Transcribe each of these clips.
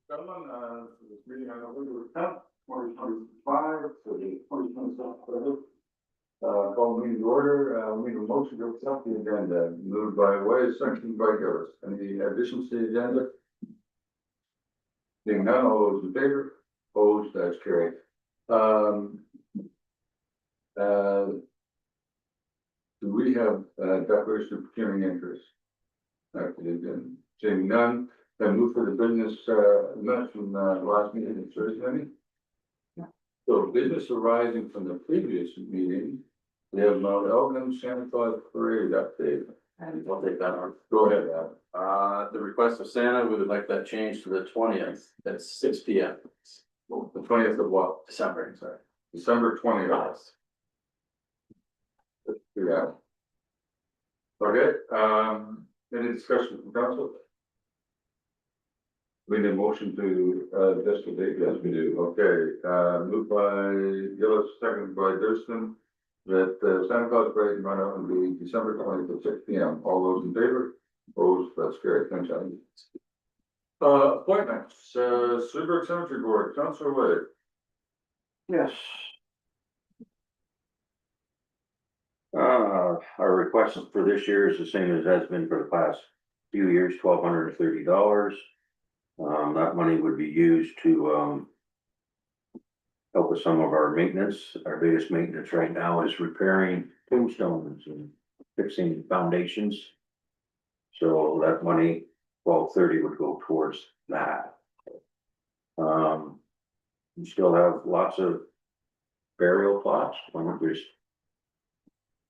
Gentlemen, this meeting on November 10th, 2025, to the 2026. Call the meeting to order. We need a motion to accept the agenda. Moved by Way, seconded by Harris. Any additions to the agenda? Being none, all those in favor? Opposed, that's carried. Do we have declaration of procuring interest? Actually, seeing none. Then move for the business, minutes from, last meeting, if there is any. Yeah. So business arising from the previous meeting, we have Mount Elgin Santa Claus Parade update. And we'll take that on. Go ahead, Adam. The request of Santa, we would like that changed to the 20th at 6 p.m. The 20th of what? December, sorry. December 20th. Yeah. Okay, any discussion from council? We need a motion to, adjust the date, yes, we do, okay, moved by Gillis, seconded by Durston. That Santa Claus Parade run out on the December 20th at 6 p.m. All those in favor? Opposed, that's carried, thanks, Adam. Appointments, Subic Cemetery Board, Councilor Wade. Yes. Our request for this year is the same as has been for the past few years, $1,230. That money would be used to, help with some of our maintenance. Our biggest maintenance right now is repairing tombstones and fixing foundations. So that money, $1,230 would go towards that. We still have lots of burial plots. There's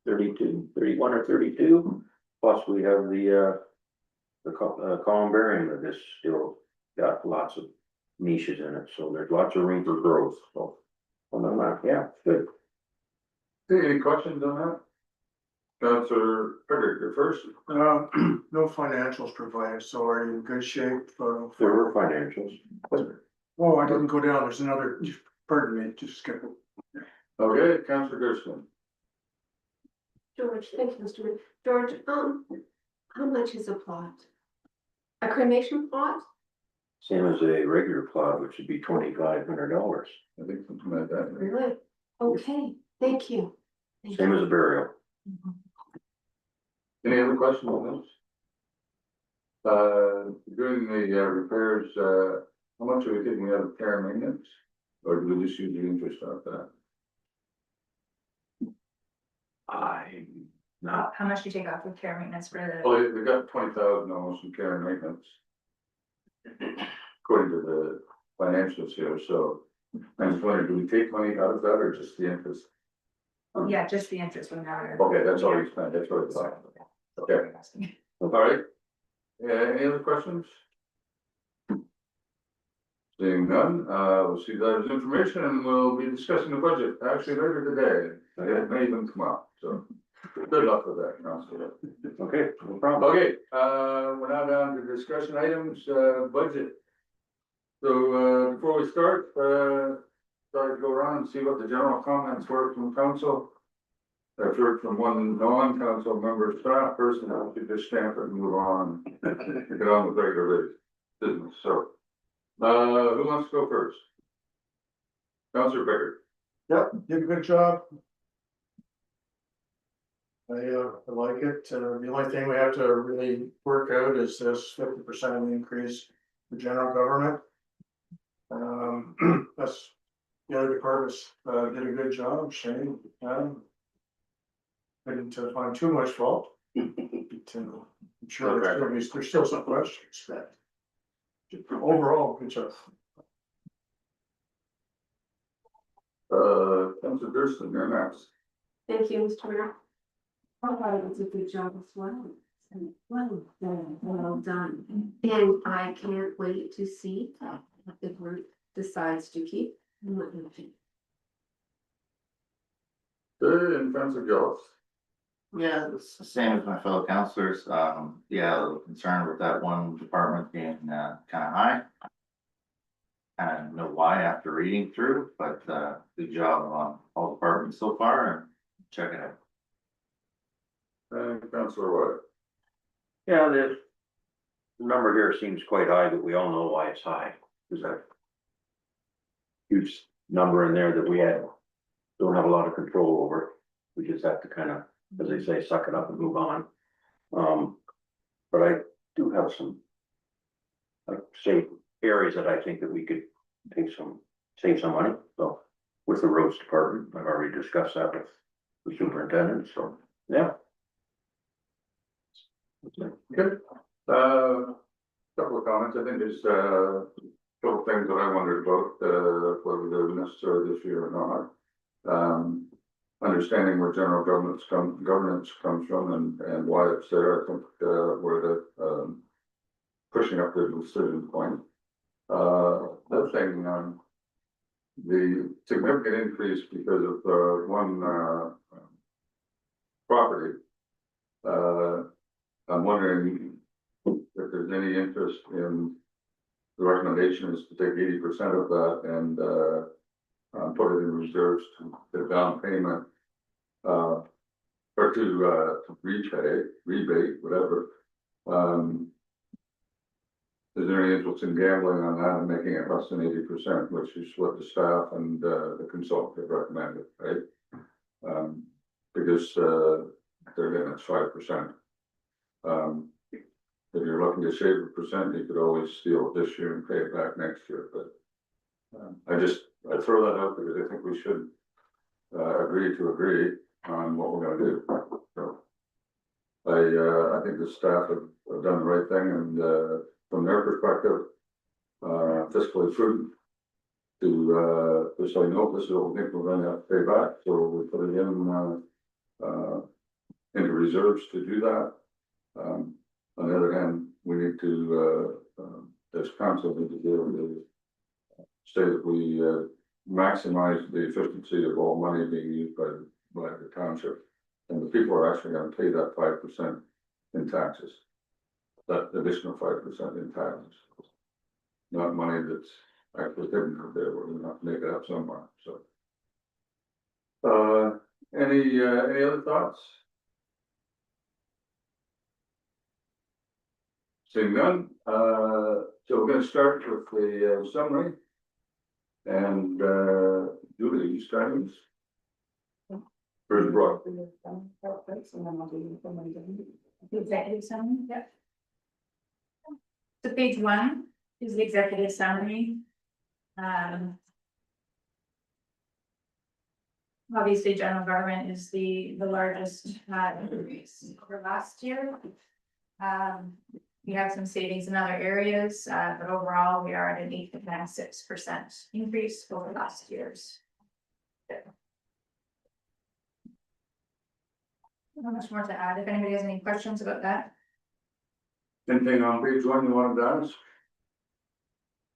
31 or 32. Plus we have the columbarium that is still got lots of niches in it. So there's lots of room for growth. So on that, yeah, good. Hey, any questions on that? Councilor Frederick, you're first. No financials provided, so are you in good shape? There were financials. Oh, I didn't go down, there's another, pardon me, just skip it. Okay, Councilor Gersten. George, thank you, Mr. Mayor. George, how much is a plot? A cremation plot? Same as a regular plot, which would be $2,500. I think something like that. Really? Okay, thank you. Thank Same you. as a burial. Any other questions on this? During the repairs, how much are we taking out of care and maintenance? Or do we just use the interest out that? I'm not, How much do you take off of care and maintenance for Well, they got 20,000 almost in care and maintenance. According to the financials here, so I just wondered, do we take money out of that or just the interest? yeah, just the interest from now. Okay, that's all you spent, that's what I thought. Okay. All right. Yeah, any other questions? Seeing none, we'll see that as information and we'll be discussing the budget actually later today. It may even come up, so good luck with that, Councilor. okay, no problem. Okay, we're now down to discussion items, budget. So, before we start, start to go around and see what the general comments were from council. I've heard from one non-council member, staff person, I should just stamp it and move on. Get on with regular business, so. Who wants to go first? Councilor Becker. Yep, did a good job. I like it. The only thing we have to really work out is this 50% increase for general government. That's, the other departments, did a good job, Shane, I didn't find too much fault. I'm sure there's still some questions, but overall, good job. Councilor Gersten, you're next. Thank you, Mr. Mayor. I thought it was a good job as well. Well done. And I can't wait to see if the group decides to keep. Good, and Councilor Gillis. Yeah, it's the same as my fellow counselors. Yeah, a little concerned with that one department being kind of high. Kind of know why after reading through, but good job on all departments so far and check it out. And Councilor White. Yeah, the number here seems quite high, but we all know why it's high. There's a huge number in there that we don't have a lot of control over. We just have to kind of, as they say, suck it up and move on. But I do have some, like, say, areas that I think that we could save some money, so. With the roads department, I've already discussed that with the superintendent, so, yeah. Good. Couple of comments, I think there's, couple of things that I wondered about, whether they're necessary this year or not. Understanding where general governance comes from and why it's there, I think, where the, pushing up the decision point. That thing, the significant increase because of, one, property. I'm wondering if there's any interest in the recommendation is to take 80% of that and put it in reserves to the down payment. Or to rebate, whatever. Is there any interest in gambling on that and making it less than 80%, which is what the staff and the consultant have recommended, right? Because they're getting it 5%. If you're looking to save a percent, you could always steal it this year and pay it back next year, but. I throw that out because I think we should agree on what we're gonna do. So I think the staff have done the right thing and from their perspective, fiscally prudent to say, no, this is what we think we're gonna have to pay back, so we put it into reserves to do that. On the other hand, we need to as council need to be able to say that we maximize the efficiency of all money being used by the township. And the people are actually gonna pay that 5% in taxes. That additional 5% in taxes. Not money that's actually hidden out there, we're gonna have to make it up somewhere, so. Any other thoughts? Seeing none, so we're gonna start with the summary. And Julie, you starting? Where's Brock? The executive summary, yep. So page 1 is the executive summary. Obviously, general government is the largest increase over last year. We have some savings in other areas, but overall, we are at an 8.6% increase over last year's. Not much more to add. If anybody has any questions about that. Anything on page 1 you wanted to ask?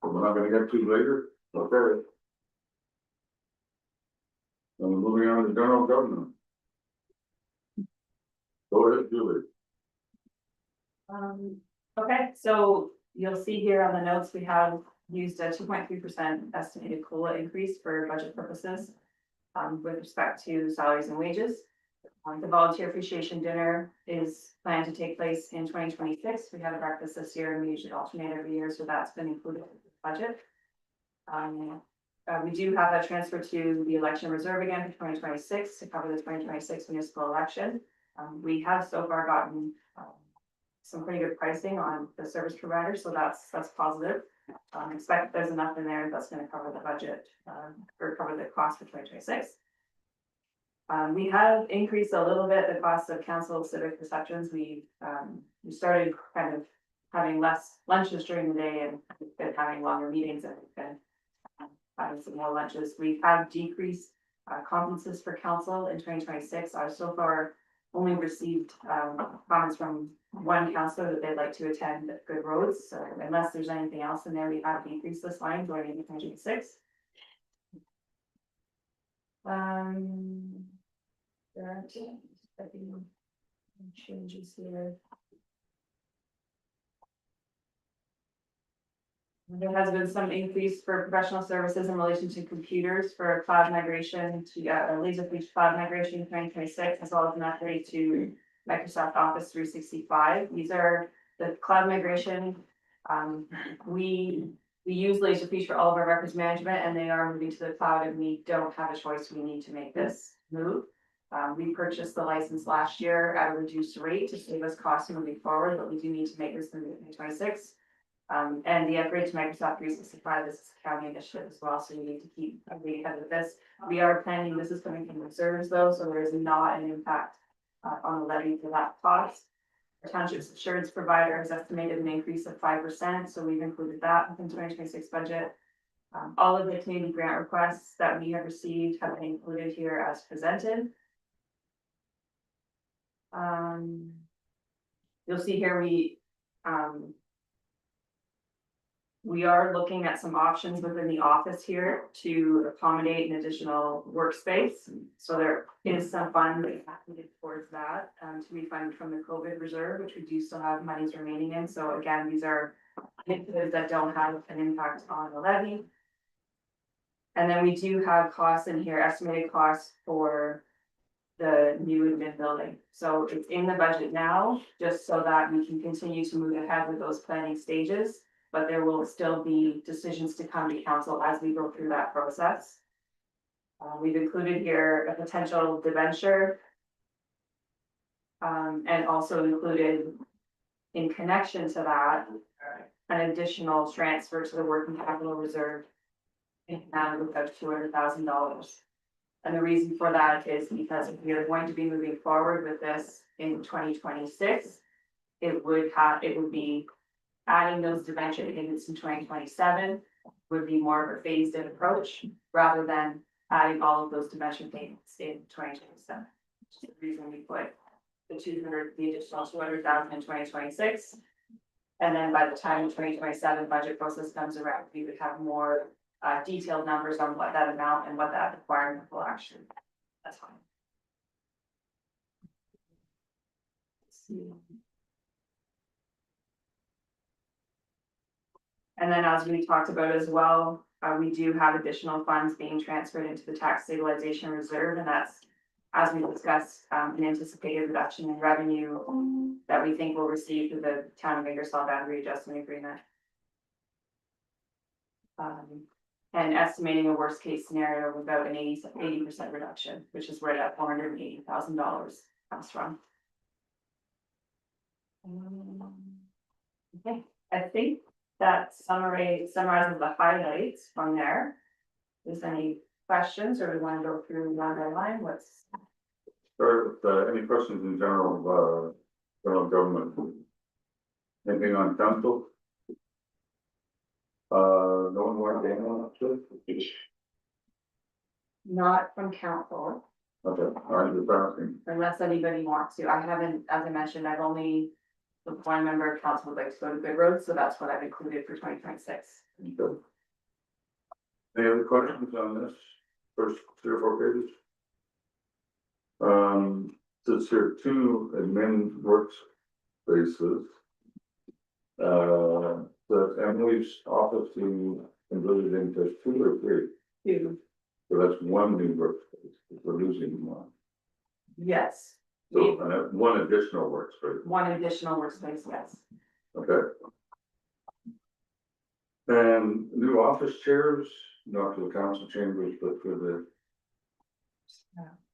We're not gonna get to later, okay. And we're moving on to general government. Go ahead, Julie. Okay, so you'll see here on the notes, we have used a 2.3% estimated COLA increase for budget purposes. With respect to salaries and wages. The volunteer appreciation dinner is planned to take place in 2026. We had a breakfast this year and we usually alternate every year, so that's been included in the budget. We do have a transfer to the election reserve again for 2026 to cover the 2026 municipal election. We have so far gotten some pretty good pricing on the service provider, so that's positive. Expect there's enough in there that's going to cover the budget or cover the cost for 2026. We have increased a little bit the cost of council civic receptions. We started kind of having less lunches during the day and been having longer meetings and been having some more lunches. We have decreased conferences for council in 2026. I've so far only received comments from one councillor that they'd like to attend Good Roads. So unless there's anything else in there, we have decreased this line going into 2026. There aren't any changes here. There has been some increase for professional services in relation to computers for cloud migration to Laserfish cloud migration in 2026, as well as an upgrade to Microsoft Office 365. These are the cloud migration. We We use Laserfish for all of our records management and they are moving to the cloud and we don't have a choice. We need to make this move. We purchased the license last year at a reduced rate to save us costs moving forward, but we do need to make this move in 2026. And the upgrade to Microsoft 365, this is a county initiative as well, so you need to keep ahead of this. We are planning, this is coming from reserves though, so there is not an impact on the levy for that cost. Our township's insurance provider has estimated an increase of 5%, so we've included that within 2026 budget. All of the community grant requests that we have received have been included here as presented. You'll see here we are looking at some options within the office here to accommodate an additional workspace. So there is some fund allocated towards that, to be funded from the COVID reserve, which we do still have monies remaining in. So again, these are initiatives that don't have an impact on the levy. And then we do have costs in here, estimated costs for the new admin building. So it's in the budget now, just so that we can continue to move ahead with those planning stages. But there will still be decisions to come to council as we go through that process. We've included here a potential debenture. And also included in connection to that, an additional transfer to the working capital reserve in amount of about $200,000. And the reason for that is because if we are going to be moving forward with this in 2026, it would be adding those debenture payments in 2027 would be more of a phased in approach rather than adding all of those debenture payments in 2027. Which is the reason we put the additional 200,000 in 2026. And then by the time the 2027 budget process comes around, we would have more detailed numbers on what that amount and what that requirement will actually. That's fine. Let's see. And then as we talked about as well, we do have additional funds being transferred into the tax stabilization reserve, and that's, as we discussed, an anticipated reduction in revenue that we think we'll receive through the town of Ingersoll boundary adjustment agreement. And estimating a worst case scenario of about an 80% reduction, which is where that $480,000 comes from. Okay, I think that summarizes the highlights from there. Is there any questions or we want to go through line by line? What's Start with, any questions in general, general government? Anything on council? No one want to not from council, Okay, I'm just asking. unless anybody wants to. I haven't, as I mentioned, I've only, the one member of council would like to go to Good Roads, so that's what I've included for 2026. Okay. Any other questions on this first 3 or 4 pages? Since there are 2 admin workspaces. The Emily's office being converted into 2 or 3, Two. so that's 1 new workspace, we're losing 1. Yes, So, and 1 additional workspace, one additional workspace, yes. okay? And new office chairs, not for the council chambers, but for the,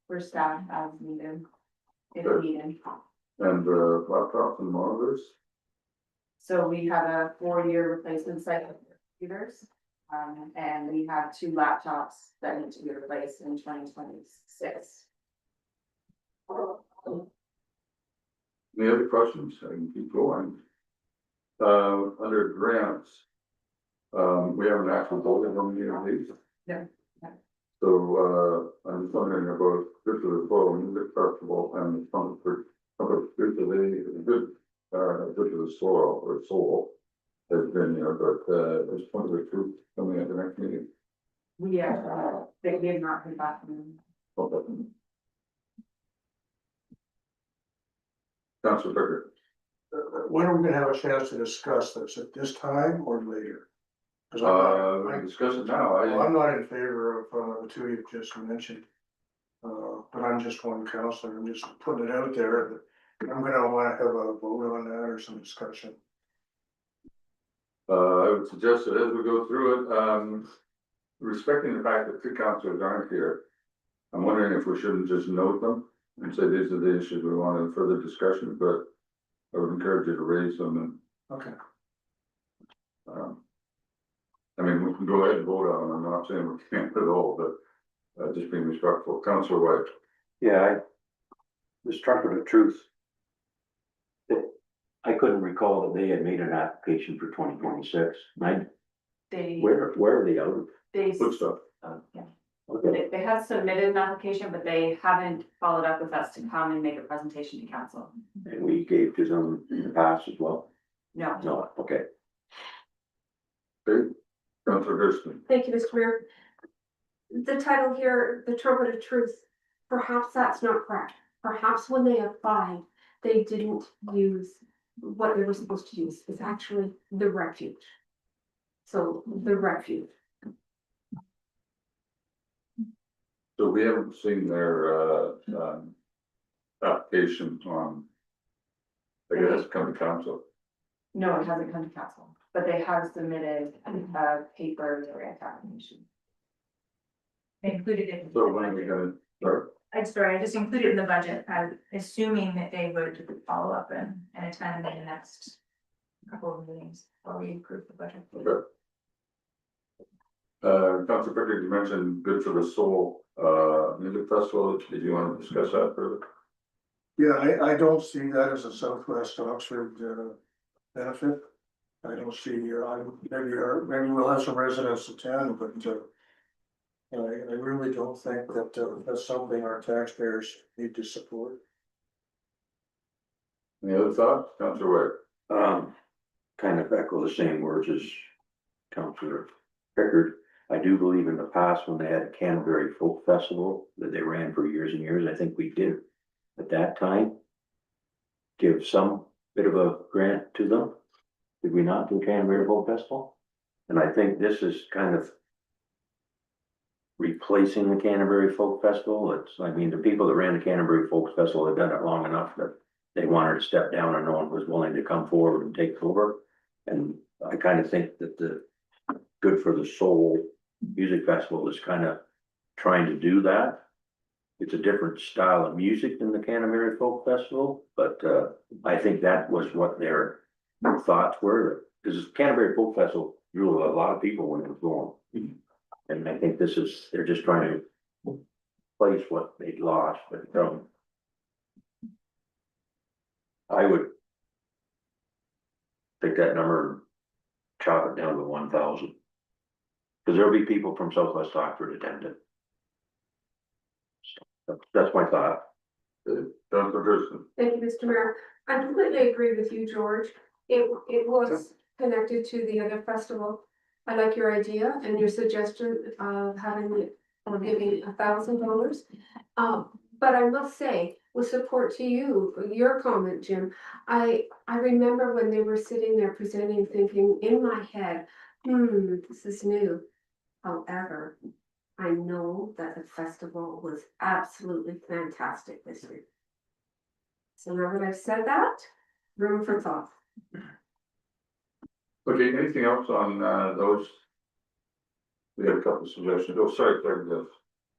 For staff as needed. If Good. needed. and laptops and monitors. So we have a 4-year replacement cycle for computers. And we have 2 laptops that need to be replaced in 2026. Any other questions? I can keep going. Under grants. We haven't actually voted on any of these. No. So, I'm just wondering about Good for the Soul Music Festival and the Good for the Soil or Soul. Has been, but, there's plenty of troops coming at the next meeting. We are, they have not heard back from them. Okay. Councilor Pickard. When are we gonna have a chance to discuss this, at this time or later? 'Cause I'm We not- can discuss it now. I'm not in favor of the 2 you've just mentioned. But I'm just one counselor, I'm just putting it out there, that I'm gonna wanna have a vote on that or some discussion. I would suggest that as we go through it, respecting the fact that two councillors aren't here, I'm wondering if we shouldn't just note them and say these are the issues we want in further discussion, but I would encourage you to raise them Okay. and, I mean, we can go ahead and vote on them. I'm not saying we can't at all, but, just being respectful. Councillor White. Yeah, this trumpet of truth. I couldn't recall that they had made an application for 2026. They, Where are they out of? they, Woodstock. yeah. Okay. They have submitted an application, but they haven't followed up with us to come and make a presentation to council. And we gave to them in the past as well? No. No, okay. Okay, Councillor Gersten. Thank you, Mr. Mayor. The title here, The Trumpet of Truth, perhaps that's not correct. Perhaps when they applied, they didn't use what they were supposed to use. It's actually the refuge. So the refuge. So we haven't seen their, application on, I guess, come to council. No, it hasn't come to council, but they have submitted a paper grant application. They included it. in So the when are we budget. gonna start? I'm sorry, I just included it in the budget, assuming that they would follow up and attend in the next couple of meetings, while we approve the budget. Okay. Councillor Pickard, you mentioned Good for the Soul, music festival. Did you want to discuss that further? Yeah, I don't see that as a Southwest Oxford benefit. I don't see, maybe we'll have some residents attend, but I really don't think that that's something our taxpayers need to support. Any other thoughts? Councillor White. Kind of echo the same words as Councillor Pickard. I do believe in the past when they had Canterbury Folk Festival that they ran for years and years, I think we did at that time give some bit of a grant to them. Did we not do Canterbury Folk Festival? And I think this is kind of replacing the Canterbury Folk Festival. I mean, the people that ran the Canterbury Folk Festival had done it long enough that they wanted to step down and no one was willing to come forward and take over. And I kind of think that the Good for the Soul Music Festival is kind of trying to do that. It's a different style of music than the Canterbury Folk Festival, but I think that was what their thoughts were. Because Canterbury Folk Festival drew a lot of people when it was going. And I think they're just trying to place what they'd lost, but I would take that number and chop it down to 1,000. Because there'll be people from Southwest Oxford attending. So that's my thought. Councillor Gersten. Thank you, Mr. Mayor. I completely agree with you, George. It was connected to the other festival. I like your idea and your suggestion of having it, or giving $1,000. But I must say, with support to you, your comment, Jim, I remember when they were sitting there presenting, thinking in my head, this is new. However, I know that the festival was absolutely fantastic this year. So now that I've said that, room for thought. Okay, anything else on, those? We have a couple of suggestions. Oh, sorry, Claire.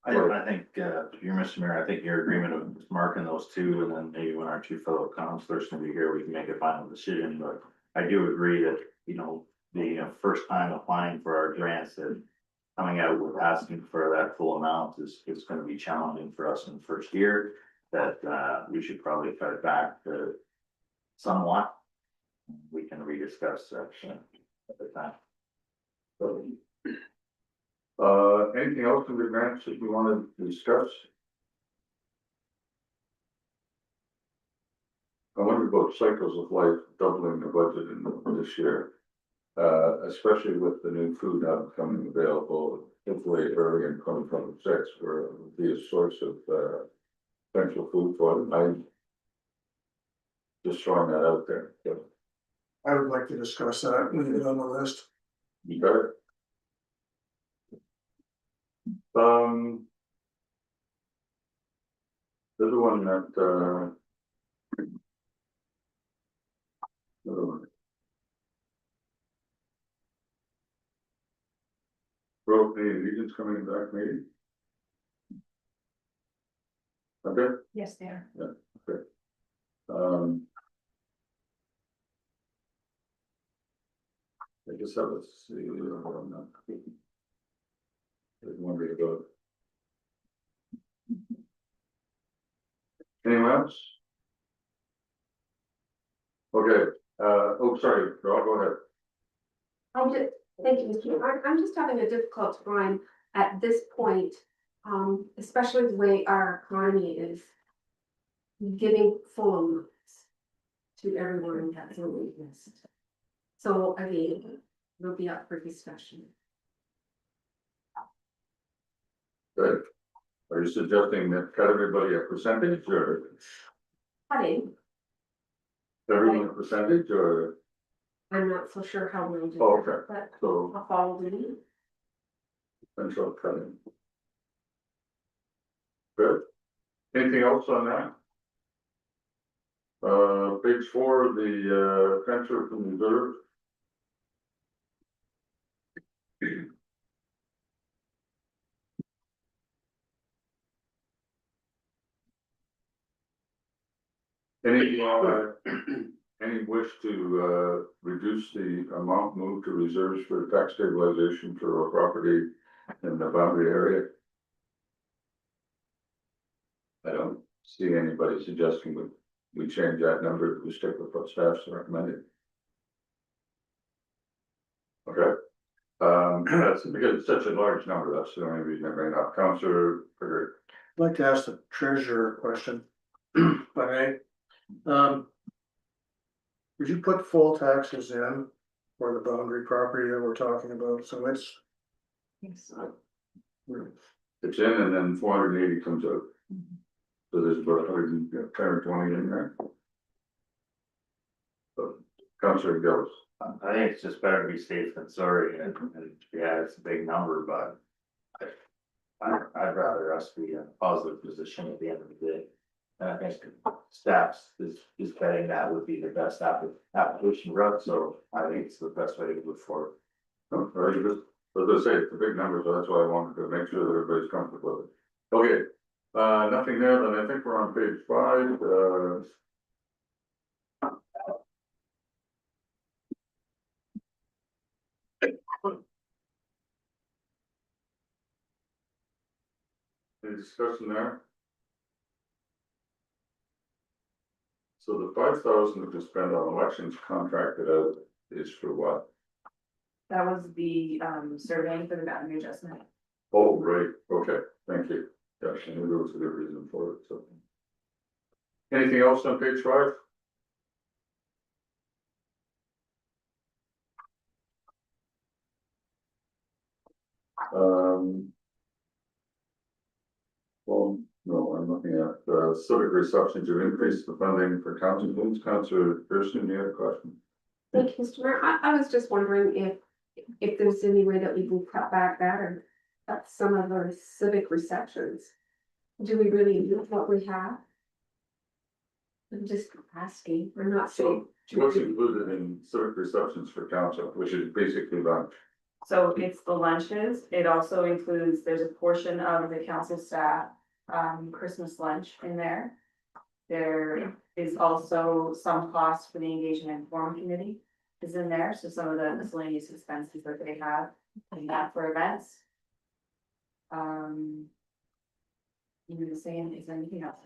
I think, you're Mr. Mayor, I think your agreement of marking those two, and then maybe when our two fellow councilors can be here, we can make a final decision, but I do agree that, the first time applying for our grants, that coming out with asking for that full amount is gonna be challenging for us in the first year, that, we should probably cut it back to somewhat. We can rediscuss that at the time. Anything else in the grants that you want to discuss? I wonder about Cycles of Life doubling the budget in this year. Especially with the new food hub coming available, hopefully early in 2026, where it will be a source of, potential food for them. I'm just throwing that out there. So, I would like to discuss that, leave it on the list. you got it? The other one that, another one. Royal Canadian Legion's coming back maybe? Okay, Yes, they are. um. I guess that was, see, I'm not. Didn't wonder about. Anyone else? Okay, oh, sorry, Rob, go ahead. I'm just, thank you, Mr. Chair. I'm just having a difficult time at this point, especially the way our economy is giving full amounts to everyone that's on the list. So, I mean, we'll be up for discussion. Good. Are you suggesting that cut everybody a percentage or Cutting, everyone a percentage or, I'm not so sure how we'll do Oh, that, okay. but so I'll follow the lead. potential cutting? Good. Anything else on that? Page 4, the transfer from reserve. Any, any wish to, reduce the amount moved to reserves for tax stabilization for a property in the boundary area? I don't see anybody suggesting that we change that number, we stick with what staff's recommended. Okay, that's because it's such a large number, that's the only reason I bring it up. Counselor Fricker. I'd like to ask the treasurer a question, if I may. Would you put full taxes in for the boundary property that we're talking about, so it's. Yes. It's in and then 480 comes out. So there's about 110 or 20 in there. So, Counselor Gillis. I think it's just better to be safe than sorry, and yeah, it's a big number, but. I'd rather us be in a positive position at the end of the day. And I think staffs is betting that would be the best application route, so I think it's the best way to move forward. Oh, very good. As I say, it's a big number, so that's why I wanted to make sure that everybody's comfortable with it. Okay, nothing there, then I think we're on page 5, any discussion there? So the 5,000 that we spend on elections contracted out is for what? That was the surveying for the boundary adjustment. Oh, right, okay, thank you. Yes, I knew there was a good reason for it, so. Anything else on page 5? Well, no, I'm looking at, civic reception to increase the funding for council things. Councillor Pearson, you had a question? Thank you, Mr. Mayor. I was just wondering if there's any way that we can cut back that or cut some of our civic receptions. Do we really use what we have? I'm just asking, I'm not saying. What's included in civic receptions for council, which is basically lunch? So it's the lunches, it also includes, there's a portion of the council staff, Christmas lunch in there. There is also some cost for the engagement and forum committee is in there, so some of the miscellaneous expenses that they have and that for events. You were saying, is there anything else?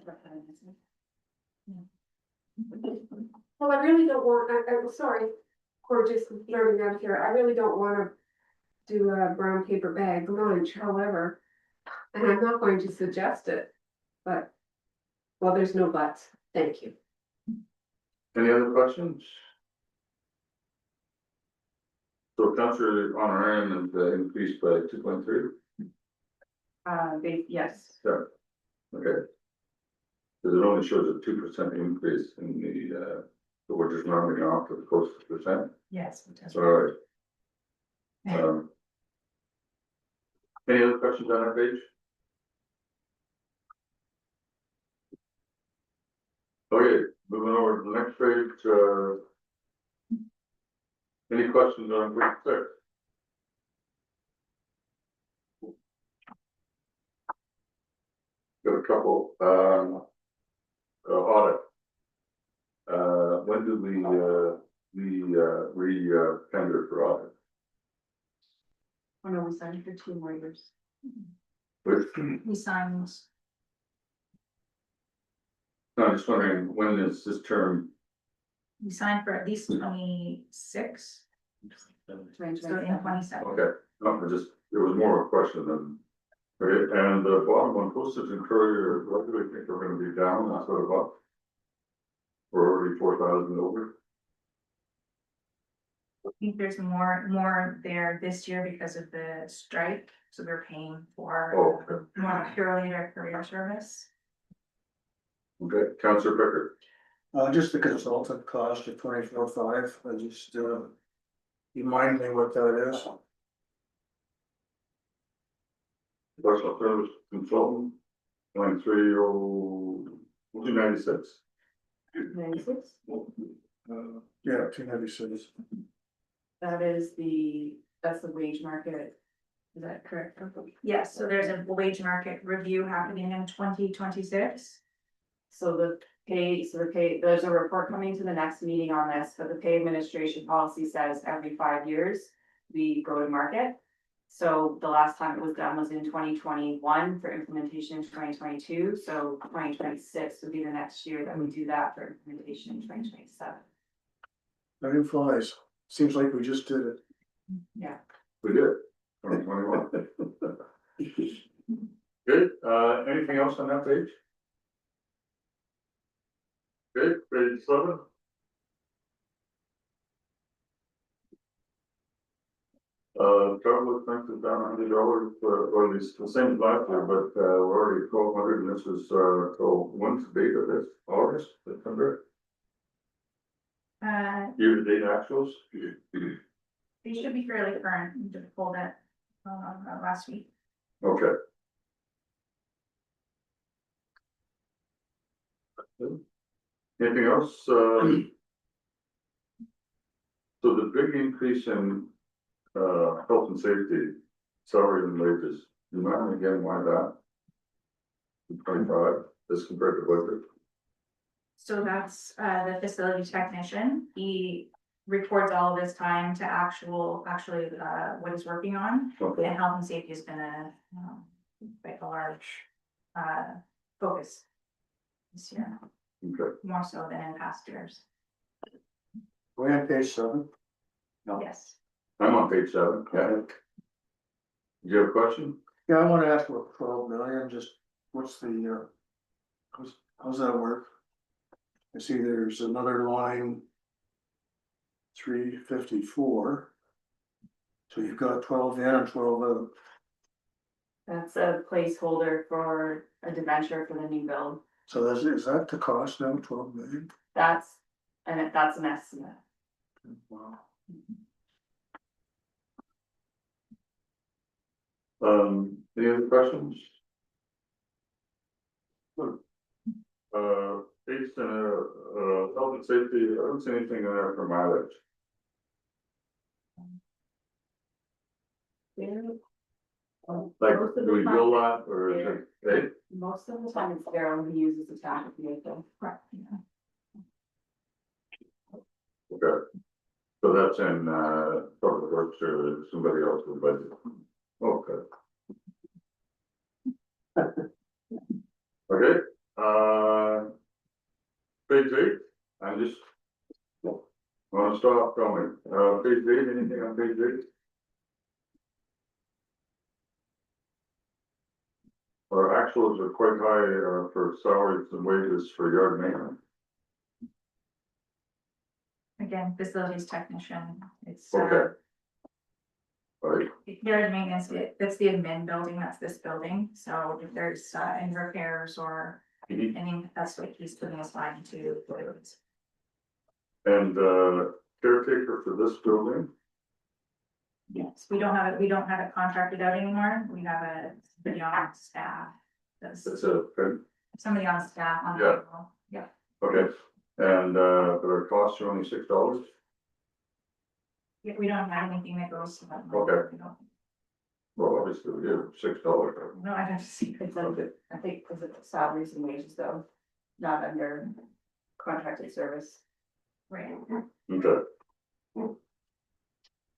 Well, I really don't want, I'm sorry for just learning out here. I really don't wanna do a brown paper bag lunch, however, and I'm not going to suggest it, but, well, there's no buts. Thank you. Any other questions? So Councillor Honorarium is increased by 2.3? Yes, Yeah, okay. Because it only shows a 2% increase in the, so we're just rounding off to the close to percent. Yes. All right. Any other questions on that page? Okay, moving over to the next page, any questions on page 6? got a couple, audit. When did we tender for audit? Oh, no, we signed for 2 more years. Which, We signed, no, I'm just wondering, when is this term? we signed for at least 26, so in 27. Okay, no, it was more of a question than. Okay, and the bottom one, postage and courier, what do we think we're gonna be down, that's what about? We're already 4,000 over. I think there's more there this year because of the strike, so they're paying for Oh, more purely their courier service. okay, Councillor Picker. Just the consultant cost of 24,500, I just, remind me what that is. Personal service consultant, 296. 96. Yeah, 296. That's the wage market. Is that correct? Yes, so there's a wage market review happening in 2026. So the pay, there's a report coming to the next meeting on this, but the pay administration policy says every 5 years we go to market. So the last time it was done was in 2021 for implementation in 2022, so 2026 would be the next year that we do that for implementation in 2027. Time flies, seems like we just did it. Yeah. We did, 2021. Good, anything else on that page? Good, page 7. Travel expenses down $100, or at least the same as last year, but, we're already 1,200, and this is, so when's the date of this, August, September? Year-to-date actuals? They should be fairly current, we just pulled it last week. Okay. Anything else, so the big increase in, health and safety, salary and wages, remind me again why that? 25, as compared to budget, So that's the facility technician. He records all of his time to actually what he's working on. okay, And health and safety has been quite a large focus this year, okay. more so than in past years. We on page 7? No. Yes. I'm on page 7, yeah. Do you have a question? Yeah, I wanna ask about 12 million, just what's the, how's that work? I see there's another line. 354. So you've got 12 in and 12 out. That's a placeholder for a debenture for the new build. So is that the cost now, 12 million? That's an estimate. Wow. Any other questions? Good. Based on, health and safety, I don't see anything in there for mileage. Like, Most of do we the bill time, that, or is it, hey, most of the time it's Daryl who uses the tax vehicle. Correct. Yeah. okay. So that's in, public works or somebody else's budget. Okay. Okay, page 8, I'm just. Wanna stop going, page 8, anything on page 8? Our actuals are quite high, for salaries and wages for yard maintenance. Again, facilities technician, it's Okay. Right, yard maintenance, that's the admin building, that's this building, so if there's any repairs or Mhm. any, that's what he's putting aside to. and, caretaker for this building, Yes, we don't have it contracted out anymore, we have somebody on staff. That's it's a, somebody on staff on. Yeah. payroll. Yeah, okay, and, but our costs are only $6. yeah, we don't have anything that goes to that. Okay. We don't- Well, obviously, we give $6. No, I'd have to see. It's under, I think, because it's salaries and wages though, not under contracted service. Right. Okay.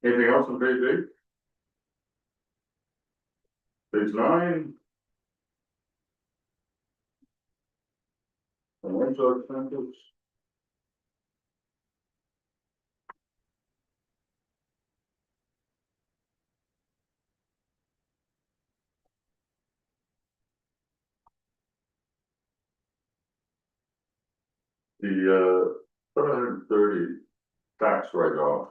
Anything else on page 8? Page 9? Financial expenses. The 730 tax write-off.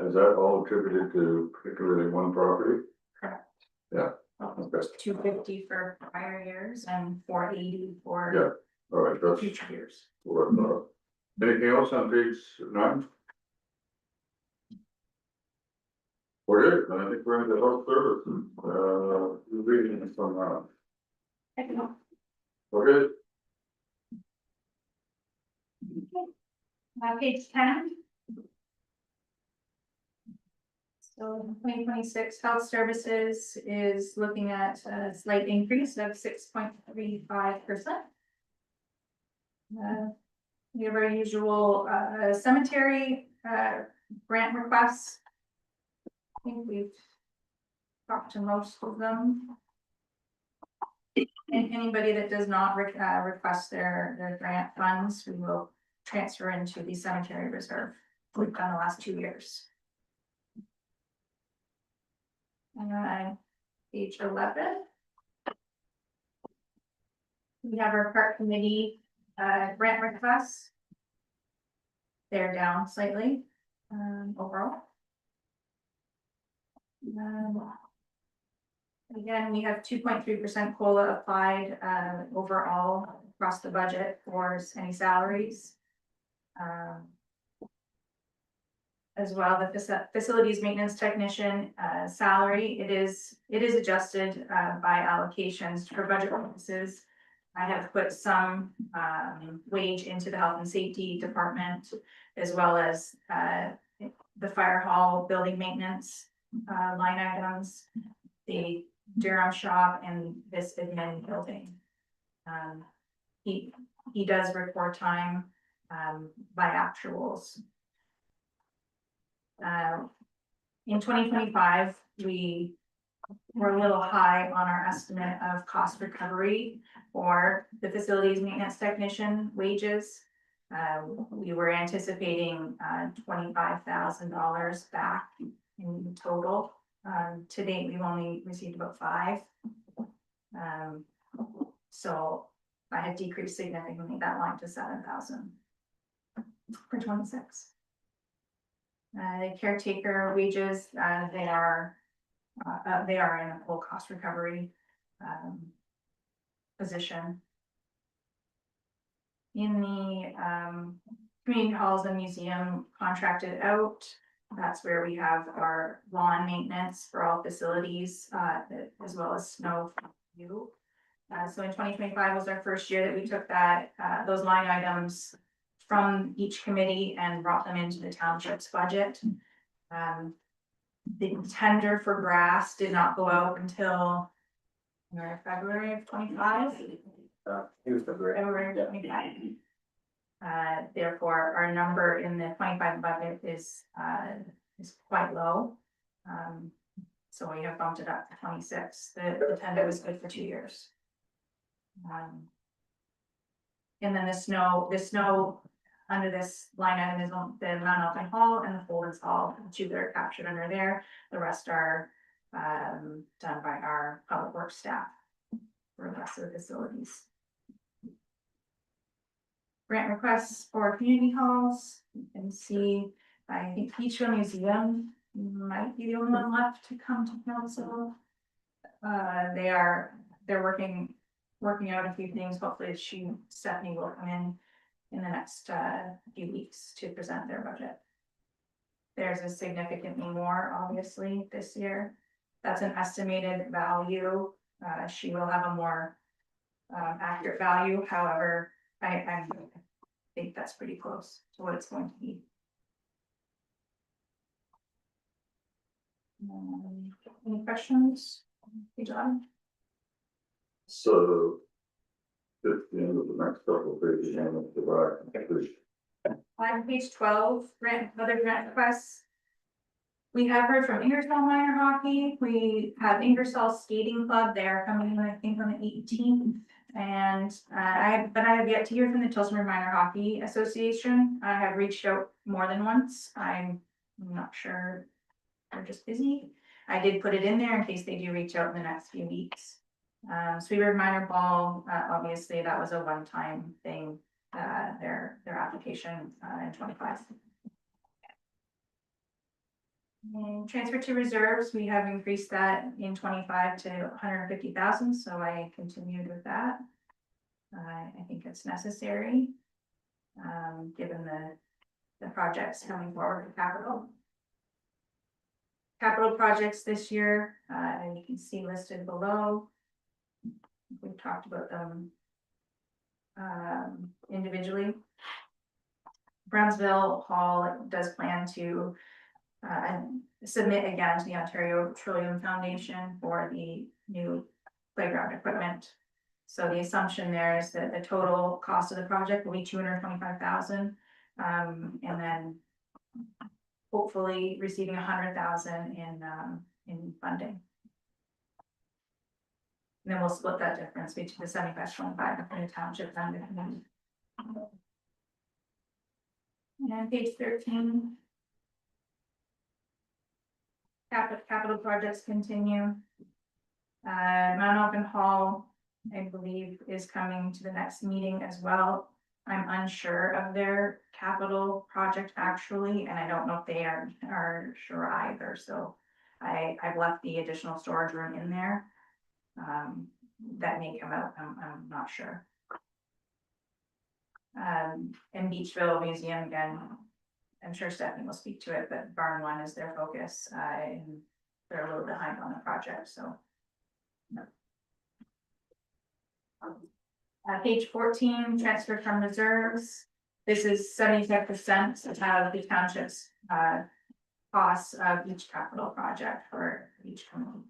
Is that all attributed to particularly one property? Correct. Yeah, okay, 250 for prior years and 480 for Yeah. all right, that's future years. what I thought. Anything else on page 9? Okay, then I think we're into health services, reading from, okay, Page 10. So 2026 health services is looking at a slight increase of 6.35%. We have our usual cemetery grant requests. I think we've talked to most of them. And anybody that does not request their grant funds, we will transfer into the cemetery reserve. We've done the last 2 years. Page 11. We have our park committee grant requests. They're down slightly overall. Again, we have 2.3% COLA applied overall across the budget for any salaries. As well, the facilities maintenance technician salary, it is adjusted by allocations for budget purposes. I have put some wage into the health and safety department, as well as the fire hall building maintenance line items, the Durham shop, and this admin building. He does report time by actuals. In 2025, we were a little high on our estimate of cost recovery for the facilities maintenance technician wages. We were anticipating $25,000 back in total. To date, we've only received about 5. So I had decreased significantly that line to 7,000 for 26. Caretaker wages, they are in a full cost recovery position. In the community halls and museum contracted out, that's where we have our lawn maintenance for all facilities, as well as snow. So in 2025 was our first year that we took those line items from each committee and brought them into the township's budget. The tender for grass did not go out until February of 25. It was February. February of 25. Therefore, our number in the 25 budget is quite low. So we have bumped it up to 26. The tender was good for 2 years. And then the snow under this line item is on the Mount Elgin Hall and the Foldens Hall, 2 that are captured under there. The rest are done by our public works staff for the rest of the facilities. Grant requests for community halls. You can see, I think Peachville Museum might be the only one left to come to council. They're working out a few things. Hopefully Stephanie will come in the next few weeks to present their budget. There's a significantly more, obviously, this year. That's an estimated value. She will have a more accurate value. However, I think that's pretty close to what it's going to be. Any questions? Hey, John? So. It's the end of the next couple of pages, and it's the On page 12, other grant requests. We have heard from Ingersoll Minor Hockey, we have Ingersoll Skating Club, they're coming, I think, on the 18th. And I have yet to hear from the Tillsonburg Minor Hockey Association, I have reached out more than once, I'm not sure. They're just busy, I did put it in there in case they do reach out in the next few weeks. Sweetburg Minor Ball, obviously that was a one-time thing, their application in 25. And transfer to reserves, we have increased that in 25 to 150,000, so I continued with that. I think it's necessary, given the projects coming forward with capital. Capital projects this year, and you can see listed below. We've talked about them individually. Brownsville Hall does plan to submit again to the Ontario Petroleum Foundation for the new playground equipment. So the assumption there is that the total cost of the project will be 225,000, and then hopefully receiving 100,000 in funding. And then we'll split that difference between the 75-25 and the township funding. And page 13. Capital projects continue. Mount Open Hall, I believe, is coming to the next meeting as well. I'm unsure of their capital project actually, and I don't know if they are sure either, so I've left the additional storage room in there. That may come out, I'm not sure. And Beachville Museum, again, I'm sure Stephanie will speak to it, but Barn One is their focus, and they're a little behind on the project, so. Page 14, transfer from reserves. This is 75% of the township's costs of each capital project for each company.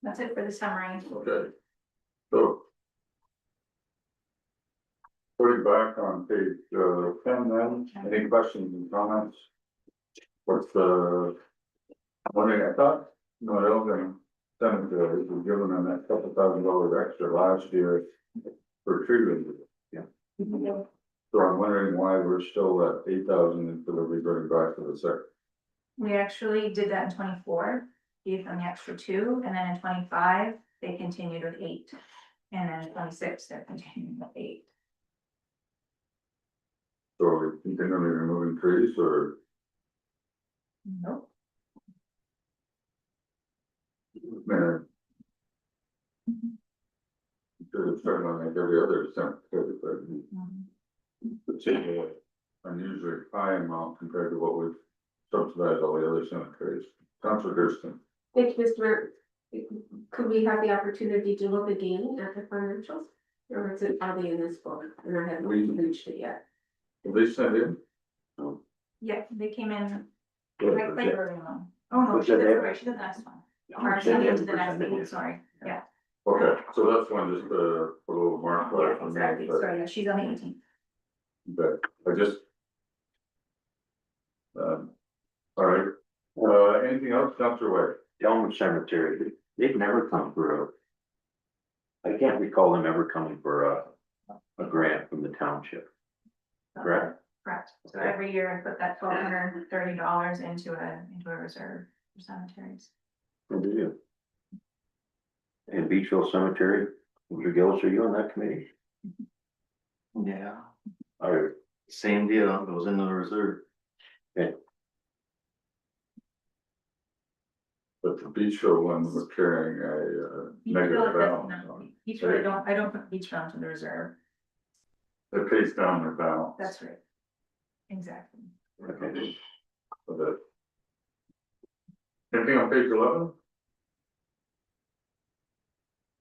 That's it for the summary. Okay. So. Putting back on page 10 then, any questions and comments? What's the? Wondering, I thought, no, Elgin Cemetery was given them that couple $1,000 extra last year for tree removal. Yeah. So I'm wondering why we're still at 8,000 instead of reverting back to the 6. We actually did that in 24, gave them the extra 2, and then in 25, they continued with 8. And then in 26, they're continuing with 8. So are we continually removing trees or? Nope. Man. Should have started on like every other cemetery, but it's an unusually high amount compared to what we've subsidized all the other cemeteries. Councilor Durston. Thank you, Mr. Mayor. Could we have the opportunity to look again at the financials? Or is it, are they in this book? And I haven't reached it yet. Will they send in? Yeah, they came in. Yeah, Like early on. Oh, no, Was she it did, there? right, she did the next one. Yeah, Or she send did in to the next percentage. meeting, sorry, yeah. Okay, so that's one just a little mark. Yeah, exactly, sorry, yeah, she's on the 18th. But I just. All right, anything else, Councilor White? Elm Cemetery, they've never come for I can't recall them ever coming for a grant from the township. Correct? Correct, so every year I put that $1,230 into a reserve for cemeteries. What do you do? And Beachville Cemetery, Mr. Gillis, are you on that committee? Yeah, All right, same deal, goes into the reserve. But the Beachville one was carrying a negative balance. on it. Beachville, I don't put Beachville into the reserve, It pays down their balance. that's right. Exactly. okay. For that. Anything on page 11?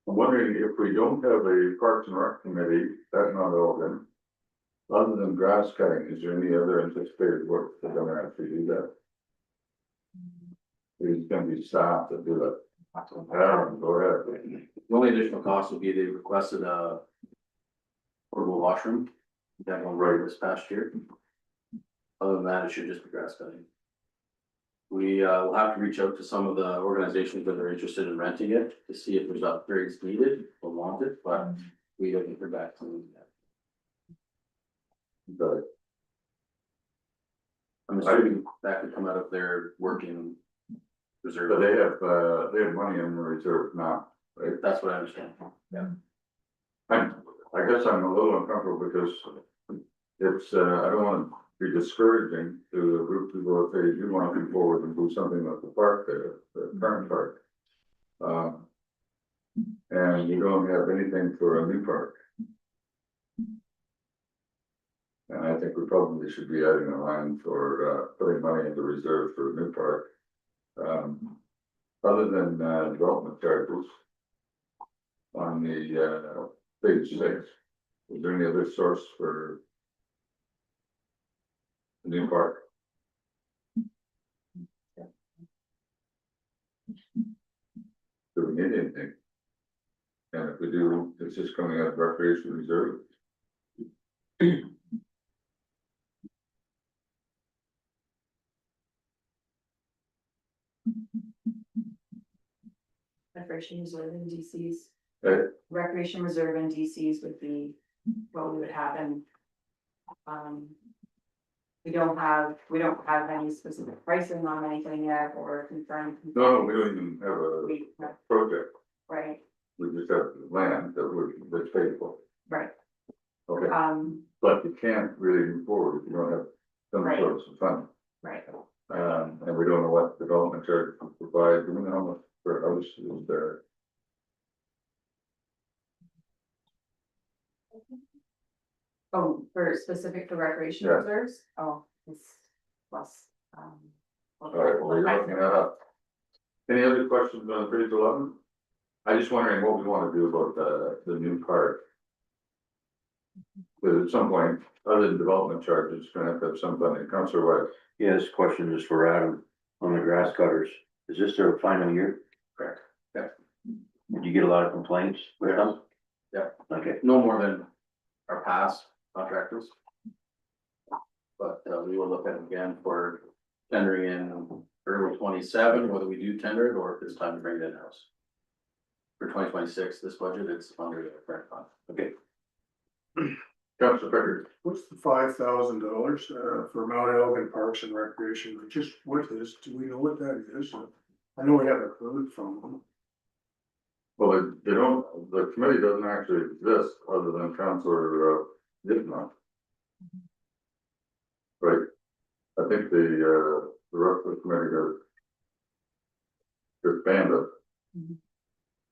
I'm wondering if we don't have a Parks and Rec committee, that's not Elgin. Other than grass cutting, is there any other anticipated work they're gonna actually do that? There's gonna be staff that do that. Aaron, go ahead. The only additional cost would be they requested a portable washroom. That one right this past year. Other than that, it should just be grass cutting. We will have to reach out to some of the organizations that are interested in renting it to see if there's upgrades needed or wanted, but we haven't heard back from them yet. But I'm assuming that could come out of their working reserve. But they have money in the reserve now, right? That's what I understand. I guess I'm a little uncomfortable because it's, I don't wanna be discouraging to a group of people if they do wanna come forward and do something like the park there, the current park. And you don't have anything for a new park. And I think we probably should be adding a line for, putting money into reserve for a new park. Other than, development charges. On the, page 6, is there any other source for? The new park? Do we need anything? And if we do, it's just coming out of recreation reserve. Recreation reserve and DCs. Okay. Recreation reserve and DCs would be what we would have in. We don't have any specific pricing on anything yet or confirmed. No, we don't even have a We, project, right, we just have land that's paid for. right, Okay, but but you can't really move forward if you don't have some Right. source of funding. right. And we don't know what development charge will provide, do we know how much for a house is there? Oh, for specific to recreation Yeah. reserves, oh, it's less, All right, well, you're looking that up. Any other questions on page 11? I just wondering what we wanna do about the new park. But at some point, other than development charges, it's gonna have some funding, Councilor White. Yeah, this question is for Adam on the grass cutters. Is this their final year? Correct. Did you get a lot of complaints with them? Yeah. Okay, No more than our past contractors. But we will look at it again for tendering in early 27, whether we do tender it or if it's time to bring it in-house. For 2026, this budget, it's under the current fund. okay. Councilor Pickard. What's the $5,000 for Mount Elgin Parks and Recreation? Just what is, do we know what that is? I know we haven't heard from them. Well, they don't, the committee doesn't actually exist other than Councilor Nipmuc. Right, I think the rest of the committee got disbanded.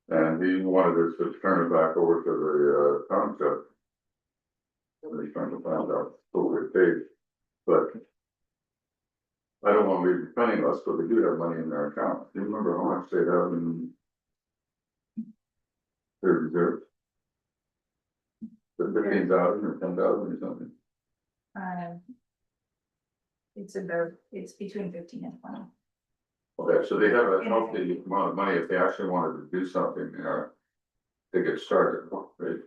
And he wanted us to turn it back over to the township. And he's trying to find out over page, but I don't want to be defending us, but we do have money in their account. Do you remember how much they have in their reserve? The 15,000 or 10,000 or something? It's between 15 and 20. Okay, so they have a healthy amount of money if they actually wanted to do something, to get started, right?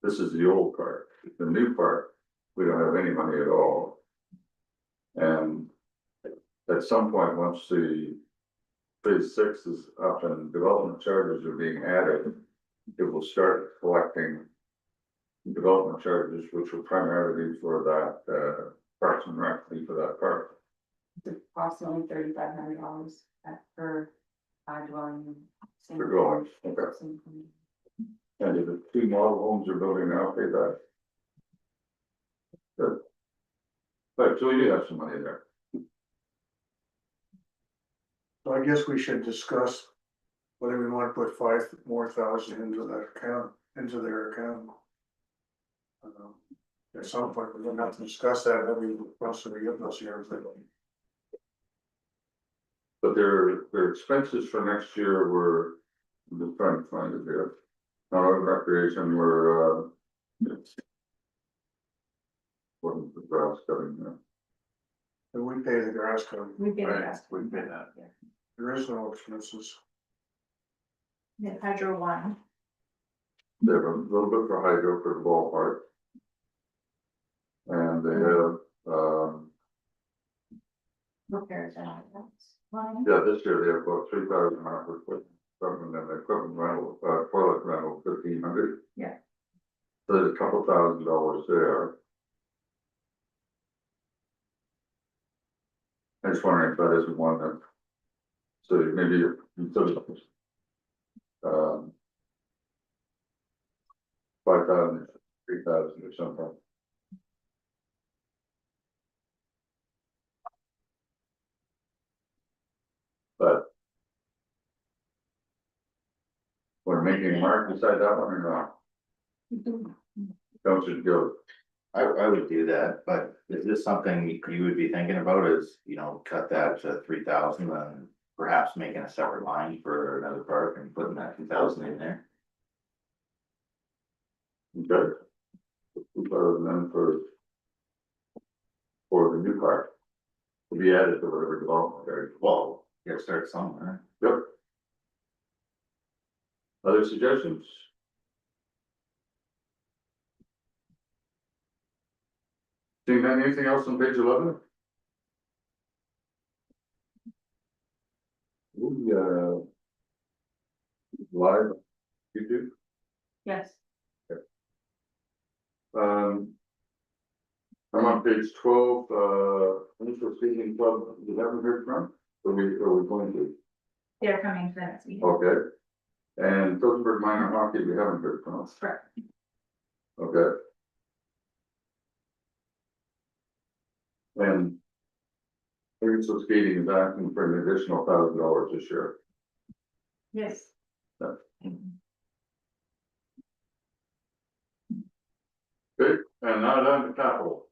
This is the old part. The new part, we don't have any money at all. And at some point, once the phase 6 is up and development charges are being added, it will start collecting development charges, which will primarily be for that, Parks and Rec, fee for that park. It's approximately $3,500 per dwelling. For dwellings, okay. And if the 2 model homes are building now, pay that. Good. But so we do have some money there. So I guess we should discuss whether we want to put 5,000 more into that account, into their account. At some point, we're gonna have to discuss that, every possibly give us here. But their expenses for next year were, I'm just trying to find it here. Recreation were, grass cutting, yeah. And we pay the grass cutting. We get Right, it. we can pay that. There is no expenses. The Hydro One, They have a little bit for hydro for the ballpark. And they have, repairs and maintenance line. yeah, this year they have about 3,000 for equipment and equipment rental, toilet rental 1,500. Yeah. So there's a couple $1,000s there. I just wondering if that isn't one that. So maybe you sort of. 5,000, 3,000 or something. But. We're making a mark beside that one or not? Don't just go, I would do that, but is this something you would be thinking about is, you know, cut that to 3,000 and perhaps making a separate line for another park and putting that 2,000 in there? okay. 2,000 then for the new park. To be added to whatever development there. Well, you gotta start somewhere. Yep. Other suggestions? Seeing anything else on page 11? We, live, YouTube, Yes. I'm on page 12, Municipal Speaking Club, you haven't heard from, are we going to? They're coming to the next meeting. Okay. And Tillsburg Minor Hockey, we haven't heard from, Correct. okay. And Municipal Skating is asking for an additional $1,000 this year. Yes. Good, and now down to capital.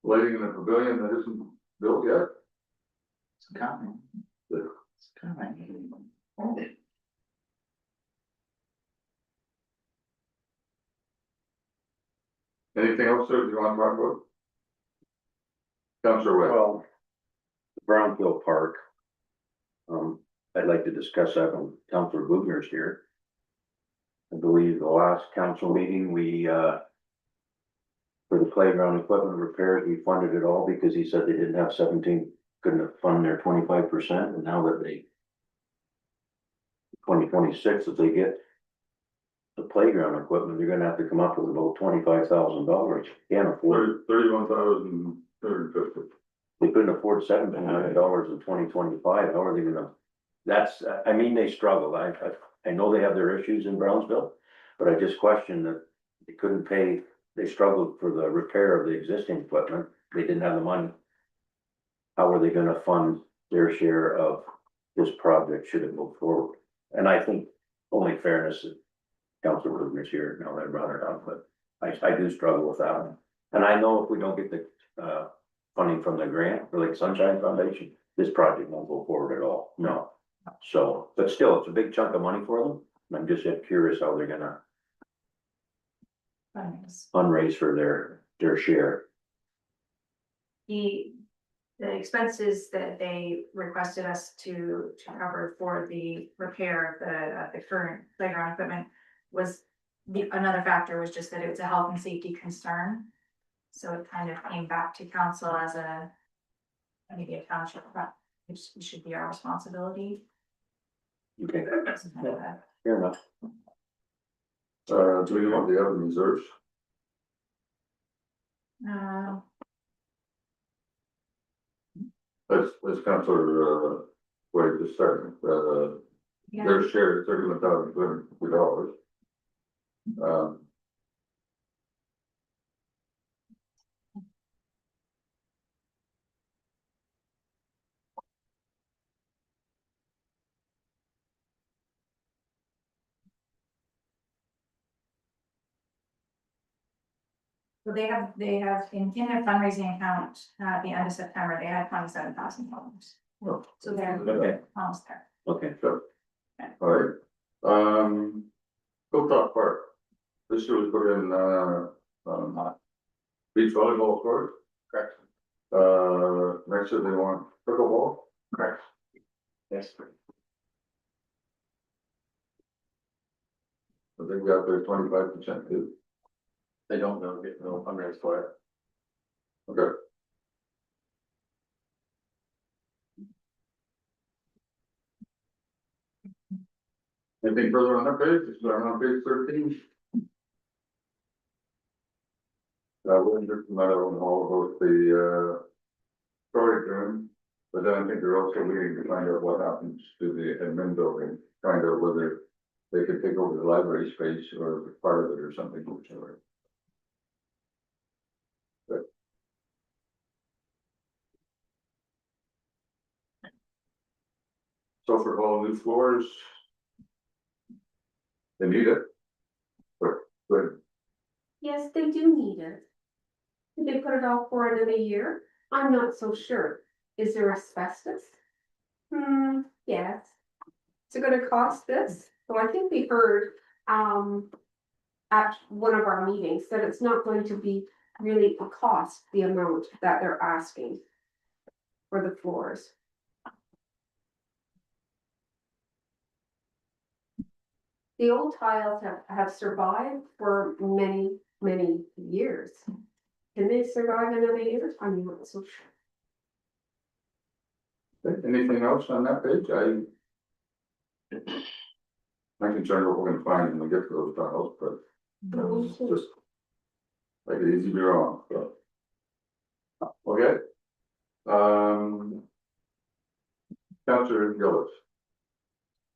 Lighting in the pavilion that isn't built yet. It's coming. It's coming. Anything else, sir, you want to talk about? Councilor Webb. Well, the Brownfield Park. I'd like to discuss that when Councilor Bugner's here. I believe the last council meeting, we, for the playground equipment repairs, we funded it all because he said they didn't have 17, couldn't fund their 25%, and now that they 2026, if they get the playground equipment, they're gonna have to come up with about $25,000. Can't afford, 31,250. they couldn't afford $1,700 in 2025. How are they gonna? That's, I mean, they struggle. I know they have their issues in Brownsville, but I just question that they couldn't pay, they struggled for the repair of the existing equipment. They didn't have the money. How are they gonna fund their share of this project should it move forward? And I think only fairness is Councilor Rubner's here, now that I brought it up, but I do struggle with that one. And I know if we don't get the funding from the grant for like Sunshine Foundation, this project won't go forward at all, no. So, but still, it's a big chunk of money for them, and I'm just curious how they're gonna Finance. fundraise for their share. The expenses that they requested us to cover for the repair of the current playground equipment was another factor was just that it was a health and safety concern. So it kind of came back to council as maybe a township, which should be our responsibility. Okay, Something like that. fair enough. Do you want the other reserves? As Councilor, Wade just started, Yeah, their share is $31,250. so they have in their fundraising account, at the end of September, they had $27,000. So they're Okay. almost there. Okay, All right, Hilltop Park. This year we put in, beach volleyball court. Correct. Next year they want pickleball. Correct. Yes. I think got their 25% too. They don't know, get no fundraise for it. Okay. Anything further on that page? Starting on page 13. We'll just come out on all about the, storage room, but then I think they're also waiting to find out what happens to the admin building, find out whether they could take over the library space or part of it or something, whichever. So for all new floors. They need it. But Yes, they do need it. Did they put it off for another year? I'm not so sure. Is there asbestos? Yes. Is it gonna cost this? So I think we heard, at one of our meetings that it's not going to be really a cost, the amount that they're asking for the floors. The old tiles have survived for many, many years. Can they survive another year? I'm not so sure. anything else on that page? I'm concerned what we're gonna find when we get to those tiles, but. It's just. Like it easy to be wrong, so. Okay. Counselor Gillis.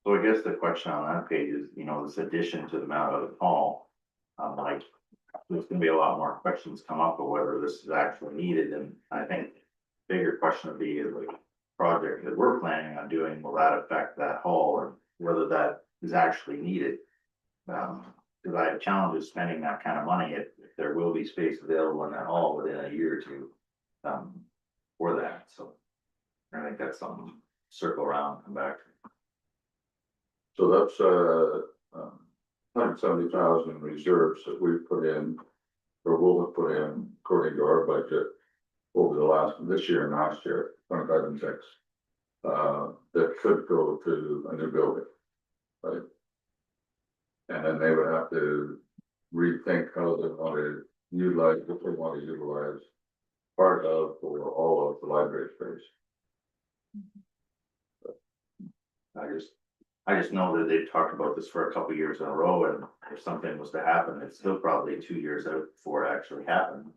So I guess the question on that page is, you know, this addition to the Mount Hope Hall. Like, there's gonna be a lot more questions come up of whether this is actually needed, and I think. Bigger question would be is like, project that we're planning on doing, will that affect that hall, and whether that is actually needed? Cause I have challenges spending that kind of money if there will be space available in that hall within a year or two. For that, so. I think that's something to circle around, come back to. So that's, 170,000 reserves that we've put in. Or will have put in according to our budget. Over this year and last year, 25 and 6. That could go to a new building. Right? And then they would have to rethink how they want to utilize, what they want to utilize. Part of or all of the library space. I just know that they've talked about this for a couple years in a row, and if something was to happen, it's still probably 2 years out before it actually happened.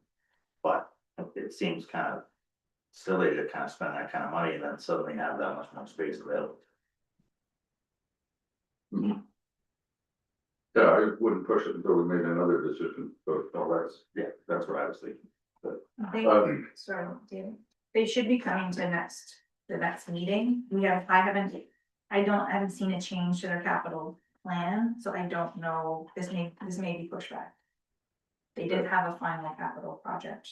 But it seems kind of silly to kind of spend that kind of money and then suddenly have that much more space available. Yeah, I wouldn't push it until we made another decision, so That's what I was thinking. They, Um, sorry, David, they should be coming to the next meeting. I haven't seen a change to their capital plan, so I don't know, this may be pushed back. They didn't have a final capital project,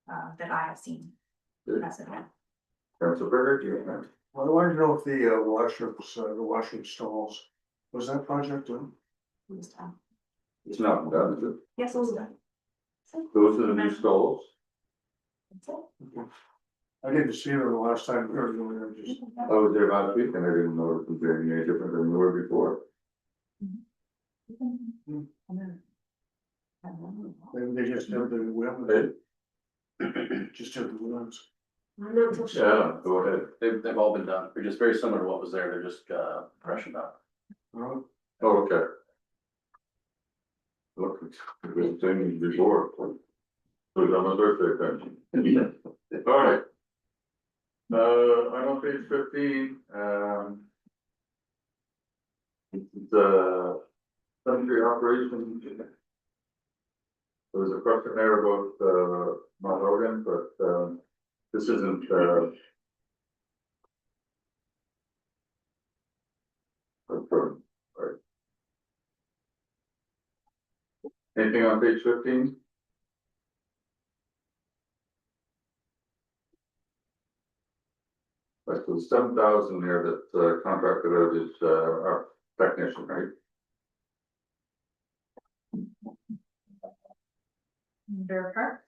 that I have seen. As of now. Councilor Berger, do you have? I wanted to know if the washroom stalls, was that project done? It's not done, is it? Yes, it was done. Those are the new stalls. I didn't see them the last time we were doing it, just. I was there last week and I didn't know it was any different than we were before. Maybe they just have the women, just have the women's. I'm not so sure. Yeah, go ahead. They've all been done, they're just very similar to what was there, they're just, freshened up. Well, Oh, okay. Look, it was the same as before. It was on my birthday then. All right. I'm on page 15, the cemetery operations. There was a question there about, Mount Logan, but, this isn't, confirmed, right? Anything on page 15? Right, so 7,000 there that contracted out is our technician, right? Bear Park.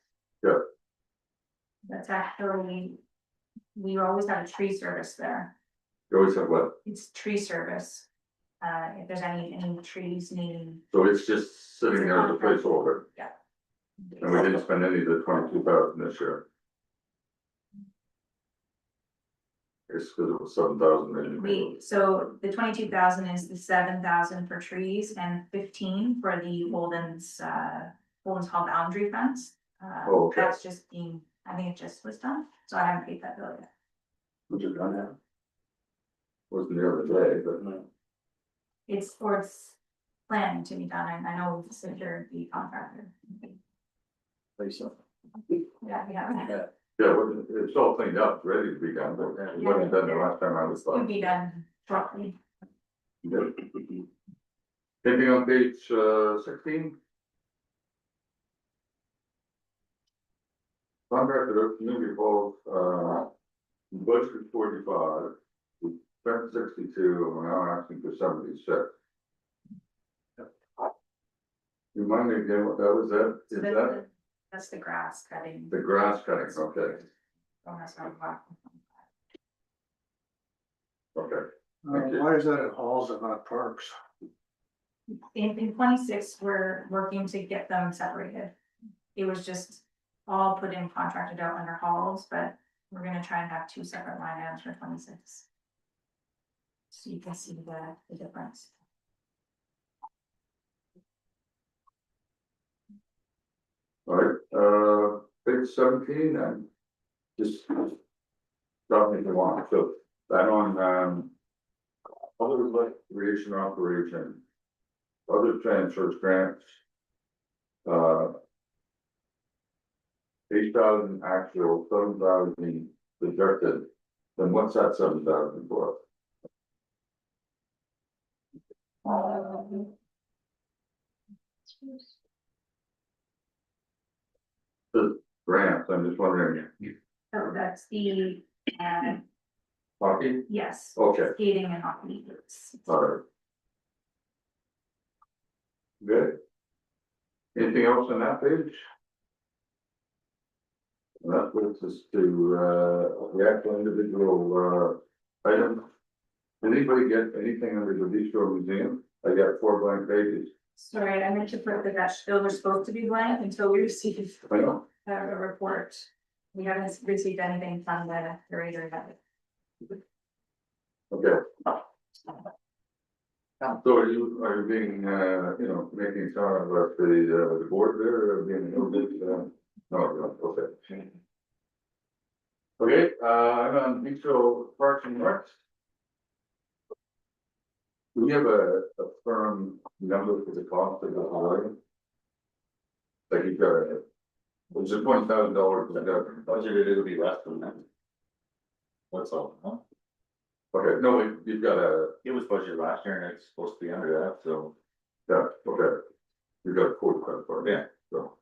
Yeah. That's actually, we always have a tree service there. You always have what? It's tree service. If there's any trees needing. So it's just sitting there as a placeholder, Yeah. and we didn't spend any of the 22,000 this year. It's because it was 7,000. So the 22,000 is the 7,000 for trees and 15 for the Holden's Hall boundary fence. Oh, okay. That's just being, I think it just was done, so I haven't paid that bill yet. Was it done now? Wasn't the other day, but No. It's planning to be done, and I know we've secured the contractor. Lisa. Yeah, yeah. Yeah. yeah, it's all cleaned up, ready to be done, but it wasn't done the last time I was Would on. be done shortly. Anything on page 16? Contracted of community halls, budget 45, we spent 62, and we're now asking for 76. Remind me again what that was, So is that's that the- That's the grass cutting. the grass cutting, okay, Oh, that's not black. okay. Thank you. Why is that at halls and not parks? In 26, we're working to get them separated. It was just all put in contracted out under halls, but we're gonna try and have two separate line items for 26. So you can see the difference. All right, page 17, and just stop me if you want, so that on, other recreation operation, other transfers, grants, 8,000 actual, 7,000 projected, then what's that 7,000 for? The grants, I'm just wondering, So that's the, hockey, yes, okay, skating and hockey. all right. Good. Anything else on that page? That puts us to, the actual individual, items. Anybody get anything under the Bistro Museum? I got 4 blank pages. Sorry, I meant to put that those were supposed to be blank until we received I know, a report. We haven't received anything from the curator yet. okay. So are you being, making fun of the board there, or being a little bit, no, okay. Okay, I'm on Bistro Parks and Recs. Do we have a firm number for the cost of the hiring? Like you've got a, was it $20,000? Budgeted, it'll be less than that. What's all, huh? Okay, no, you've got a, It was budgeted last year and it's supposed to be under that, so, yeah, okay. You've got a quote for it. yeah. So,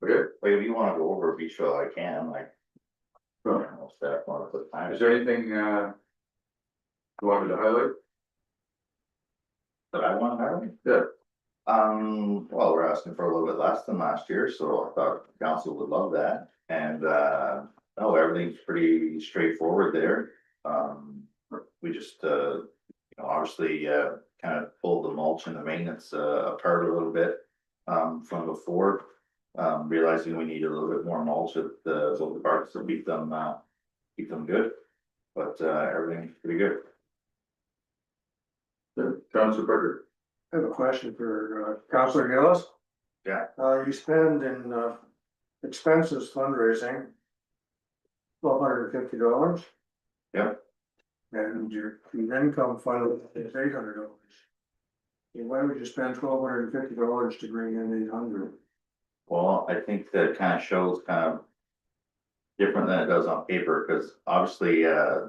okay, Like, if you wanna go over a beach trail, I can, like, I so, don't know, staff wanna put time. is there anything, you want me to highlight? But I want to highlight? Yeah. Well, we're asking for a little bit less than last year, so I thought council would love that, and, no, everything's pretty straightforward there. We just, obviously, kind of pulled the mulch and the maintenance, apart a little bit, from before. Realizing we need a little bit more mulch at the local parks to keep them good, but, everything's pretty good. Councilor Burger. I have a question for Councilor Gillis. Yeah. You spend in expenses fundraising $1,250. Yep. And your income fund is $800. Why would you spend $1,250 to bring in 800? Well, I think that kind of shows kind of different than it does on paper, because obviously,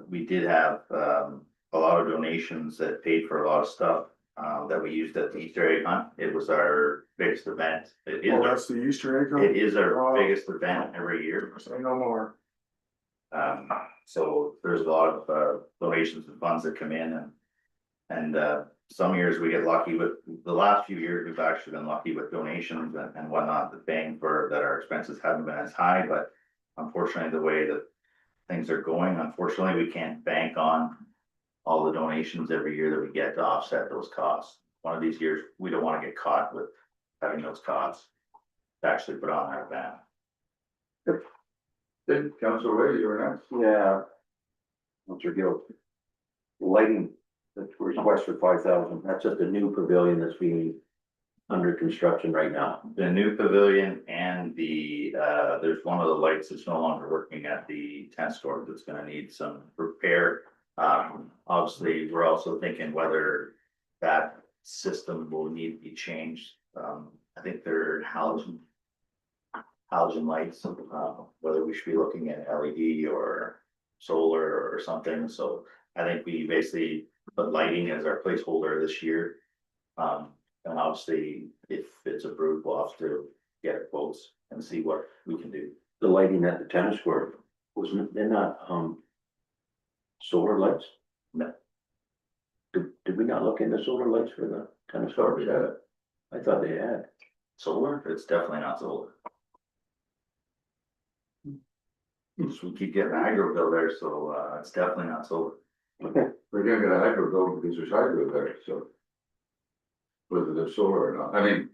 we did have, a lot of donations that paid for a lot of stuff, that we used at the Easter egg hunt. It was our biggest event. Oh, that's the Easter egg hunt? It is our Wow. biggest event every year. Say no more. So there's a lot of, donations and funds that come in and, some years we get lucky with, the last few years, we've actually been lucky with donations and whatnot, the paying for that our expenses haven't been as high, but unfortunately, the way that things are going, unfortunately, we can't bank on all the donations every year that we get to offset those costs. One of these years, we don't wanna get caught with having those costs to actually put on our van. Good, Council Ray, you're next. Yeah. Mr. Gill. Lighting, that's request for 5,000, that's just a new pavilion that's being under construction right now. The new pavilion and there's one of the lights that's no longer working at the tennis court that's gonna need some repair. Obviously, we're also thinking whether that system will need to be changed. I think they're halogen lights, whether we should be looking at LED or solar or something. So I think we basically put lighting as our placeholder this year. And obviously, if it's approved, we'll have to get our quotes and see what we can do. The lighting at the tennis court, wasn't, they're not, solar lights? No. Did we not look into solar lights for the tennis court? Yeah. I thought they had. Solar, it's definitely not solar. So we keep getting a hydro bill there, so it's definitely not solar. Okay. We're gonna get a hydro bill because there's hydro there, so. Whether they're solar or not, I mean,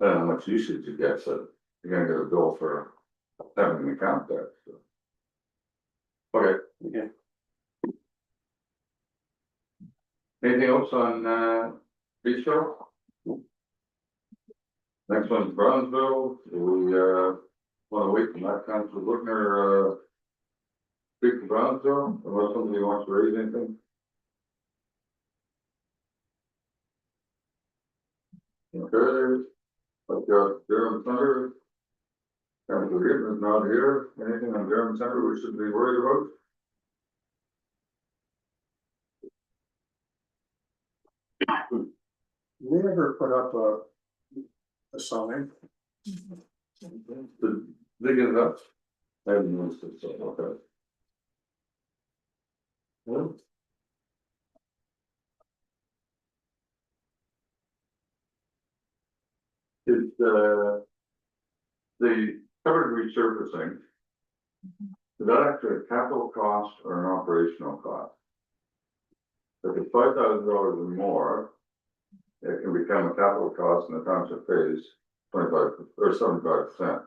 I don't know how much usage it gets, so you're gonna get a bill for having an account there, so. Okay, Okay. anything else on, beach show? Next one's Brownsville, we, wanna wait for that council Whitner, speak to Brownsville, unless somebody wants to raise anything. Okay, I've got Durham Center. Council Gibbon is not here, anything on Durham Center we should be worried about? We never put up a sign. Digging it up? I haven't noticed it, so, okay. Well. Is, the covered resurfacing. Is that actually a capital cost or an operational cost? If it's $5,000 or more. It can become a capital cost and the township pays 25 or 75%.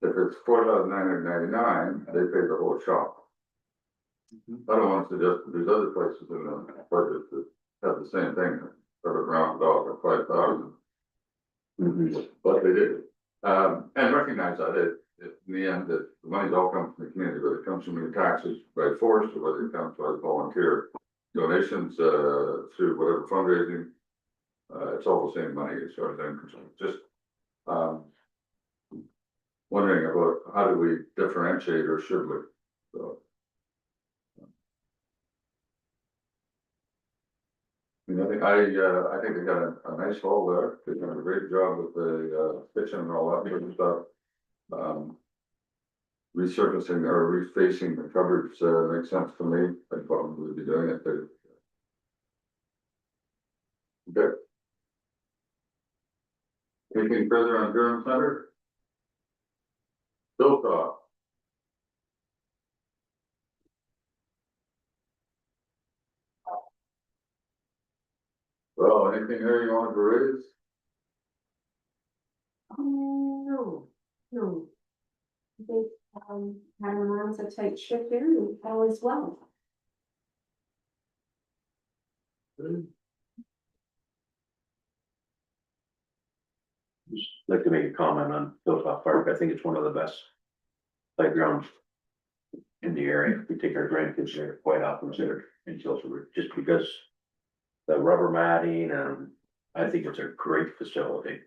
If it's $4,999, they pay the whole shop. I don't want to suggest that there's other places in the budget that have the same thing, sort of round off at 5,000. But they did, and recognize that in the end, that the money's all comes from the community, whether it comes from your taxes by force or whether it comes by volunteer donations, through whatever fundraising. It's all the same money as far as I'm concerned, just, wondering about how do we differentiate or should we, so. I think they got a nice hall there, they did a great job with the, kitchen and all that good stuff. Resurfacing or refacing the cupboards, makes sense to me, I'd probably be doing it too. Okay. Anything further on Durham Center? Hilltop. Well, anything there you want to raise? No. I think, Hannah runs a tight ship here and all is well. Just like to make a comment on Hilltop Park, I think it's one of the best playgrounds in the area. We take our grandkids there quite often, in Kilsworth, just because the rubber matting, and I think it's a great facility.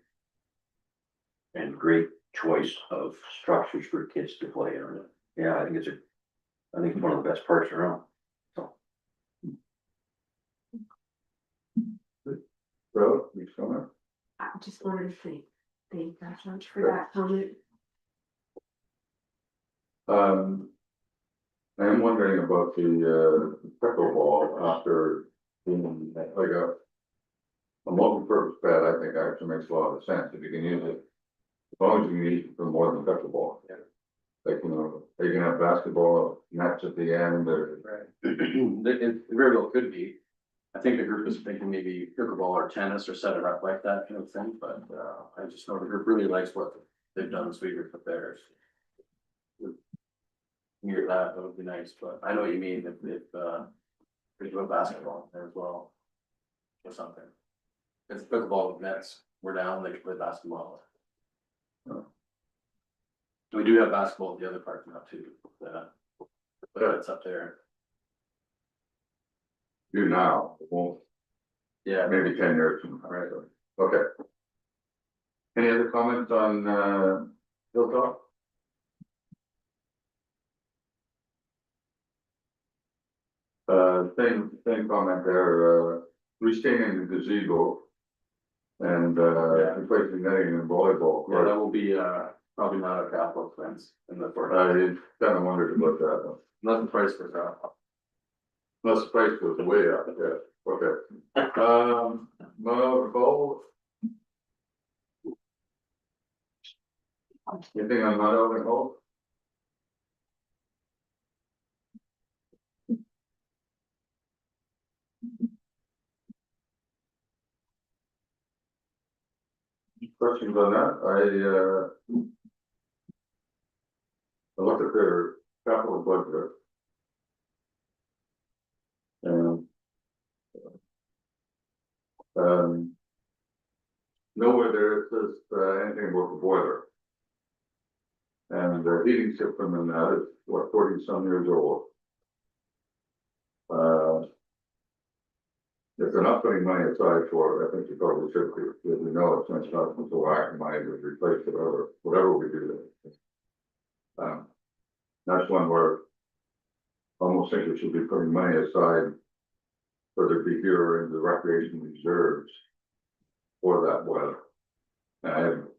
And great choice of structures for kids to play on. Yeah, I think it's one of the best parks around. So, Bro, you coming? I just wanted to thank that judge for that comment. I'm wondering about the pickleball after being like A multi-purpose pad, I think actually makes a lot of sense, if you can use it. As long as you can use it for more than pickleball. Yeah. Like, you know, you can have basketball nets at the end, or, It very well could be. I think the group is thinking maybe pickleball or tennis or set it up like that kind of thing, but I just know the group really likes what they've done this week with theirs. Near that, that would be nice, but I know what you mean, if we do a basketball there as well. Or something. If pickleball with nets, we're down, they can play basketball. We do have basketball at the other park now too, but it's up there. do now, it won't, Yeah, maybe 10 years from now, right? Okay. Any other comments on, Hilltop? Same comment there, restaining the gazebo. And, replacing netting and volleyball yeah, that court. will be probably not a capital expense in the fourth. I kind of wondered about that one. Not the price for that. Unless the price goes way up, yeah, okay. Motto, anything on Motto and Hope? Questions on that? I looked at their capital budget. And nowhere there it says anything about the boiler. And the heating system in that is, what, 40-some years old. If they're not putting money aside for it, I think you probably should be, because we know it's not so whack money to replace whatever we do there. That's one where I almost think we should be putting money aside, whether it be here in the recreation reserves for that boiler.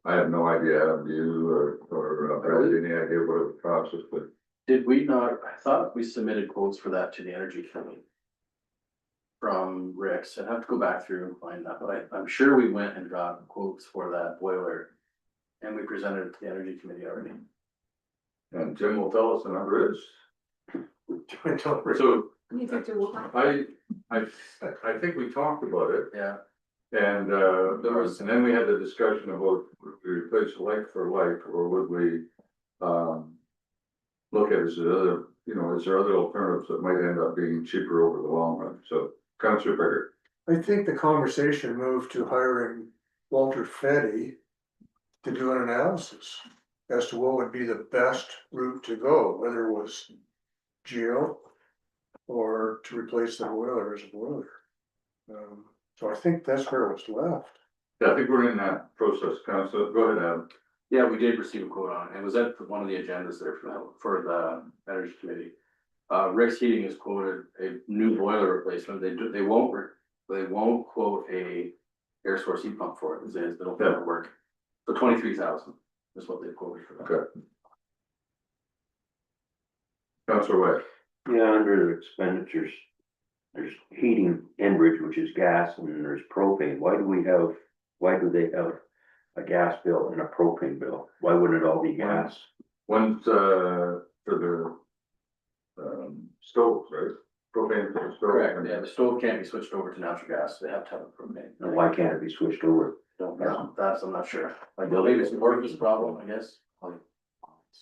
I have no idea, Adam, do you, or any idea what it would cost us, but Did we not, I thought we submitted quotes for that to the energy committee. From Rick's, I'd have to go back through and find that, but I'm sure we went and got quotes for that boiler. And we presented it to the energy committee already. and Jim will tell us the number is. So You could do one. I think we talked about it. Yeah. And and then we had the discussion about would we replace like for like, or would we look at is there other, you know, is there other alternatives that might end up being cheaper over the long run, so Councilor Bigger. I think the conversation moved to hiring Walter Fetty to do an analysis as to what would be the best route to go, whether it was geo or to replace the boiler as a boiler. So I think that's where it was left. Yeah, I think we're in that process, Councilor, go ahead, Adam. Yeah, we did receive a quote on it. It was at one of the agendas there for the energy committee. Rick's Heating has quoted a new boiler replacement. They won't quote a air source heat pump for it. It'll never work. So 23,000 is what they quoted for that. Okay. Councilor West. Yeah, under the expenditures, there's heating Enbridge, which is gas, and then there's propane. Why do they have a gas bill and a propane bill? Why wouldn't it all be gas? One's for the stoves, right? Propane for the stove. Correct, yeah, the stove can't be switched over to natural gas. They have to have a propane. And why can't it be switched over? Don't know, that's, I'm not sure. Like, maybe it's more of this problem, I guess.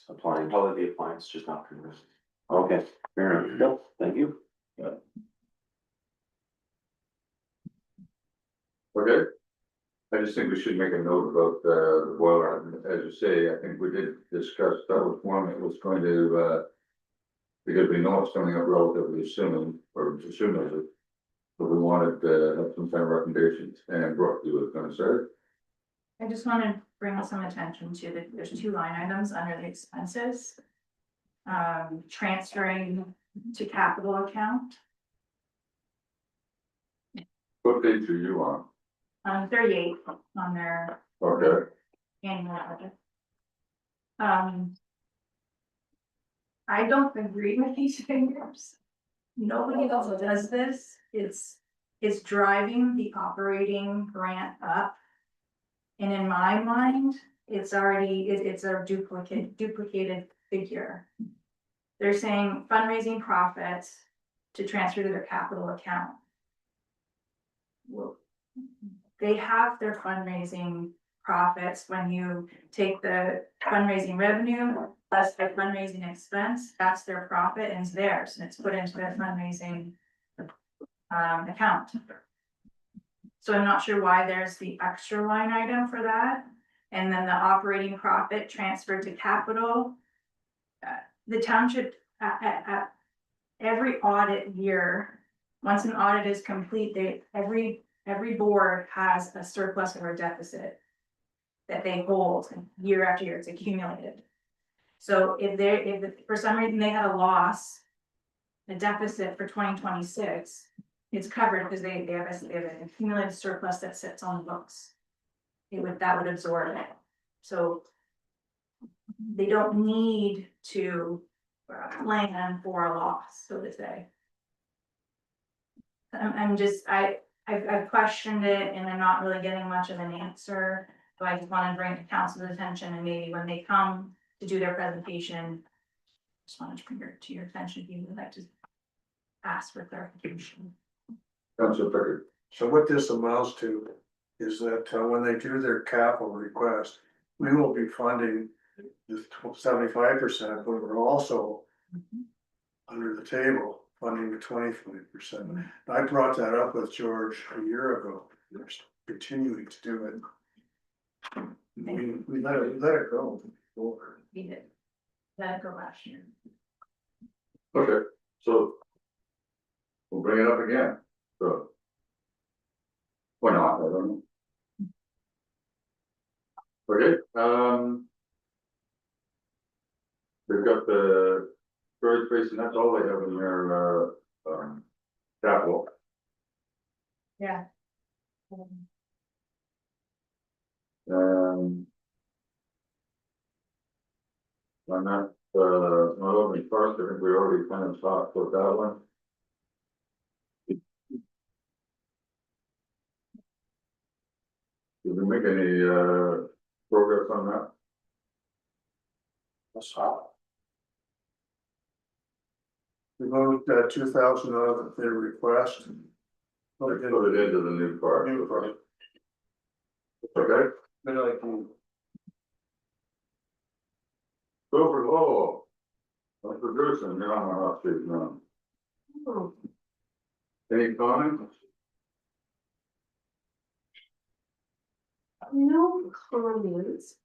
Applying. Probably the appliance, just not conversion. Okay, fair enough. Yep, thank you. Okay. I just think we should make a note about the boiler, and as you say, I think we did discuss, that was one that was going to, because we know it's coming up relatively soon, or as soon as it. But we wanted to have some kind of recommendations, and Brooke, you were gonna say. I just want to bring some attention to there's two line items under the expenses. Transferring to capital account, What page are you on? 38 on their Okay, annual budget. I don't agree with these figures. Nobody else does this, it's it's driving the operating grant up. And in my mind, it's already, it's a duplicated figure. They're saying fundraising profits to transfer to their capital account. Well, they have their fundraising profits when you take the fundraising revenue less their fundraising expense, that's their profit and it's theirs, and it's put into their fundraising account. So I'm not sure why there's the extra line item for that. And then the operating profit transferred to capital. The township at every audit year, once an audit is complete, every board has a surplus or a deficit that they hold year after year, it's accumulated. So if for some reason they had a loss, a deficit for 2026, it's covered because they have an accumulated surplus that sits on the books. That would absorb it. So they don't need to plan for a loss, so to say. I've questioned it and I'm not really getting much of an answer. So I just want to bring it to council's attention, and maybe when they come to do their presentation, just wanted to bring it to your attention if you would like to ask for clarification. Councilor Pickard. So what this amounts to is that when they do their capital request, we will be funding the 75%, but we're also under the table funding the 25%. I brought that up with George a year ago. They're continuing to do it. We let it go. We did. Let it go last year. Okay, so. We'll bring it up again, so. Why not, I don't know. Okay, they've got the storage space and that's all they have in their, capital. Yeah. On that, not only first, I think we already kind of talked about that one. Did we make any, progress on that? That's hot. We moved 2,000 out of their request. Put it into the new part. New part. Okay, But like, go for Lowell. I'm producing, you're on my hot seat now. Oh, Any comments? no comments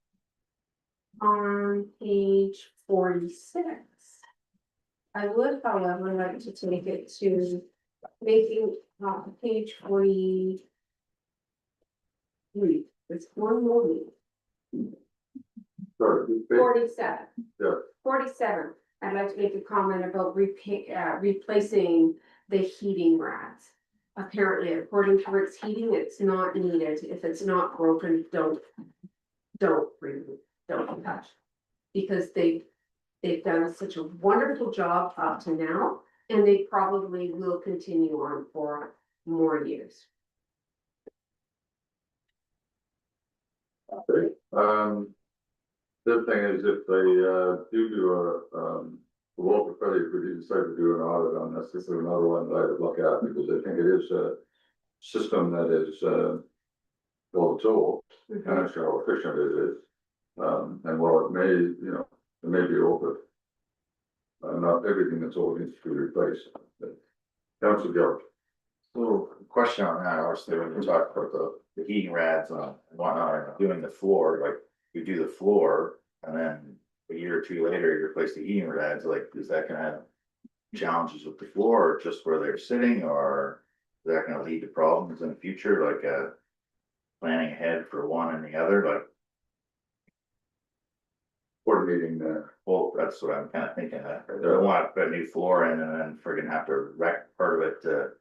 on page 46. I would, however, like to take it to making page 43. It's one more week. Sorry, 47. Yeah. 47, I'd like to make a comment about replacing the heating rods. Apparently, according to Rick's Heating, it's not needed. If it's not broken, don't touch. Because they've done such a wonderful job up to now, and they probably will continue on for more years. Okay, the thing is, if they do a local study, if we do decide to do an audit on this, this is another one that I would look at, because I think it is a system that is well tool, and that's how efficient it is. And while it may, it may be old, but not everything that's old needs to be replaced. Councilor George. Little question on that, obviously, when you talk about the heating rads and whatnot, and doing the floor, like, you do the floor, and then a year or two later, you replace the heating rads, like, is that gonna have challenges with the floor, or just where they're sitting, or is that gonna lead to problems in the future, like, planning ahead for one and the other, like, Coordinating that. well, that's what I'm kinda thinking, I don't want to put a new floor in, and then friggin' have to wreck part of it to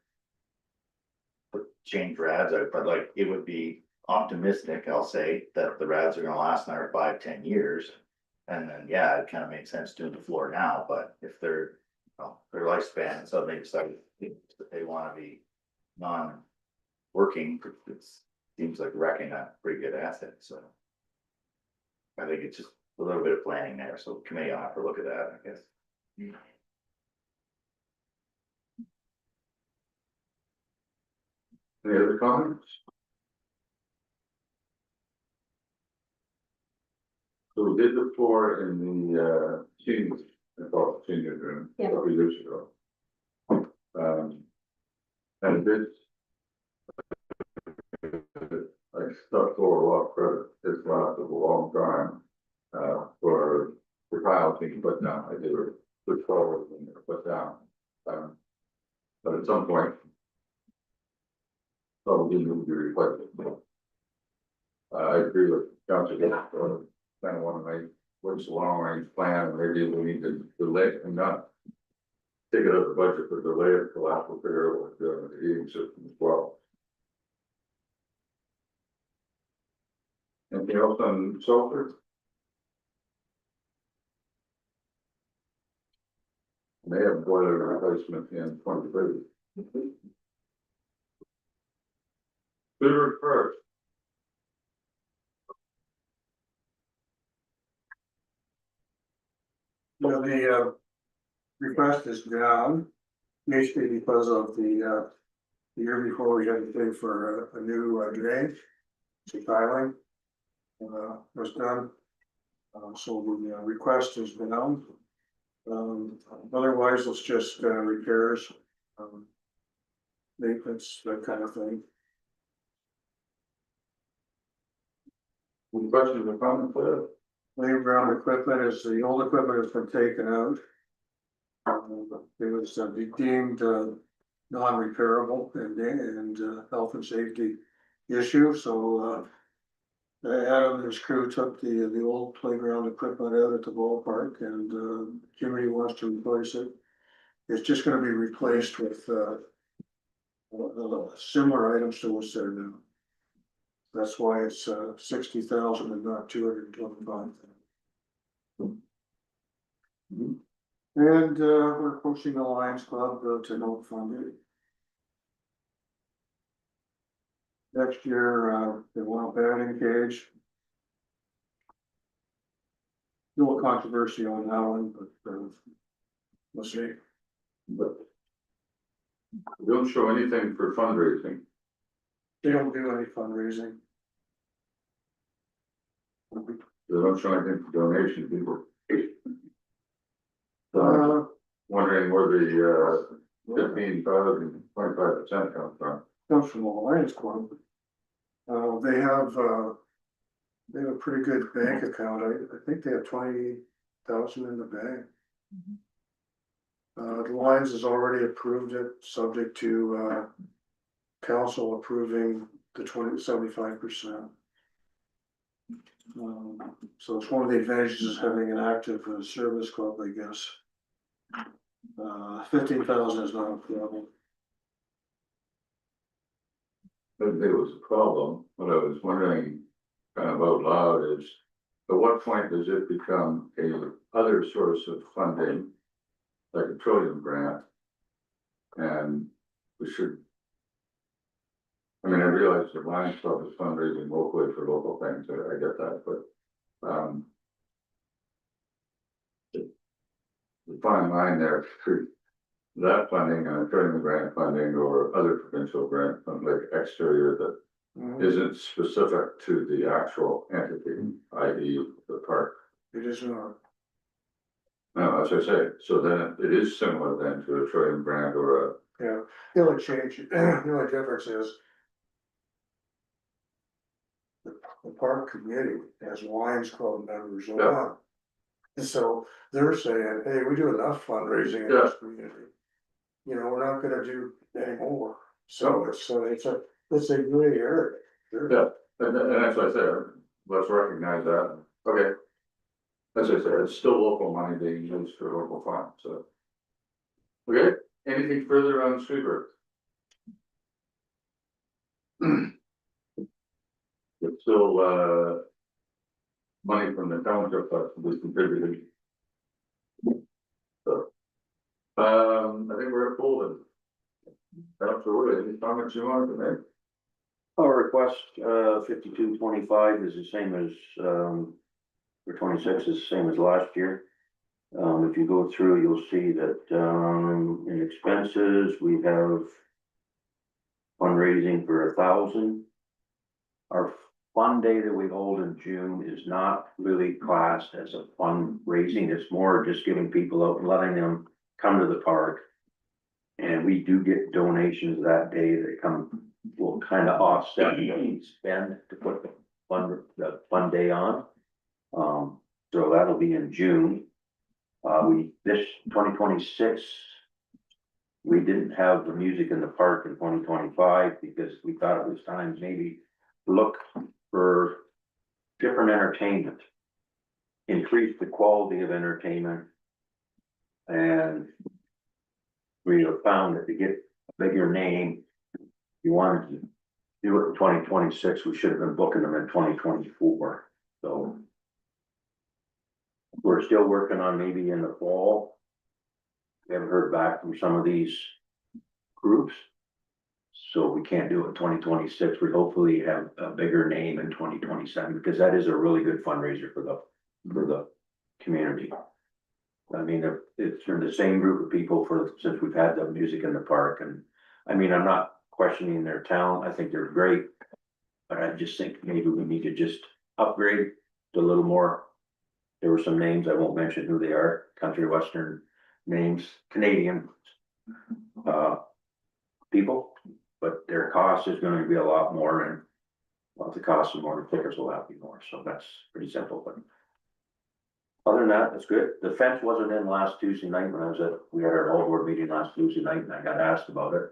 change rads out, but like, it would be optimistic, I'll say, that the rads are gonna last another 5-10 years. And then, yeah, it kind of makes sense doing the floor now, but if they're, their lifespan, so they decide that they wanna be non-working, it's, seems like wrecking a pretty good asset, so. I think it's just a little bit of planning there, so committee will have to look at that, I guess. Any other comments? So we did the floor in the, senior, I thought senior room, a Yeah. couple of years ago. And this. I stuck for a lot credit, it's lasted a long time, for the tile being put down, I did it, put forward and put down. But at some point. Probably need to be replaced. I agree with Councilor, kind of want to make, what's the long range plan, and maybe we need to delay and not. Take it out of the budget, but delay it till after we figure out what we're doing with the heating system as well. Anything else on sulfur? They have boiler replacement in 2030. February 1st. You know, the request is down, basically because of the year before we had to pay for a new drain. The tiling was done. So the request is down. Otherwise, it's just repairs, maintenance, that kind of thing. Any questions or comments there? Playground equipment is, the old equipment has been taken out. It was deemed non-repairable and health and safety issue, so Adam and his crew took the old playground equipment out at the ballpark, and Jimmy wants to replace it. It's just gonna be replaced with similar items to what's there now. That's why it's 60,000 and not 225,000. And we're pushing the Lions Club to no funding. Next year, they want a batting cage. No controversy on that one, but we'll see. But. We don't show anything for fundraising. They don't do any fundraising. They don't show anything for donation people. Wondering where the 15,000, 25% comes from. Comes from the Lions Club. They have a pretty good bank account. I think they have 20,000 in the bank. The Lions has already approved it, subject to council approving the 75%. So it's one of the advantages of having an active service club, I guess. 15,000 is not a problem. But there was a problem, what I was wondering kind of out loud is, at what point does it become a other source of funding? Like a Trillium grant? And we should. I mean, I realize the Lions Club is fundraising locally for local things, I get that, but, the fine line there, for that funding and Trillium grant funding or other provincial grant funding, like exterior that isn't specific to the actual entity, i.e. the park. It is not. No, as I say, so then it is similar then to a Trillium grant or a. Yeah, the only change, the only difference is. The park committee has Lions Club members Yeah. on. And so they're saying, hey, we do enough fundraising in this community. You know, we're not gonna do any more. So it's a gray area. Yeah, and that's what I said, let's recognize that, okay. As I said, it's still local money being used for local funds, so. Okay, anything further on Seabrook? It's still, money from the township that was contributed. So, I think we're at full. Absolutely, any comments you wanted to make? Our request, 5225 is the same as, for 26 is the same as last year. If you go through, you'll see that, in expenses, we have fundraising for 1,000. Our fun day that we hold in June is not really classed as a fundraising, it's more just giving people out and letting them come to the park. And we do get donations that day that come, will kind of offset what we spend to put the fun day on. So that'll be in June. This 2026, we didn't have the music in the park in 2025 because we thought it was time to maybe look for different entertainment. Increase the quality of entertainment. And we have found that to get a bigger name, you wanted to do it in 2026, we should have been booking them in 2024, so. We're still working on maybe in the fall. We haven't heard back from some of these groups. So we can't do it in 2026, we hopefully have a bigger name in 2027, because that is a really good fundraiser for the community. I mean, it's from the same group of people since we've had the music in the park, and I mean, I'm not questioning their talent, I think they're great. But I just think maybe we need to just upgrade a little more. There were some names, I won't mention who they are, country western names, Canadian people, but their cost is gonna be a lot more, and well, the cost of more, the tickets will have to be more, so that's pretty simple, but. Other than that, that's good. The fence wasn't in last Tuesday night when we had our whole board meeting last Tuesday night, and I got asked about it.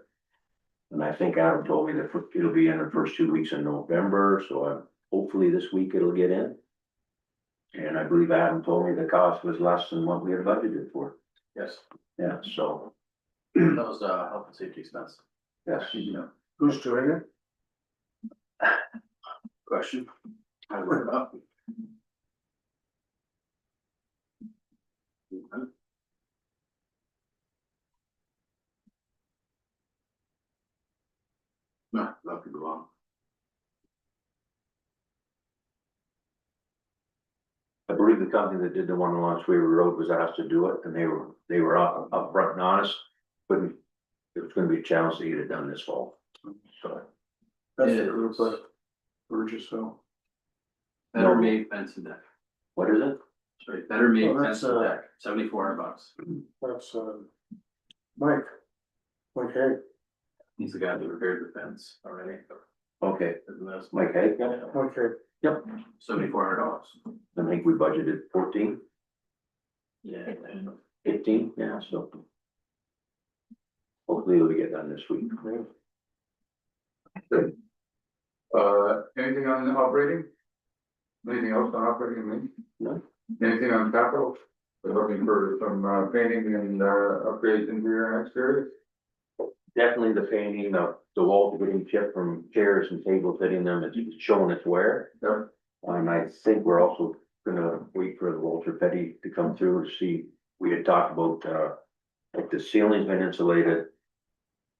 And I think Adam told me that it'll be in the first 2 weeks in November, so hopefully this week it'll get in. And I believe Adam told me the cost was less than what we had budgeted for. Yes, Yeah, so, that was health and safety expense. yes. Who's doing it? Question. I worry about. No, that could go on. I believe the company that did the one along Sweaver Road was asked to do it, and they were upfront and honest, but it was gonna be a challenge to get it done this fall. So, That's Yeah. the group that Burgess, so. Better made fence and deck, what is it? sorry, better made Oh, fence that's, and deck, $7,400. That's, Mike. Okay, He's the guy that repaired the fence already. Okay, And that's Mike Hay, okay. yep, $7,400. I think we budgeted 14, Yeah. 15, yeah, so. Hopefully it'll get done this week. Anything on the operating? Anything else on operating, me? No. Anything on capital? We're looking for some painting and upgrades interior and exterior. Definitely the painting, the walls are getting chipped from chairs and tables hitting them, it's showing its wear. Yep. And I think we're also gonna wait for the Walter Petty to come through to see, we had talked about, like the ceiling's been insulated.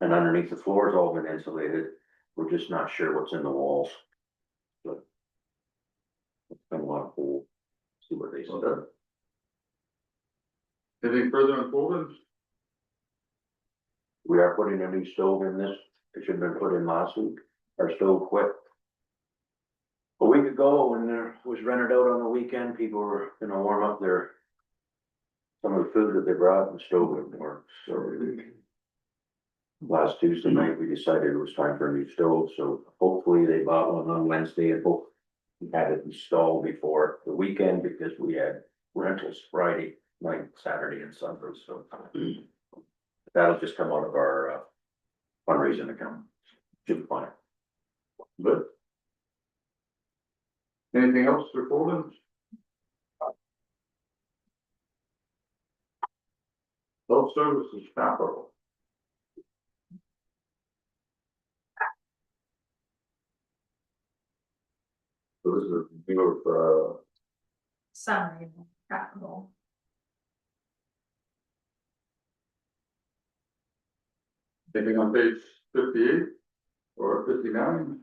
And underneath the floor's all been insulated, we're just not sure what's in the walls. But. It's been a lot of holes, see what they said. Anything further on folders? We are putting a new stove in this, it should have been put in last week, our stove quit. A week ago, when there was rented out on the weekend, people were gonna warm up some of the food that they brought, and the stove wouldn't work, so. Last Tuesday night, we decided it was time for a new stove, so hopefully they bought one on Wednesday and hope we had it installed before the weekend, because we had rentals Friday night, Saturday and Sunday, so. That'll just come out of our fundraising account. Should be fine. Good. Anything else for folders? Health services capital. So this is a view of, Summary, capital. Anything on page 58 or 59?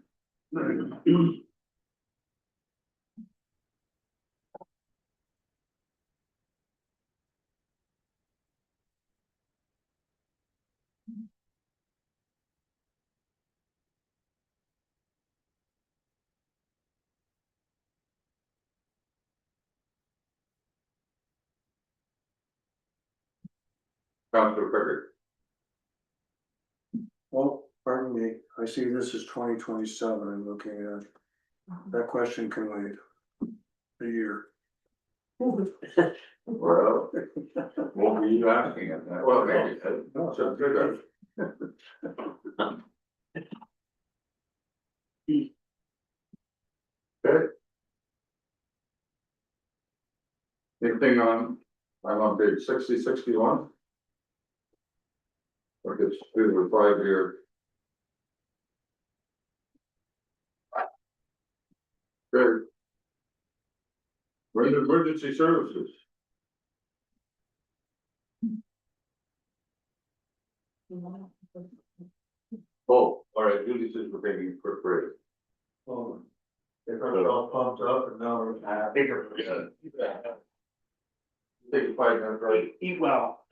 Councilor Frederick. Oh, pardon me, I see this is 2027 I'm looking at. That question can wait. A year. Well, what were you asking at that? Well, maybe, so good. Okay. Anything on, I'm on page 60, 61. Like it's 2 or 5 year. Good. Render emergency services. Oh, all right, duties is preparing for free. Oh, they got it all pumped up and now we're. Bigger. Take a 5 minute break. Eat well.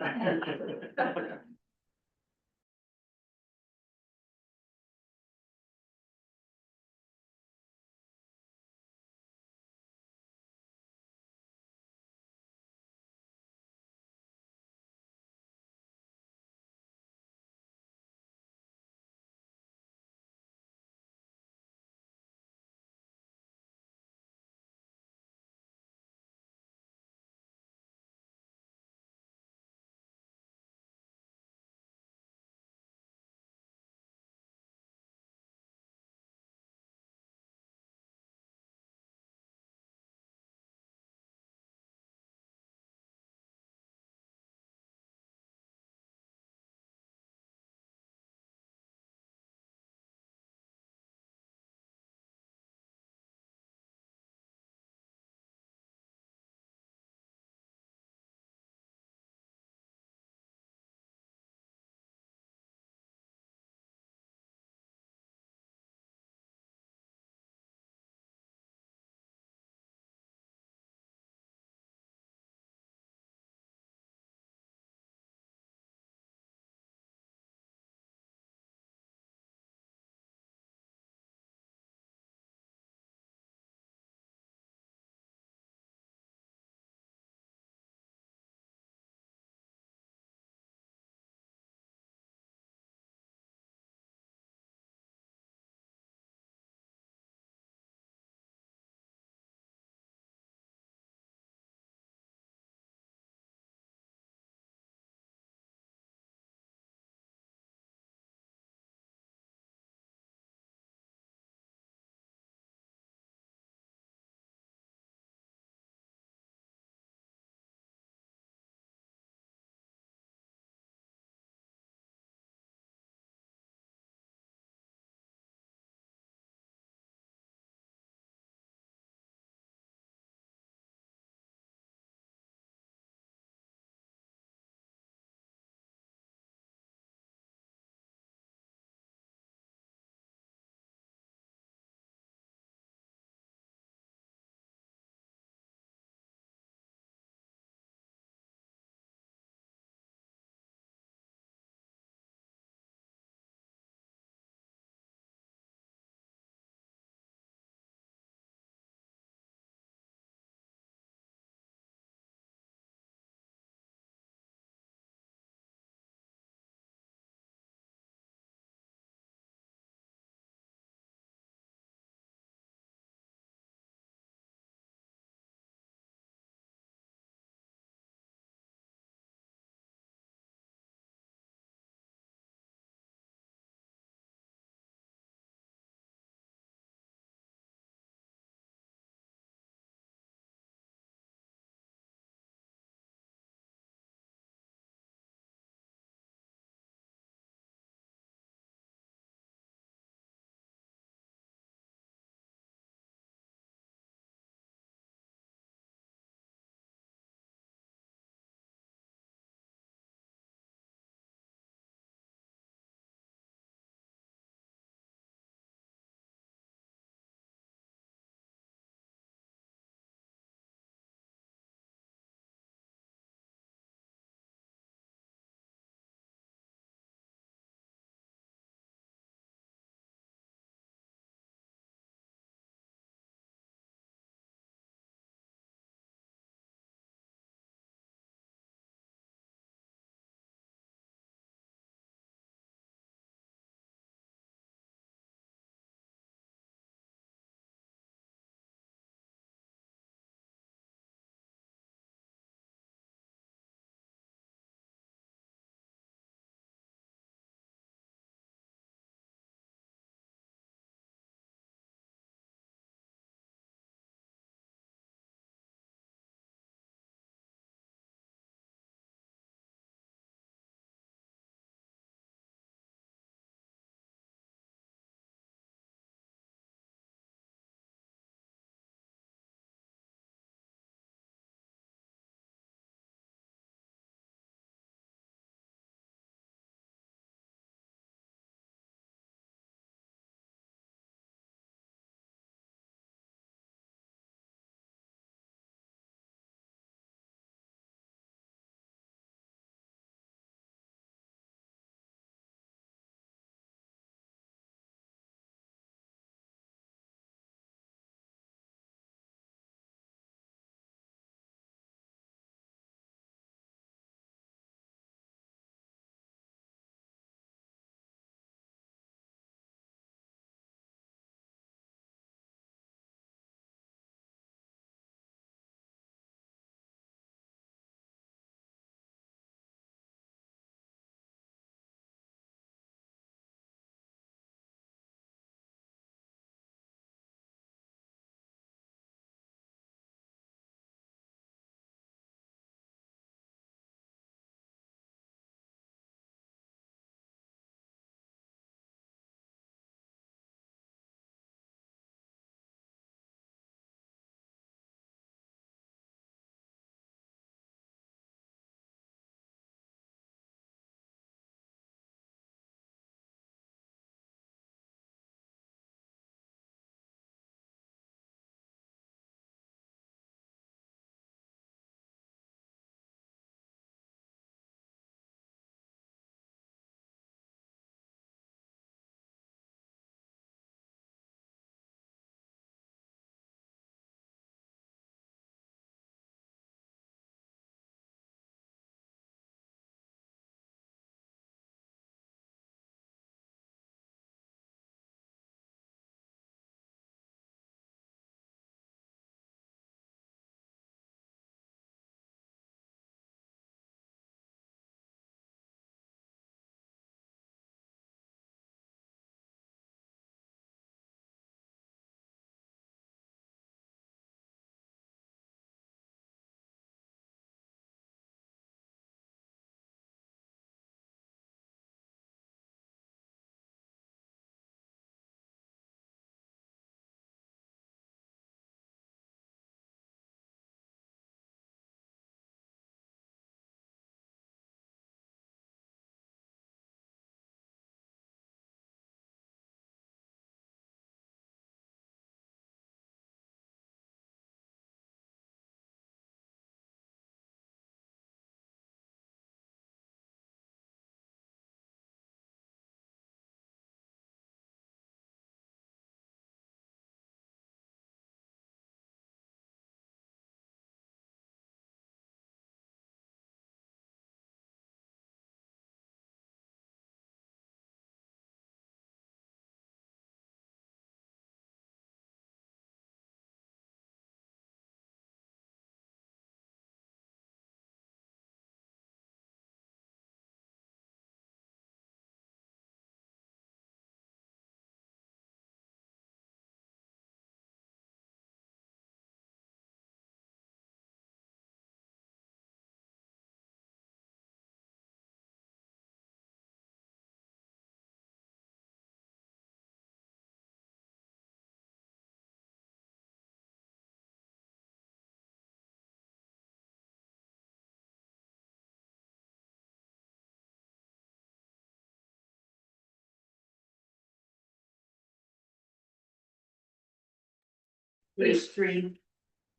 page 3,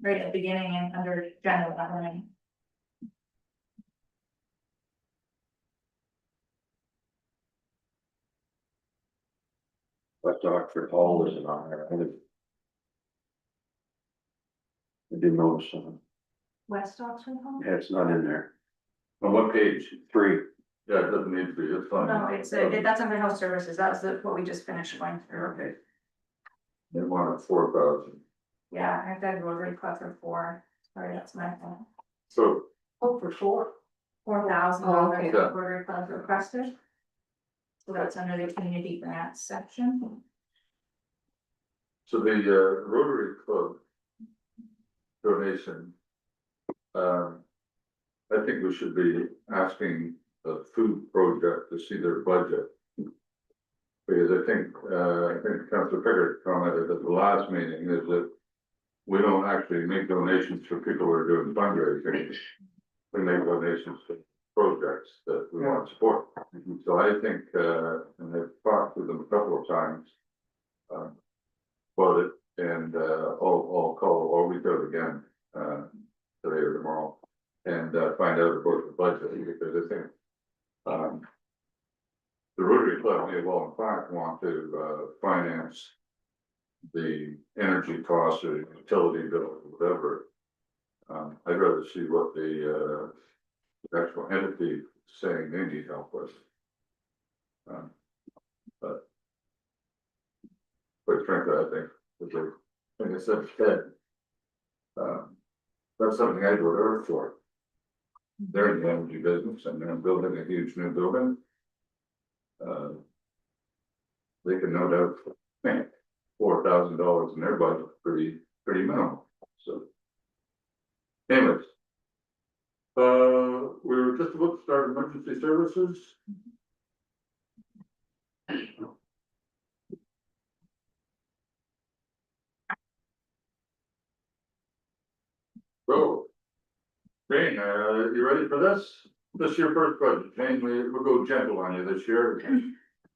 right at the beginning and under general government. West Oxford Hall isn't on there either. I didn't notice, West Oxford Hall? yeah, it's not in there. On what page? 3, Yeah, it doesn't need to be, it's fine. No, it's, that's under health services, that's what we just finished going through. okay. They wanted 4,000, Yeah, I've got Rotary Club for 4, sorry, that's my fault. so, Oh, for sure. $4,000 Oh, okay. Rotary Club requested. So that's under the community grants section. so the Rotary Club donation. I think we should be asking the food project to see their budget. Because I think Councilor Pickard commented at the last meeting is that we don't actually make donations for people who are doing fundraising. We make donations to projects that we want to support. So I think, and I've talked with them a couple of times about it, and I'll call or reach out again today or tomorrow and find out about the budget, because I think the Rotary Club may well in fact want to finance the energy costs or utility bill or whatever. I'd rather see what the actual entity saying they need help with. But quite frankly, I think, that they, like I said, that's something I would urge for. They're in the energy business and they're building a huge new building. They can no doubt think $4,000 in their budget, pretty minimal, so. Anyways. We were just about to start emergency services. So. Jane, you ready for this? This is your first budget. Jane, we'll go gentle on you this year.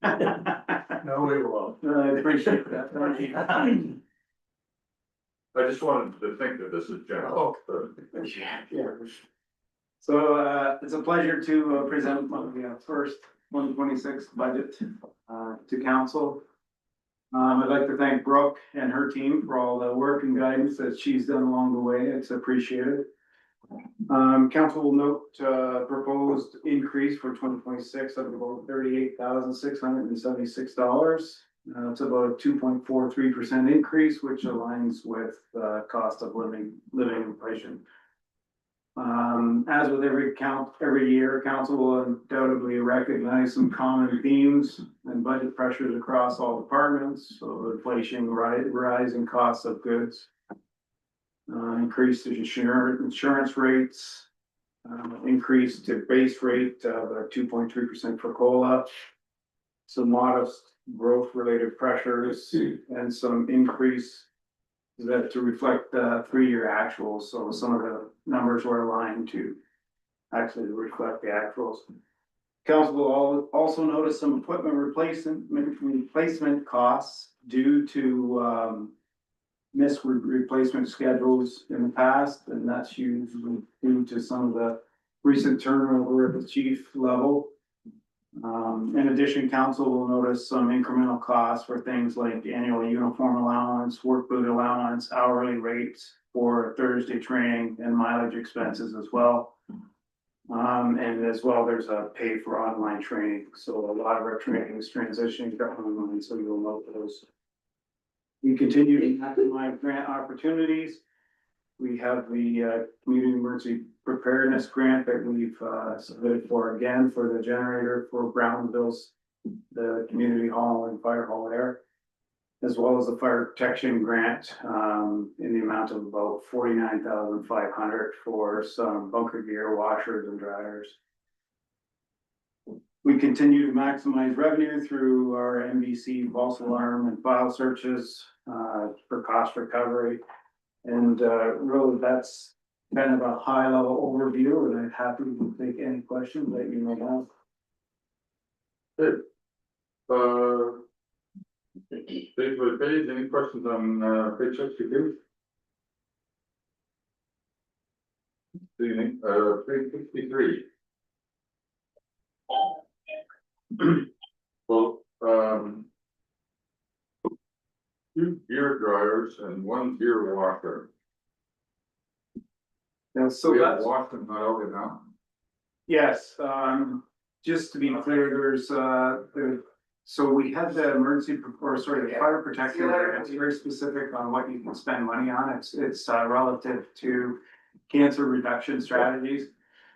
No, we won't. I appreciate that. Thank you. I just wanted to think that this is gentle. Yeah. So, it's a pleasure to present my first 126 budget, to council. I'd like to thank Brooke and her team for all the work and guidance that she's done along the way. It's appreciated. Council will note, proposed increase for 2026 of about $38,676. It's about a 2.43% increase, which aligns with the cost of living inflation. As with every year, council will undoubtedly recognize some common themes and budget pressures across all departments. So inflation, rising costs of goods, increased insurance rates, increase to base rate of 2.3% for COLA, some modest growth related pressures, and some increase that to reflect the 3-year actuals. So some of the numbers were aligned to actually reflect the actuals. Council will also notice some equipment replacement costs due to missed replacement schedules in the past, and that's usually due to some of the recent turnover at the chief level. In addition, council will notice some incremental costs for things like annual uniform allowance, work boot allowance, hourly rates for Thursday training, and mileage expenses as well. And as well, there's a pay for online training. So a lot of our training is transitioning to online, so you'll note those. We continue to maximize grant opportunities. We have the community emergency preparedness grant that we've submitted for again for the generator for Brownville's, the community hall and fire hall there, as well as the fire protection grant in the amount of about $49,500 for some bunker gear, washers and dryers. We continue to maximize revenue through our MVC false alarm and file searches for cost recovery. And really, that's kind of a high level overview, and I'm happy to take any questions that you may have. Good. Page by page, any questions on page 62? 363. Well, two gear dryers and one gear washer. And so We have that's, washed them, not over now. yes, just to be clear, so we had the the fire protection grant. It's very specific on what you can spend money on. It's relative to cancer reduction strategies.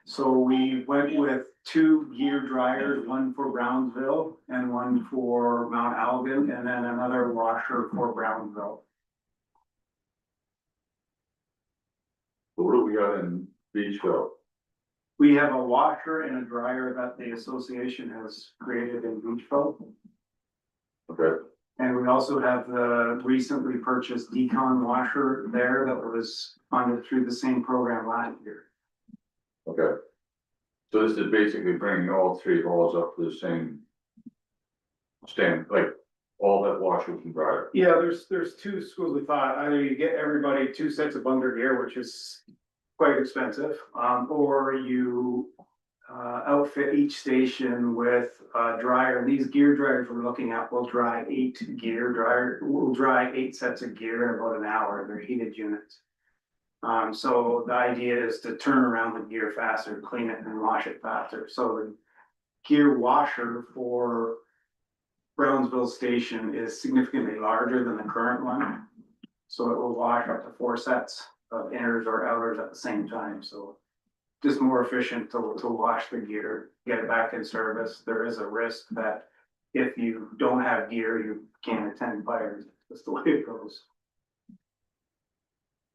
So we went with two gear dryers, one for Brownsville and one for Mount Alvin, and then another washer for Brownsville. So what do we got in Beachville? We have a washer and a dryer that the association has created in Beachville. Okay, And we also have the recently purchased decon washer there that was funded through the same program last year. okay. So this is basically bringing all three halls up to the same stand, like all that washers and dryers. Yeah, there's two schools of thought. Either you get everybody two sets of bunker gear, which is quite expensive, or you outfit each station with a dryer. These gear dryers we're looking at will dry 8 sets of gear in about an hour. They're heated units. So the idea is to turn around the gear faster, clean it and wash it faster. So the gear washer for Brownsville Station is significantly larger than the current one. So it will wash up to 4 sets of inners or outers at the same time, so just more efficient to wash the gear, get it back in service. There is a risk that if you don't have gear, you can't attend fires. That's the way it goes.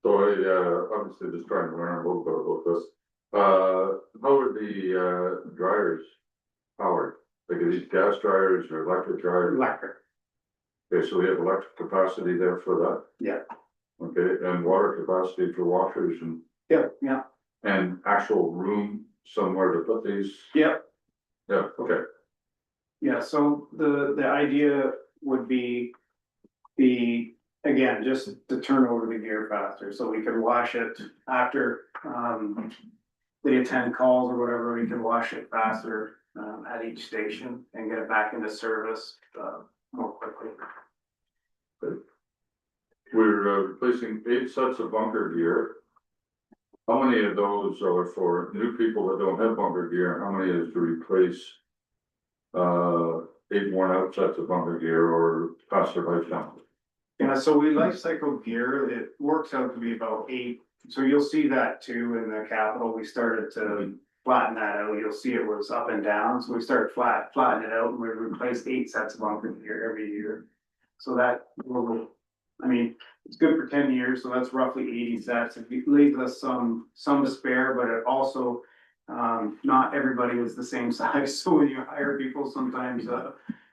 So I, obviously just trying to learn a little bit about this. How are the, dryers powered? Like are these gas dryers or electric dryers? Electric. Okay, so we have electric capacity there for that? Yeah. Okay, and water capacity for washers Yeah. and actual room somewhere to put these? Yep. Yeah, okay, Yeah, so the idea would be again, just to turn over the gear faster, so we can wash it after, they attend calls or whatever, we can wash it faster, at each station and get it back into service, more quickly. we're replacing 8 sets of bunker gear. How many of those are for new people that don't have bunker gear? How many is to replace 8 worn out sets of bunker gear or pass their life down? Yeah, so we life cycle gear, it works out to be about 8, so you'll see that too in the capital, we started to flatten that out, you'll see it was up and down, so we started flattening it out, and we replaced 8 sets of bunker gear every year. So that will, I mean, it's good for 10 years, so that's roughly 80 sets, it leaves us some to spare, but it also, not everybody is the same size, so when you hire people, sometimes,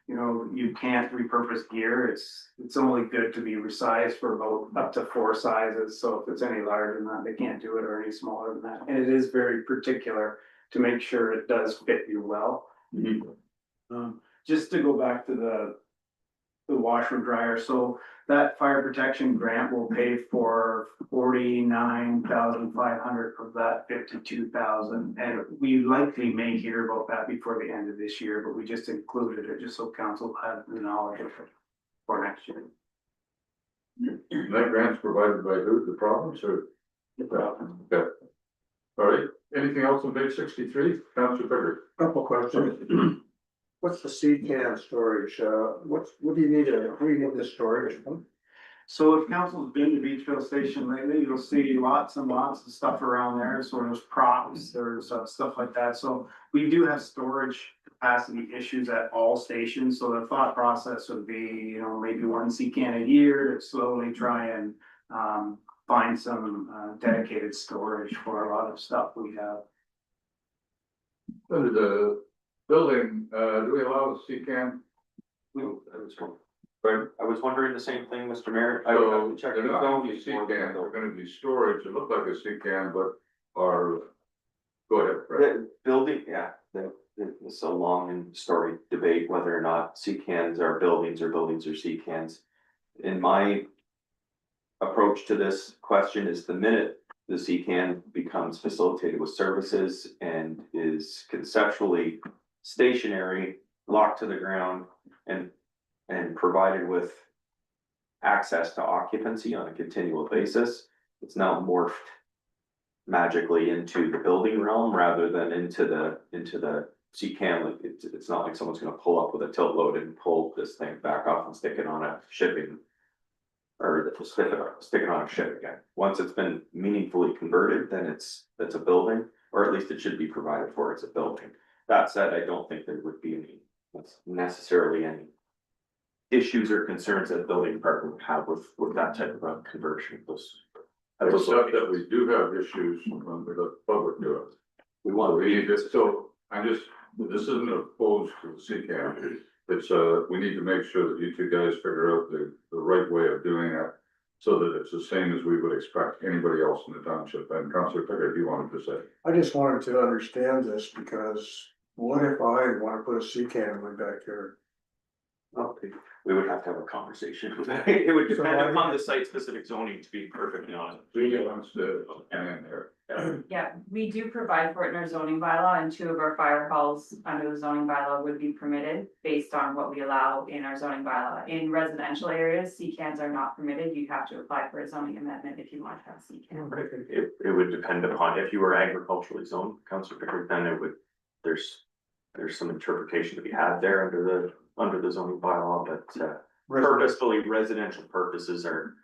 you know, you can't repurpose gear, it's only good to be resized for about up to 4 sizes, so if it's any larger than that, they can't do it, or any smaller than that, and it is very particular to make sure it does fit you well. Just to go back to the washer dryer, so that fire protection grant will pay for 49,500 of that 52,000, and we likely may hear about that before the end of this year, but we just included it just so council had the knowledge of it for next year. That grant's provided by who, the province or? Okay. All right, anything else on page 63, Councillor Bicker? Couple questions. What's the CCAN storage? What do you need this storage? So if council's been to Beachville Station lately, you'll see lots and lots of stuff around there, so there's props, there's stuff like that, so we do have storage capacity issues at all stations, so the thought process would be, you know, maybe 1 CCAN a year to slowly try and find some dedicated storage for a lot of stuff we have. Under the building, do we allow the CCAN? I was wondering the same thing, Mr. Mayor. I would have So to check. they're the not zone gonna be before we CCAN, go. they're gonna be storage, it looked like a CCAN, but are. Go ahead, Fred. The building, yeah, it's a long and storied debate whether or not CCANs are buildings or buildings are CCANs. In my approach to this question is the minute the CCAN becomes facilitated with services and is conceptually stationary, locked to the ground and provided with access to occupancy on a continual basis, it's now morphed magically into the building realm rather than into the CCAN. Like it's not like someone's gonna pull up with a tilt load and pull this thing back off and stick it on a shipping or stick it on a ship again. Once it's been meaningfully converted, then it's a building, or at least it should be provided for as a building. That said, I don't think there would be necessarily any issues or concerns that the building department would have with that type of a conversion of those. Except that we do have issues when the public do it. We want So to we need read this, so this isn't opposed to the CCAM. It's, we need to make sure that you two guys figure out the right way of doing it. So that it's the same as we would expect anybody else in the township. And Councilor Pickard, you wanted to say? I just wanted to understand this because what if I wanna put a sea can in my backyard? we would have to have a conversation. It would So depend I- upon the site specific zoning, to be perfectly honest. Julia wants to, and in there. Yeah, we do provide for it in our zoning bylaw, and 2 of our fire halls under the zoning bylaw would be permitted based on what we allow in our zoning bylaw. In residential areas, CCANs are not permitted. You have to apply for a zoning amendment if you want to have CCAN. Right, it would depend upon, if you were agriculturally zoned, Councilor Pickard, then it would, there's some interpretation to be had there under the zoning bylaw, but purposefully residential purposes are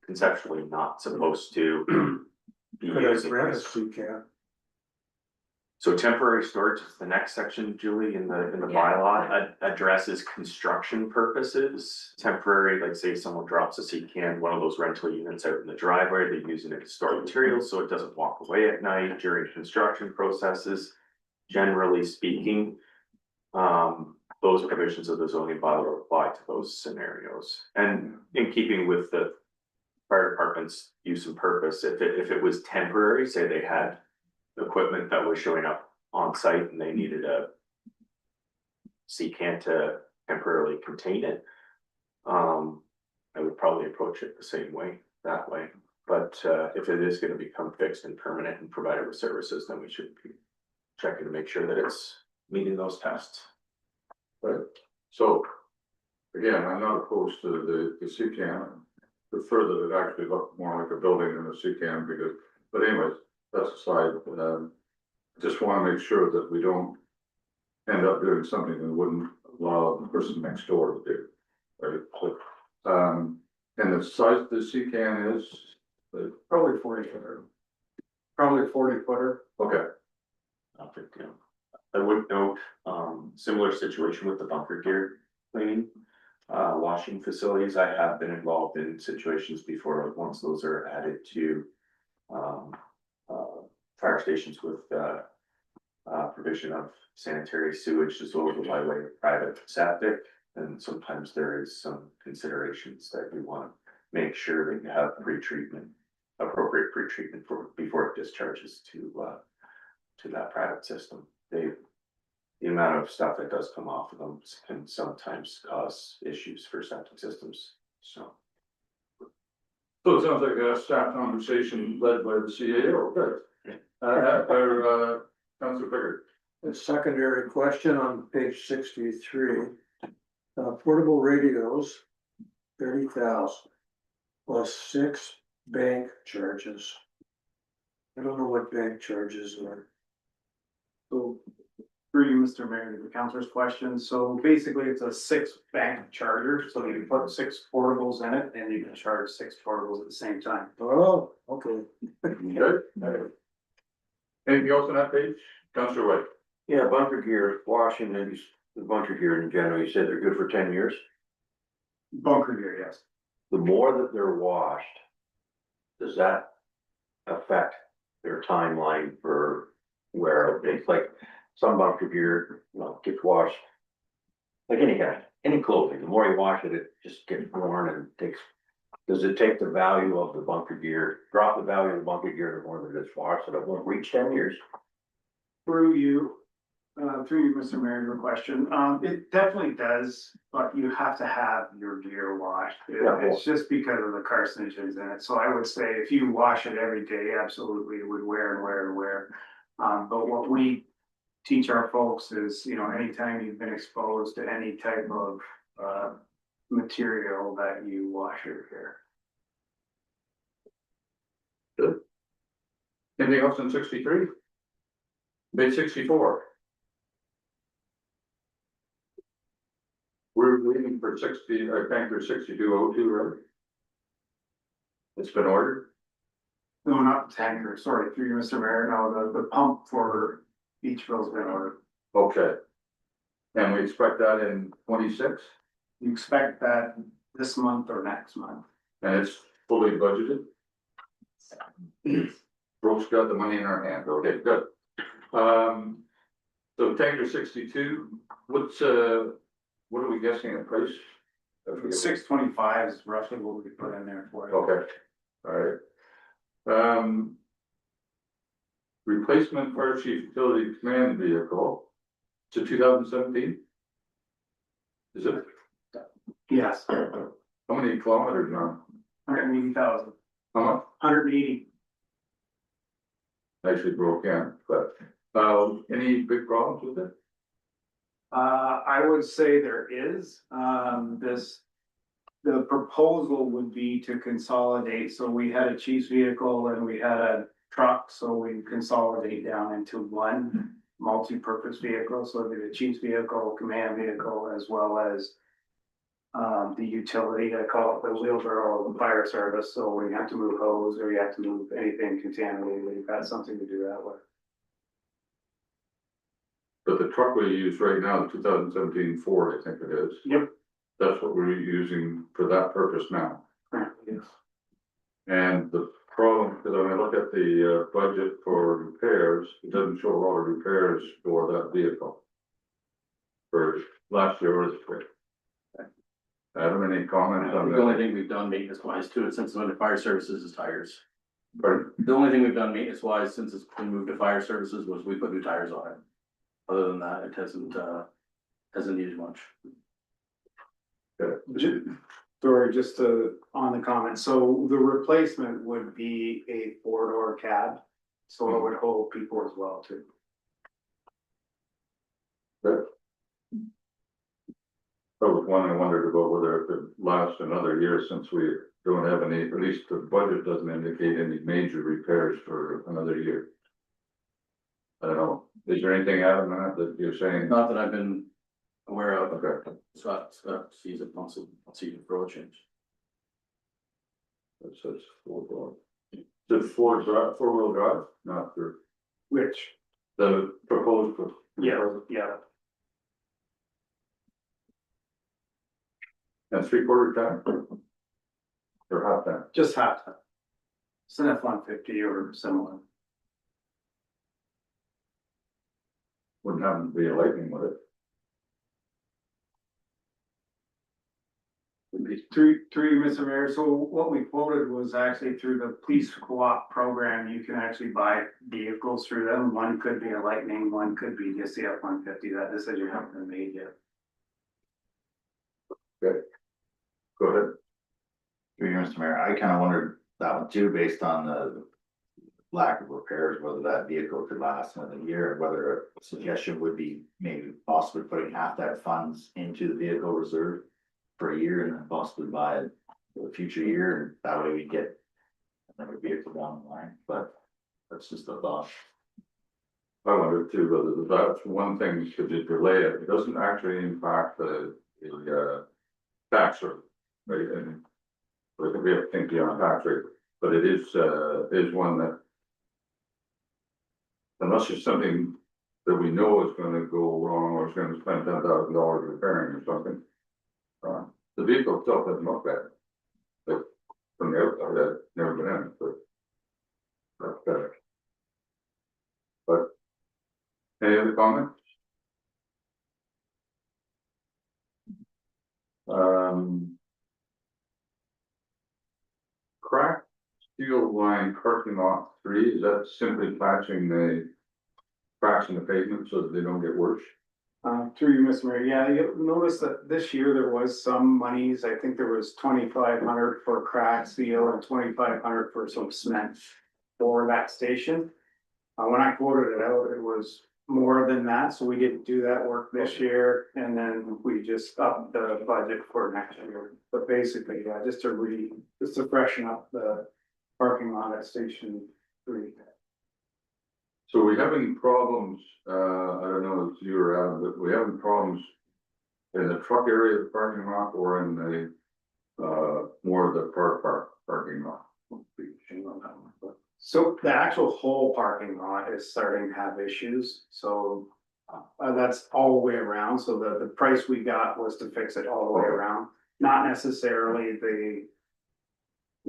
conceptually not supposed to be Could I used. grant a sea can? So temporary storage is the next section, Julie, in the Yeah. bylaw, addresses construction purposes. Temporary, like say someone drops a sea can, one of those rental units out in the driveway, they're using it to store materials, so it doesn't walk away at night during construction processes. Generally speaking, those provisions of the zoning bylaw apply to those scenarios. And in keeping with the fire department's use and purpose, if it was temporary, say they had equipment that was showing up on site and they needed a CCAN to temporarily contain it. I would probably approach it the same way, that way. But if it is gonna become fixed and permanent and provided with services, then we should be checking to make sure that it's meeting those tests. Right, so, again, I'm not opposed to the CCAM. Prefer that it actually look more like a building than a CCAM because, but anyways, that's aside. Just wanna make sure that we don't end up doing something we wouldn't allow the person next door to do. Right, so, and the size of the CCAN is, Probably 40 footer. Probably a 40 footer. okay, Not big deal. I would note, similar situation with the bunker gear cleaning. Washing facilities, I have been involved in situations before, like once those are added to. Fire stations with, provision of sanitary sewage disposal by way of private septic. And sometimes there is some considerations that you want to make sure that you have appropriate pre-treatment before it discharges to that private system. The amount of stuff that does come off of them can sometimes cause issues for septic systems, so. so it sounds like a staff conversation led by the CAO, good. Councilor Pickard. A secondary question on page 63. Portable radios, 30,000 plus 6 bank charges. I don't know what bank charges are. So, through you, Mr. Mayor, to the councilor's question, so basically it's a 6 bank charger, so you can put 6 portables in it and you can charge 6 portables at the same time. Oh, okay. Good. Anything else on that page? Councilor White. Yeah, bunker gear, washing, and the bunker gear in general, you said they're good for 10 years. Bunker gear, yes. The more that they're washed, does that affect their timeline for wear? It's like some bunker gear, gets washed. Like any clothing, the more you wash it, it just gets worn and takes. Does it take the value of the bunker gear, drop the value of the bunker gear the more that it's washed, so it won't reach 10 years? Through you, through you, Mr. Mayor, your question, it definitely does, but you have to have your gear washed. It's just because of the carcinogens in it, so I would say if you wash it every day, absolutely, it would wear and wear and wear. But what we teach our folks is, you know, anytime you've been exposed to any type of, material that you wash your hair. Anything else in 63? Mid 64? We're waiting for 60, I think there's 6202, right? It's been ordered? No, not the tanker, sorry, through you, Mr. Mayor, no, the pump for Beachville's been ordered. Okay. And we expect that in 26, You expect that this month or next month? and it's fully budgeted? Brooke's got the money in her hand, okay, good. So tanker 62, what's, what are we guessing at price? I forget. 625 is roughly what we put in there for it. Okay, all right. Replacement fire chief utility command vehicle to 2017? Is it, Yes, how many kilometers now? 180,000, How much? 180. Actually broke in, but, any big problems with it? I would say there is, the proposal would be to consolidate, so we had a chief's vehicle and we had a truck, so we consolidate down into one multi-purpose vehicle, so it'd be the chief's vehicle, command vehicle, as well as the utility, I call it the wheelbarrow of the fire service, so when you have to move hose or you have to move anything contaminated, you've got something to do that with. But the truck we use right now, the 2017 Ford, I think it is. Yep. That's what we're using for that purpose now. Yes. And the problem, because when I look at the budget for repairs, it doesn't show a lot of repairs for that vehicle. For last year or this year. Adam, any comments on The only that? thing we've done maintenance wise to it since it went to fire services is tires. Pardon? The only thing we've done maintenance wise since it's been moved to fire services was we put new tires on it. Other than that, it hasn't needed much. Sorry, just to, on the comment, so the replacement would be a four-door cab, so it would hold people as well too. That was one I wondered about whether it could last another year since we don't have any, at least the budget doesn't indicate any major repairs for another year. I don't know, is there anything out of that you're saying? Not that I've been aware of. Okay, Scott sees it once you throw a change. that says four-wheel. The four-wheel drive, not for Which, the proposed. yeah, And three-quarter time? Or half time? just half that. It's an F-150 or similar. Wouldn't happen to be a lightning with it. Through you, Mr. Mayor, so what we quoted was actually through the police co-op program, you can actually buy vehicles through them. One could be a Lightning, one could be just the F-150, that decision hasn't been made yet. Go ahead. Through you, Mr. Mayor, I kind of wondered that one too, based on the lack of repairs, whether that vehicle could last another year, and whether a suggestion would be maybe possibly putting half that funds into the vehicle reserve for a year and then possibly buy it for the future year, and that way we get another vehicle down the line, but that's just a thought. I wonder too, whether that's one thing, should you delay it, it doesn't actually impact the tax rate, right? And we have to think beyond tax rate, but it is one that unless it's something that we know is gonna go wrong, or it's gonna spend $10,000 repairing or something. The vehicle itself doesn't look bad. Like, from the outside, I've never been in it, but. That's better. But. Any other comments? Cracked steel line parking lot 3, is that simply patching the cracks in the pavement so that they don't get worse? Through you, Mr. Mayor, yeah, you'll notice that this year there was some monies, I think there was 2,500 for crack seal and 2,500 for some cement for that station. When I quoted it out, it was more than that, so we didn't do that work this year, and then we just upped the budget for next year. But basically, yeah, just to freshen up the parking lot at Station 3. So we having problems, I don't know if you were out, but we having problems in the truck area of the parking lot or in the, more of the parking lot? So the actual whole parking lot is starting to have issues, so that's all the way around, so the price we got was to fix it all the way around, not necessarily the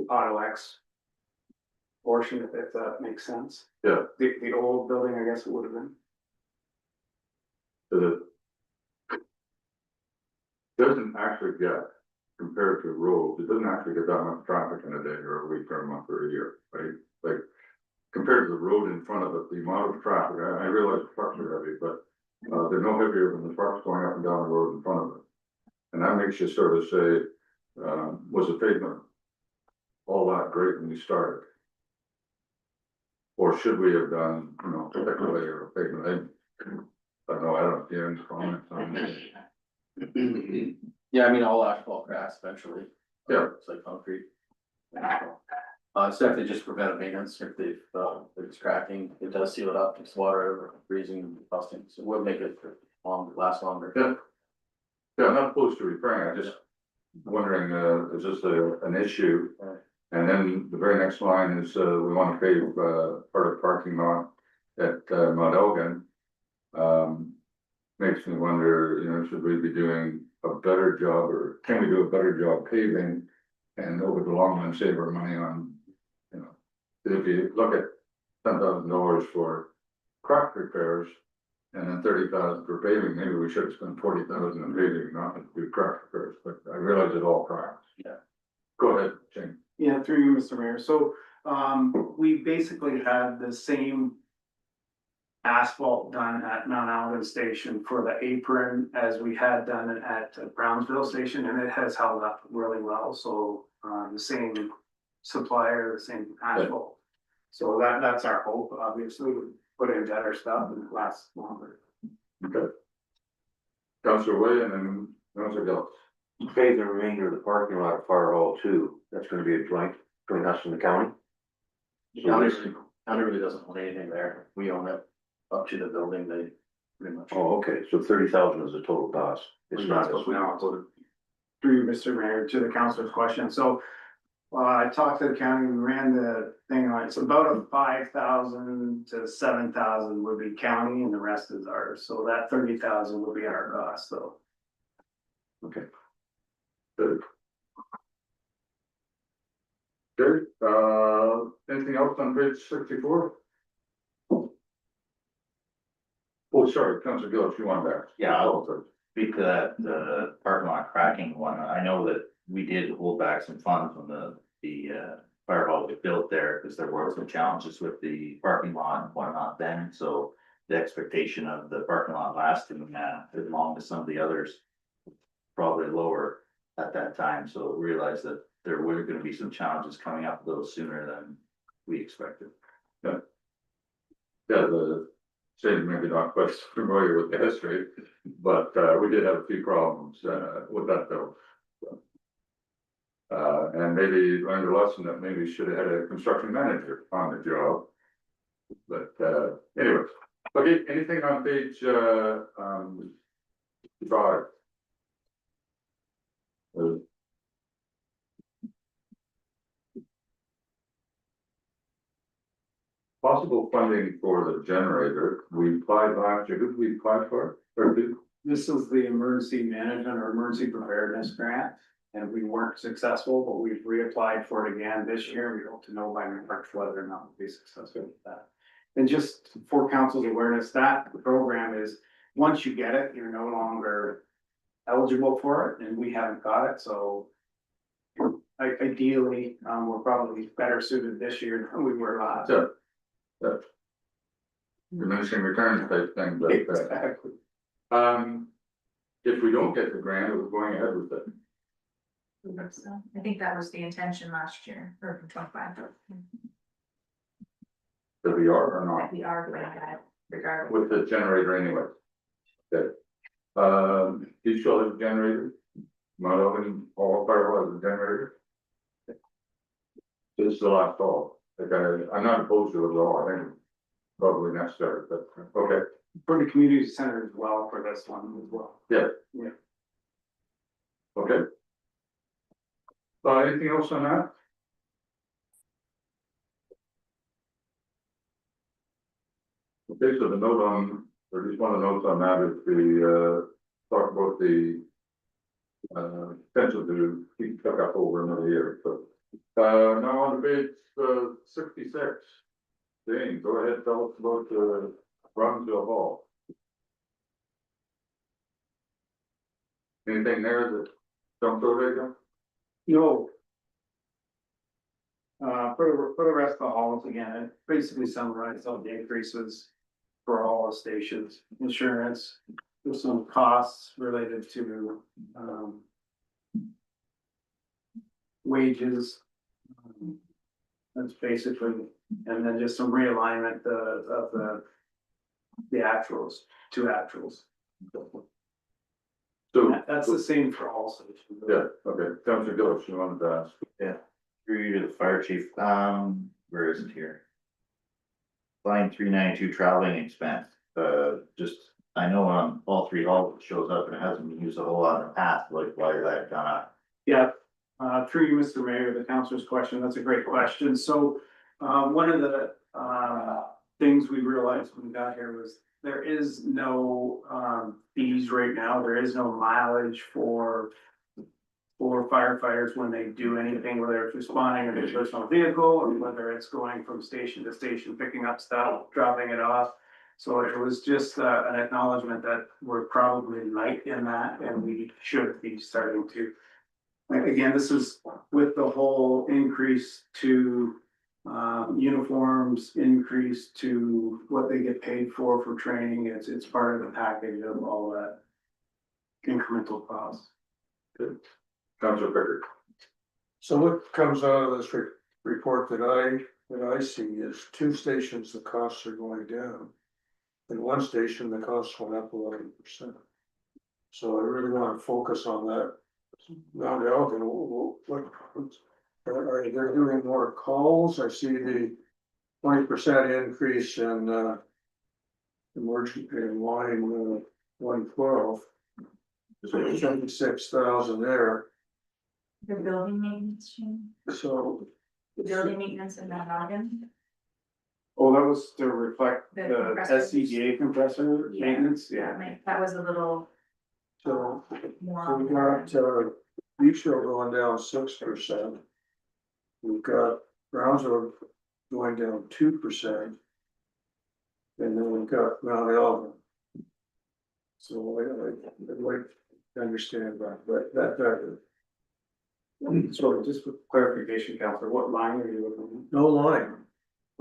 Auto X portion, if that makes sense. Yeah. The old building, I guess it would have been. That it doesn't actually get, compared to roads, it doesn't actually get that much traffic in a day or a week or a month or a year, right? Like, compared to the road in front of it, the amount of traffic, I realize the trucks are heavy, but they're no heavier than the trucks going up and down the road in front of it. And that makes you sort of say, was the pavement all that great when we started? Or should we have done, you know, thicker layer of pavement? I don't know, I don't, yeah, any comments on that? Yeah, I mean, all asphalt cracks eventually. Yeah. It's like concrete. It's definitely just preventive maintenance if if it's cracking, it does seal it up, takes water out of it, freezing, busting, so it would make it last longer. Yeah. Yeah, I'm not opposed to repairing, I'm just wondering, is this an issue? And then the very next line is, we want to pave, part of the parking lot at, Mount Elgin. Makes me wonder, you know, should we be doing a better job or can we do a better job paving? And over the long run, save our money on, you know, if you look at $10,000 for crack repairs. And then 30,000 for paving, maybe we should have spent 40,000 in paving, not to do crack repairs, but I realize it all cracks. Yeah. Go ahead, Shane. Yeah, through you, Mr. Mayor, so we basically had the same asphalt done at Mount Alvin Station for the apron as we had done it at Brownsville Station, and it has held up really well, so the same supplier, the same asphalt. So that's our hope, obviously, we put in better stuff and it lasts longer. Okay. Councilor William and Councilor Gillis. Pave the remainder of the parking lot at Fire Hall 2, that's gonna be a joint between us and the county. County really doesn't own anything there, we own it up to the building, they pretty much. Oh, okay, so 30,000 is the total cost. It's not, That's what we are. Through you, Mr. Mayor, to the councilor's question, so I talked to the county, we ran the thing on, it's about a 5,000 to 7,000 would be county and the rest is ours, so that 30,000 would be our cost, though. okay. Good. Good, anything else on page 64? Oh, sorry, Councilor Gillis, you want that? Yeah, I'll speak to that, the parking lot cracking one. I know that we did hold back some funds when the fire hall was built there, because there were some challenges with the parking lot and whatnot then, so the expectation of the parking lot lasting, as long as some of the others probably lower at that time, so realized that there were gonna be some challenges coming up a little sooner than we expected. Yeah, the state maybe not quite familiar with the history, but we did have a few problems with that though. And maybe learned a lesson that maybe should have had a construction manager on the job. But anyway, okay, anything on page 5? Possible funding for the generator, we applied last year, who did we apply for? Or did, This is the emergency management or emergency preparedness grant, and we weren't successful, but we've reapplied for it again this year. We hope to know by March whether or not we'll be successful with that. And just for council's awareness, that program is, once you get it, you're no longer eligible for it, and we haven't got it, so ideally, we're probably better suited this year than we were last. so, diminishing returns type thing, but, Exactly. if we don't get the grant, we're going ahead with it. So I think that was the intention last year, or 25. That we are or not, That we are doing that regardless. with the generator anyway. Okay. Do you still have a generator? Not open, all firewall has a generator? This is the last call, like, I'm not opposed to it at all, I think probably necessary, but, okay, For the community center as well, for this one as well. okay. Anything else on that? Okay, so the note on, or just one of the notes on that is the, talk about the potential to keep truck up over another year, so. Now on to page, 66. Dane, go ahead, tell us about, Bronzeville Hall. Anything there that jumped over you? No. For the rest of the halls, again, it basically summarized all the increases for all the stations, insurance, there's some costs related to, wages. That's basically, and then just some realignment of the actuals, two actuals. So, That's the same for all stations. yeah, okay, Counselor Gillis, you wanted to ask? Through you to the fire chief, where is it here? Line 392 traveling expense, just, I know on all three halls it shows up and it hasn't been used a whole lot in the past, like why is that gone up? Yeah, through you, Mr. Mayor, the councilor's question, that's a great question. So, one of the, things we realized when we got here was there is no, fees right now. There is no mileage for firefighters when they do anything, whether it's responding in a personal vehicle or whether it's going from station to station, picking up stuff, dropping it off. So it was just, an acknowledgement that we're probably light in that and we should be starting to. Again, this is with the whole increase to uniforms, increase to what they get paid for training. It's part of the package of all that incremental costs. Good. Counselor Pickard. So what comes out of this report that I see is two stations, the costs are going down. In one station, the costs went up 11%. So I really want to focus on that. Mount Elgin, are they doing more calls? I see the 20% increase in emergency in line 112. So 76,000 there. The building maintenance, Shane? So The building maintenance in Mount Elgin. Oh, that was to reflect The the compressors. SCBA compressor Yeah. maintenance, yeah. That was a little so more. we got Beach Hill going down 6%. We've got Brownsville going down 2%. And then we've got Mount Elgin. So I'd like to understand that, but that. So just for clarification, Counselor, what line are you looking No line.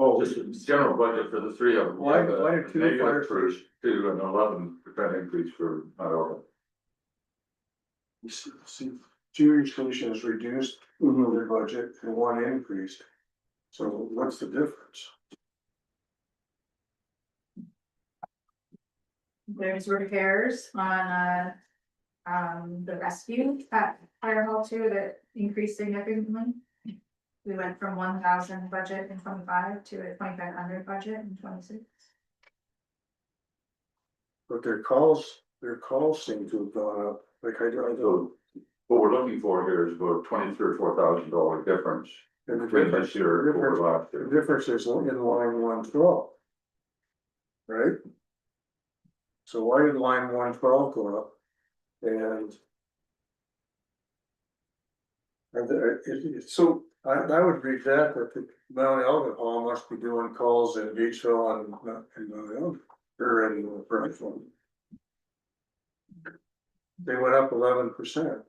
at? Just general budget for the three of them. Why did two Negative fire for stations? two and 11% increase for not all. You see, two stations reduced their budget and one increased. So what's the difference? There's repairs on, the rescue at Fire Hall 2 that increased significantly. We went from 1,000 budget in 25 to a 2,500 budget in 26. But their calls seem to have gone up, like I don't. So what we're looking for here is about $23,000 or $4,000 difference And the between difference, this year and over last the year. difference is in line 112. Right? So why did line 112 go up? And so I would read that the Mount Elgin Hall must be doing calls in Beachville and Mount Elgin, or in Brentwood. They went up 11%.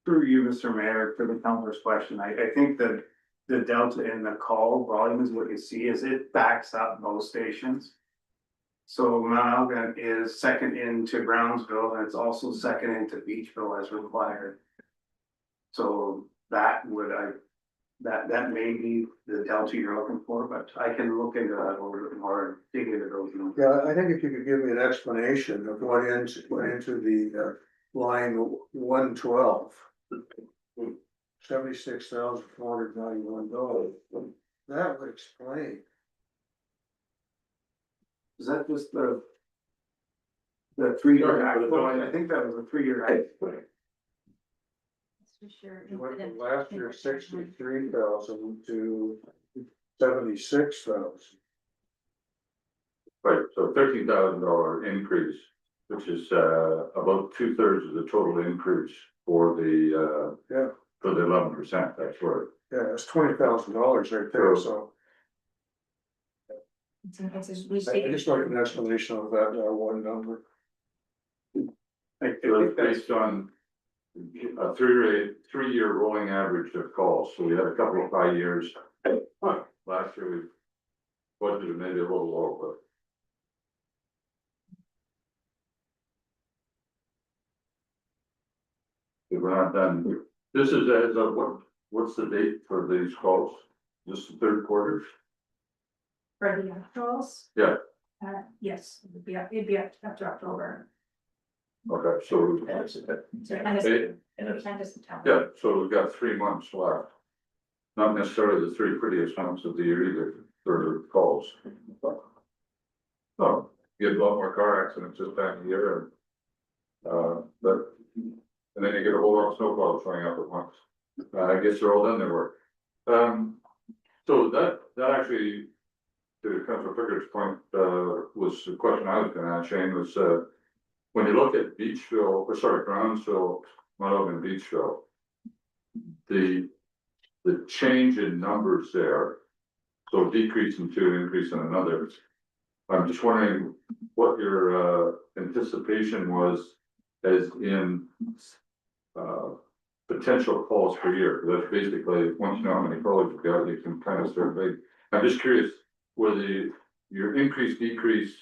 Through you, Mr. Mayor, for the counselor's question, I think that the delta in the call volume is what you see is it backs up most stations. So Mount Algon is second into Brownsville, and it's also second into Beachville as required. So that would, that may be the delta you're looking for, but I can look into that a little bit more and dig into those numbers. Yeah, I think if you could give me an explanation of what went into the line 112. $76,491, that would explain. Is that just the 3-year Sorry, actual? I think that was a 3-year actual. It went from last year 63,000 to 76,000. Right, so $13,000 increase, which is about 2/3 of the total increase for the Yeah. for the 11%, that's where. Yeah, it's $20,000 right there, so I just like an explanation of that one number. I It was think that's, based on a three-year rolling average of calls, so we had a couple of high years. Last year we budgeted maybe a little low, but. If we're not done, this is as of what's the date for these calls? Just the third quarter? For the actuals? Yeah. Yes, it'd be up to October. Okay, so. So end of end of September. Yeah, so we've got 3 months left. Not necessarily the 3 prettiest months of the year either, for calls. No, you get a lot more car accidents this time of year and. But, and then you get a whole lot of snowplows showing up at once. I guess they're all done their work. So that actually, to Councilor Pickett's point, was the question I was gonna ask Shane was, when you look at Beachville, or sorry, Brownsville, Mount Algon, Beachville. The change in numbers there, so decrease in 2, increase in another. I'm just wondering what your anticipation was as in potential calls per year. That's basically, once you know how many calls you've got, you can kind of start big. I'm just curious, whether your increase, decrease,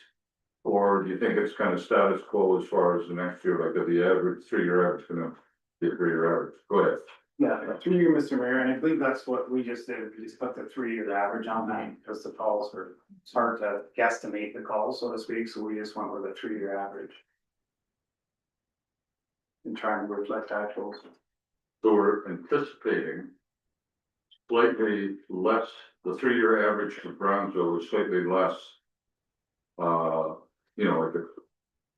or do you think it's kind of status quo as far as the next year, like the average, 3-year average, gonna be a 3-year average? Go ahead. yeah, 3-year, Mr. Mayor, and I believe that's what we just did. We just put the 3-year average on that because the calls were, it's hard to guesstimate the calls, so to speak, so we just went with a 3-year average. And trying to reflect actuals. So we're anticipating slightly less, the 3-year average for Brownsville was slightly less. You know, like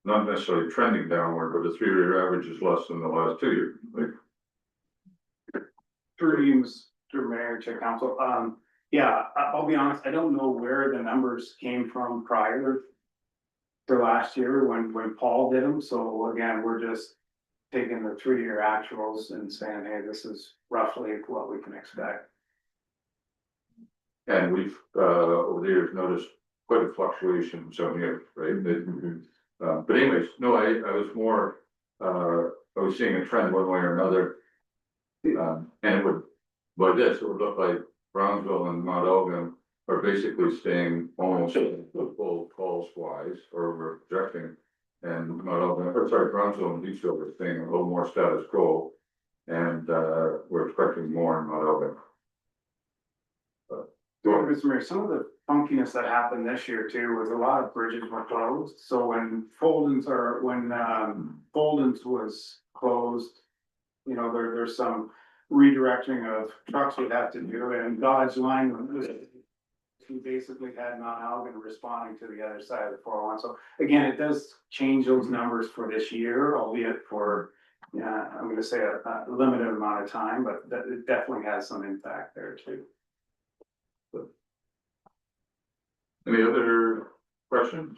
not necessarily trending downward, but the 3-year average is less than the last 2 years, like. Through you, Mr. Mayor, to council, yeah, I'll be honest, I don't know where the numbers came from prior. To last year when Paul did them, so again, we're just taking the 3-year actuals and saying, hey, this is roughly what we can expect. And we've, over the years, noticed quite a fluctuation some years, right? But anyways, no, I was more, I was seeing a trend one way or another. And it would, by this, it would look like Brownsville and Mount Algon are basically staying almost full calls wise, or we're projecting. And Mount Algon, or sorry, Brownsville and Beachville are staying a little more status quo. And, we're expecting more in Mount Algon. Mr. Mayor, some of the funkiness that happened this year too was a lot of bridges were closed. So when Folden's was closed, you know, there's some redirecting of trucks we'd have to do, and Dodge line was. We basically had Mount Algon responding to the other side of the 401. So again, it does change those numbers for this year, albeit for, yeah, I'm gonna say a limited amount of time, but that it definitely has some impact there too. Any other questions?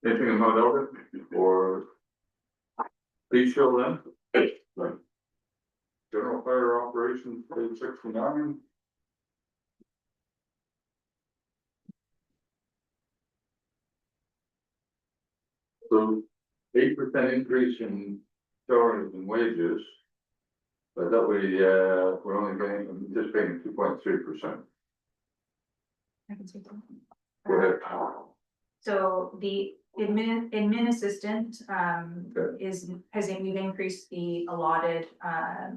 Anything in Mount Algon or Beachville then? General fire operations, page 69. So 8% increase in salaries and wages. But that we're only anticipating 2.3%. I can speak to that. Go ahead. So the admin assistant, Okay. we've increased the allotted,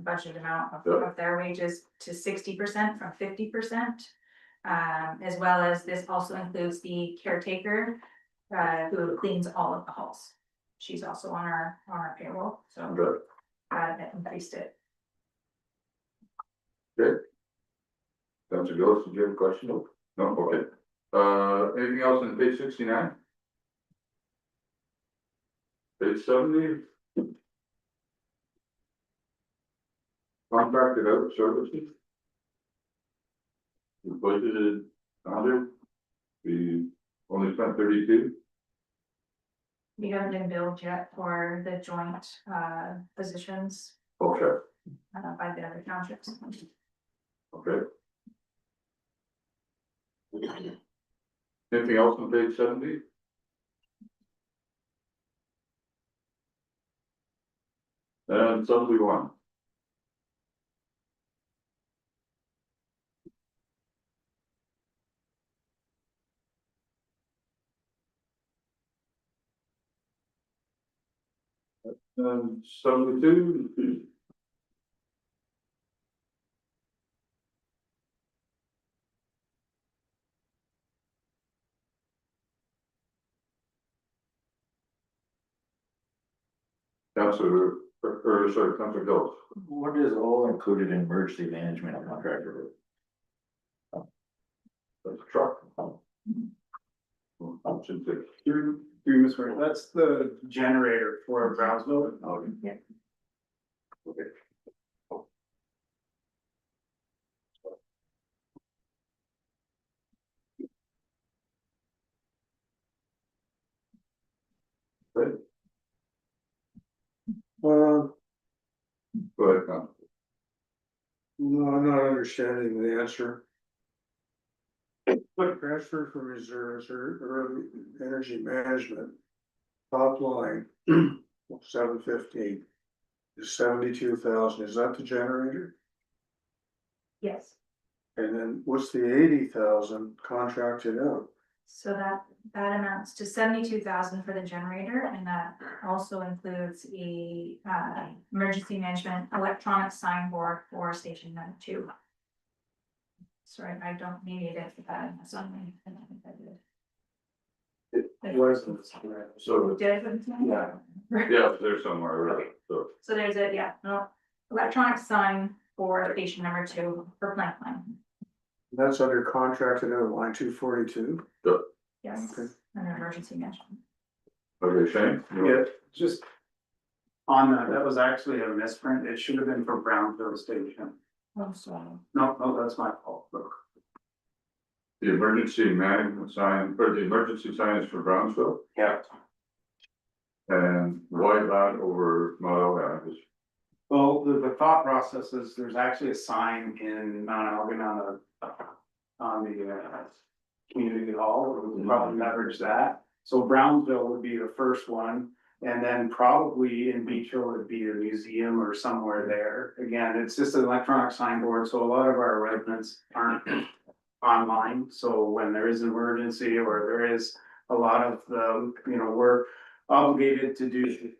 budget amount Yeah. of their wages to 60% from 50%. As well as this also includes the caretaker, who cleans all of the halls. She's also on our payroll, so, Good. that increased it. Councilor Gillis, did you have a question? No, okay. Anything else on page 69? Page 70? Contracted out services? We budgeted 100, we only spent 32. We haven't been billed yet for the joint, positions, Okay, by the other townships. okay. Anything else on page 70? And 71. And 72. Councilor, or sorry, Councilor Gillis. What is all included in emergency management contractor? That's a truck. Option 6. Through Ms. Ray, that's the generator for Brownsville. Okay. Good. Well, Go ahead, Councilor. no, I'm not understanding the answer. But transfer from reserves or energy management. Top line, 715. Is 72,000, is that the generator? Yes. And then what's the 80,000 contracted out? So that amounts to 72,000 for the generator, and that also includes a, emergency management electronic signboard for station number 2. Sorry, I don't, maybe I didn't put that in the summary. I don't think I did. So, Did I put it in? yeah, there's somewhere, right, so, So there's a, no, electronic sign for station number 2 for Plank Line. That's under contracted out line 242. Yes, Okay. under emergency management. okay, Shane? Yeah, just. On that was actually a misprint. It should have been for Brownsville Station. Oh, sorry. No, that's my fault. Look. The emergency management sign, or the emergency sign is for Brownsville, Yeah. and why that over Mount Elgon? Well, the thought process is there's actually a sign in Mount Elgin on the community hall. We would probably leverage that. So Brownsville would be the first one. And then probably in Beachville would be a museum or somewhere there. Again, it's just an electronic signboard, so a lot of our residents aren't online. So when there is an emergency or there is a lot of the, we're obligated to do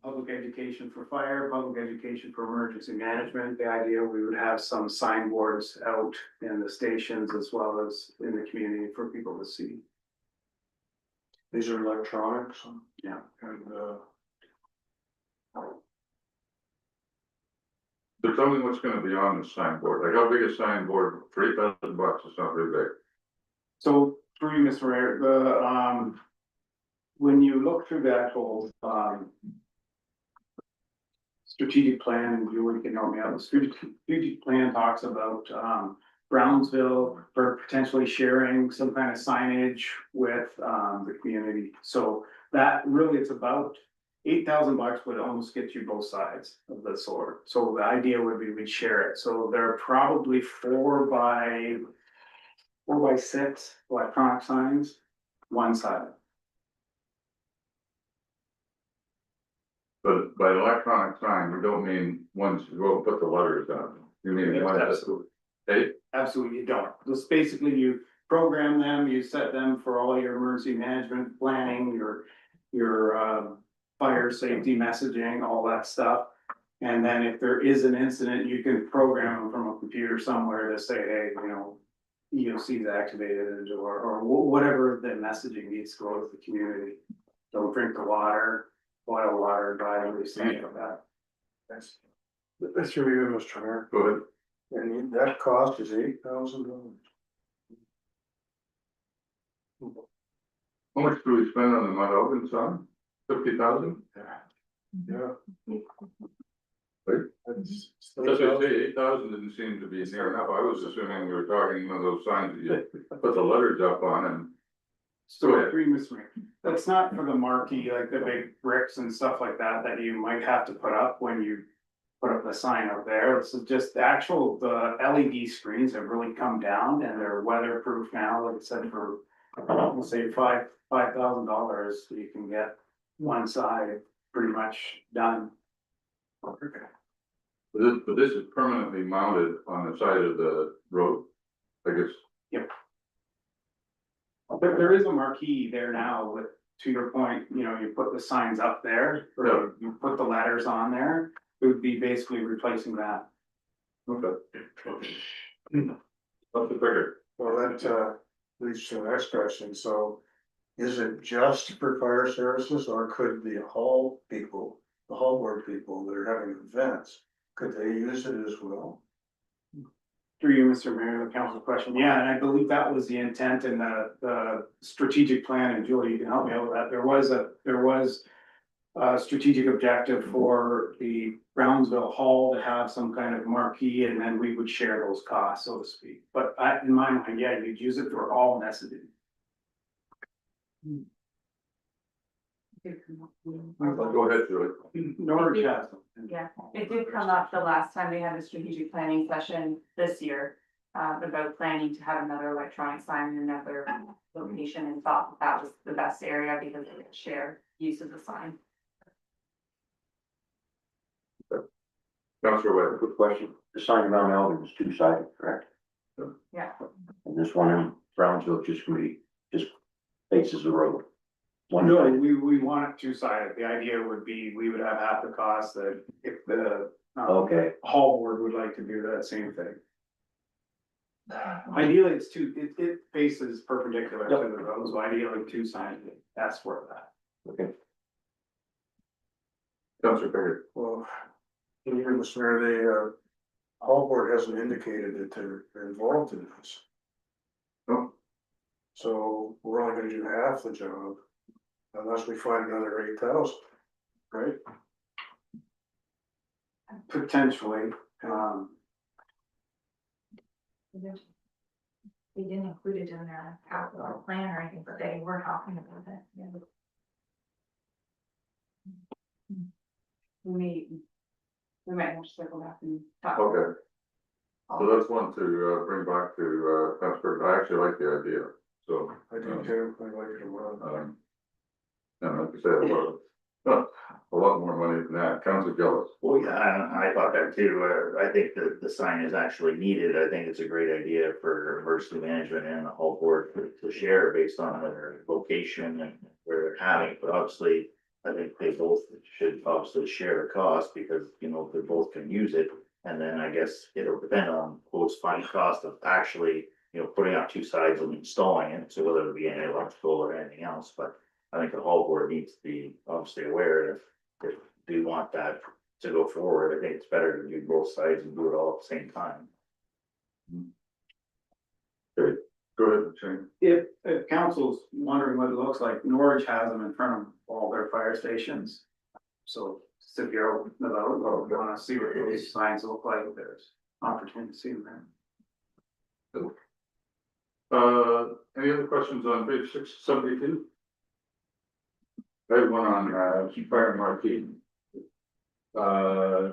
public education for fire, public education for emergency management. The idea, we would have some signboards out in the stations as well as in the community for people to see. These are electronics. Yeah. And, So tell me what's gonna be on the signboard, like how big a signboard, $3,000, it's not very big. So through Ms. Ferrer, when you look through the actual, strategic plan, and you can help me out, the strategic plan talks about, Brownsville for potentially sharing some kind of signage with, the community. So that really, it's about $8,000 would almost get you both sides of the sword. So the idea would be we'd share it. So there are probably 4 by 6 electronic signs, one side. But by electronic sign, we don't mean ones you go and put the letters on, you mean Yeah, one that's. absolutely. Hey, Absolutely, you don't. Just basically you program them, you set them for all your emergency management planning, your fire safety messaging, all that stuff. And then if there is an incident, you can program them from a computer somewhere to say, hey, you know, EOC is activated or whatever the messaging needs to go to the community. Don't drink the water, boil water, advisory, something like that. That's your view, Mr. Mayor. Go ahead. And that cost is $8,000. How much do we spend on the Mount Elgin sign? 50,000? Yeah. Right. That's That's what I say, 8,000 didn't seem to be near enough. I was assuming we were talking one of those signs that you put the letters up on and. So I agree, Mr. Mayor. That's not for the marquee, like the big bricks and stuff like that, that you might have to put up when you put up the sign out there. It's just the actual, the LED screens have really come down and they're weatherproof now, like I said, for, we'll say $5,000, you can get one side pretty much done. But this is permanently mounted on the side of the road, I guess. There is a marquee there now with, to your point, you know, you put the signs up there, or you put the letters on there, it would be basically replacing that. Okay. What's the figure? Well, that leads to the next question. So is it just for fire services or could the hall people, the hall board people that are having events, could they use it as well? Through you, Mr. Mayor, the council question, yeah, and I believe that was the intent in the strategic plan, and Julie, you can help me out with that, there was a strategic objective for the Brownsville Hall to have some kind of marquee, and then we would share those costs, so to speak, but in my mind, yeah, you'd use it for all messaging. Go ahead, Julie. Norwich has them. Yeah, it did come up the last time we had a strategic planning session this year. About planning to have another electronic sign in another location and thought that was the best area because they could share use of the sign. Councilor Webb. Good question. The sign in Mount Elgin is two-sided, correct? Yeah. And this one in Brownsville just gonna be, just faces the road. One No, side. we want it two-sided, the idea would be, we would have half the cost that if the. Okay. Hall board would like to do that same thing. Ideally, it's it faces perpendicular to the road, so ideally two-sided, that's for that. Okay. Councilor Perry. Well, here, Mr. Mayor, the hall board hasn't indicated that they're involved in this. No. So we're only gonna do half the job unless we find another 8,000, right? Potentially, They didn't include it in their capital plan or anything, but they were talking about it. Yeah. We might have to circle back and talk. Okay, so that's one to bring back to Councilor. I actually like the idea, so. I do too, I like it a lot. And like I said, a lot more money than that. Councilor Gillis. Well, yeah, I thought that too. I think that the sign is actually needed. I think it's a great idea for emergency management and the whole board to share based on their location and where they're having. But obviously, I think they both should obviously share the cost because, you know, they both can use it. And then I guess it'll depend on who's finding cost of actually, you know, putting out two sides and installing it. So whether it be any electrical or anything else, but I think the whole board needs to be obviously aware if we want that to go forward. I think it's better to do both sides and do it all at the same time. Okay, go ahead, Shane. if council's wondering what it looks like, Norwich has them in front of all their fire stations. So if you're out and about, or wanna see what those signs look like, there's opportunity to see them there. Any other questions on page 672? I have one on fire marquee. I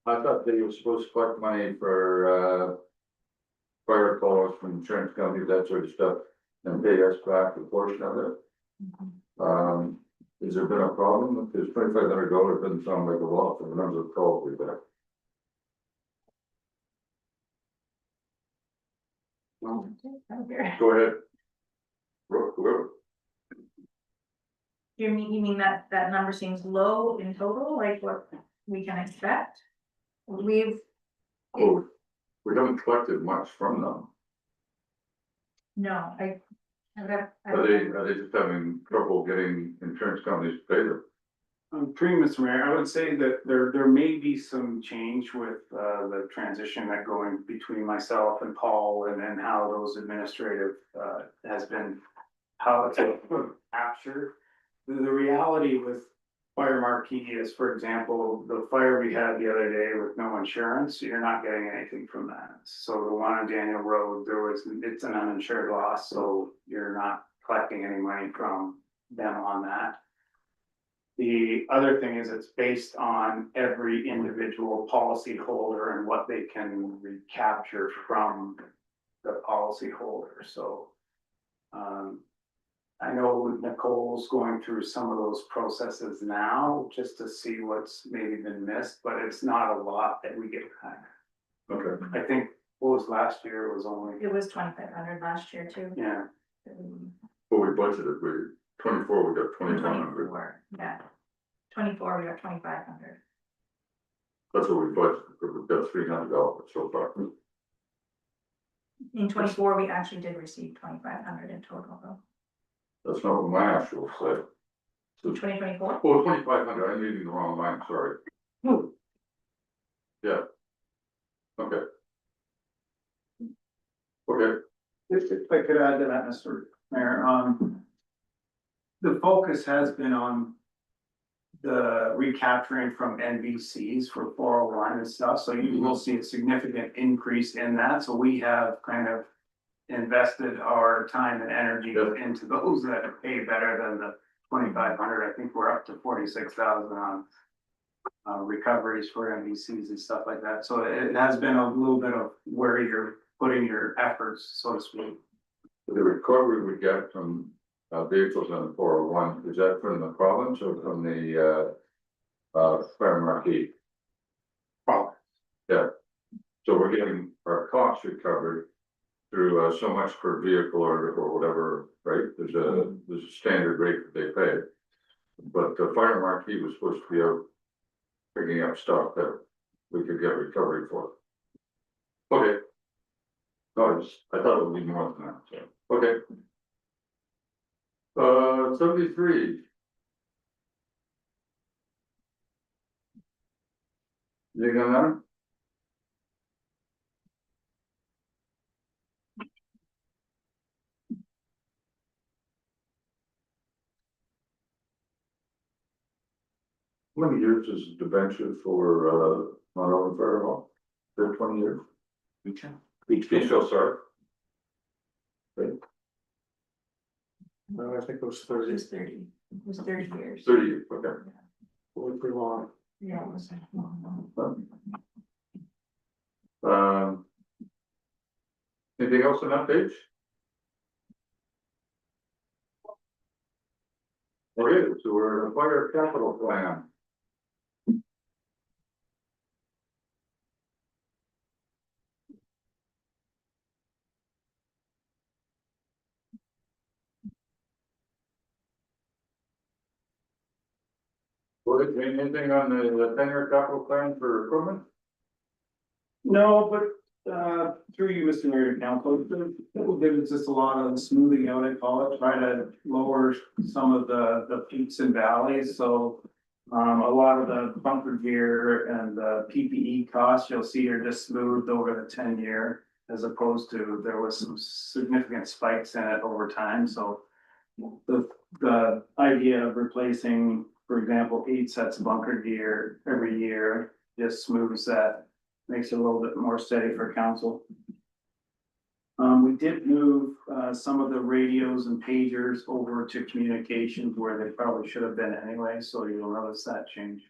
thought they were supposed to collect money for fire calls from insurance companies, that sort of stuff, and pay us back a portion of it. Has there been a problem? Because $2,500 doesn't sound like a lot for the number of calls we've had. Well, Go ahead. Whoever. You mean that number seems low in total, like what we can expect? We've, Oh, we haven't collected much from them. No, I would have. Are they just having trouble getting insurance companies to pay them? Through you, Mr. Mayor, I would say that there may be some change with, the transition that going between myself and Paul and then how those administrative, has been, how it's captured. The reality with Fire Marquee is, for example, the fire we had the other day with no insurance, you're not getting anything from that. So the one on Daniel Road, it's an uninsured loss, so you're not collecting any money from them on that. The other thing is it's based on every individual policy holder and what they can recapture from the policy holder, so. I know Nicole's going through some of those processes now, just to see what's maybe been missed, but it's not a lot that we get back. Okay, I think, what was last year, it was only, It was 2,500 last year too. yeah, well, we budgeted, we, 24, we got 2,100, 24, yeah. 24, we got 2,500. that's what we budgeted, but we've got $300 so far. In 24, we actually did receive 2,500 in total though. That's not what my actual said. So, 2024? oh, 2,500, I'm reading the wrong line, sorry. Yeah. Okay. Okay, if I could add to that, Mr. Mayor, the focus has been on the recapturing from NBCs for 401 and stuff, so you will see a significant increase in that, so we have kind of invested our time and energy Yep. into those that pay better than the 2,500. I think we're up to 46,000 on recoveries for NBCs and stuff like that. So it has been a little bit of where you're putting your efforts, so to speak. the recovery we get from vehicles on the 401, is that from the province or from the Fire Marquee? Province. Yeah, so we're getting our costs recovered through so much per vehicle or whatever, right? There's a standard rate that they pay. But the Fire Marquee was supposed to be out picking up stuff that we could get recovery for. Okay. No, I thought it would be more than that, so, okay. 73. You got that? How many years is the debenture for Mount Olive Fire Hall? 20 years? Beach Hill, sorry. I think it was It 30. was 30. It was 30 years. 30 years, okay. Pretty long. Yeah, it was. Anything else on that page? Okay, so we're in a fire capital plan. Well, anything on the 10-year capital plan for equipment? No, but through you, Mr. Mayor, to council, it gives just a lot of smoothing out, I call it, try to lower some of the peaks and valleys, so. A lot of the bumper gear and the PPE costs you'll see are just smoothed over the 10-year. As opposed to, there was some significant spikes in it over time, so. The idea of replacing, for example, 8 sets of bunker gear every year just smooths that. Makes it a little bit more steady for council. We did move some of the radios and pagers over to communications where they probably should have been anyway, so you'll notice that change.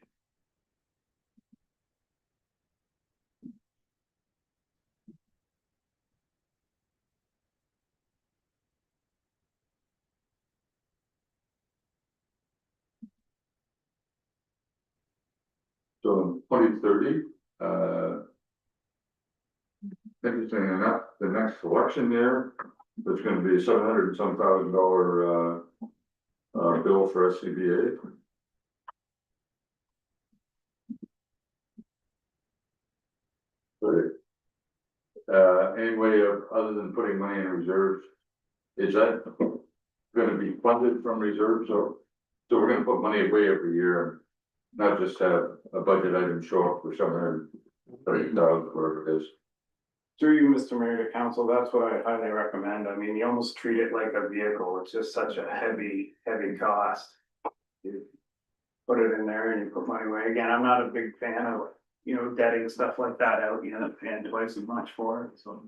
So in 2030, interesting enough, the next election year, there's gonna be $700 and some thousand bill for SCBA. Any way of, other than putting money in reserves, is that gonna be funded from reserves or? So we're gonna put money away every year, and not just have a budget item show up for $730,000, whatever it is. Through you, Mr. Mayor to council, that's what I highly recommend. I mean, you almost treat it like a vehicle. It's just such a heavy cost. You put it in there and you put money away. Again, I'm not a big fan of, you know, debting stuff like that out, you end up paying twice as much for it, so.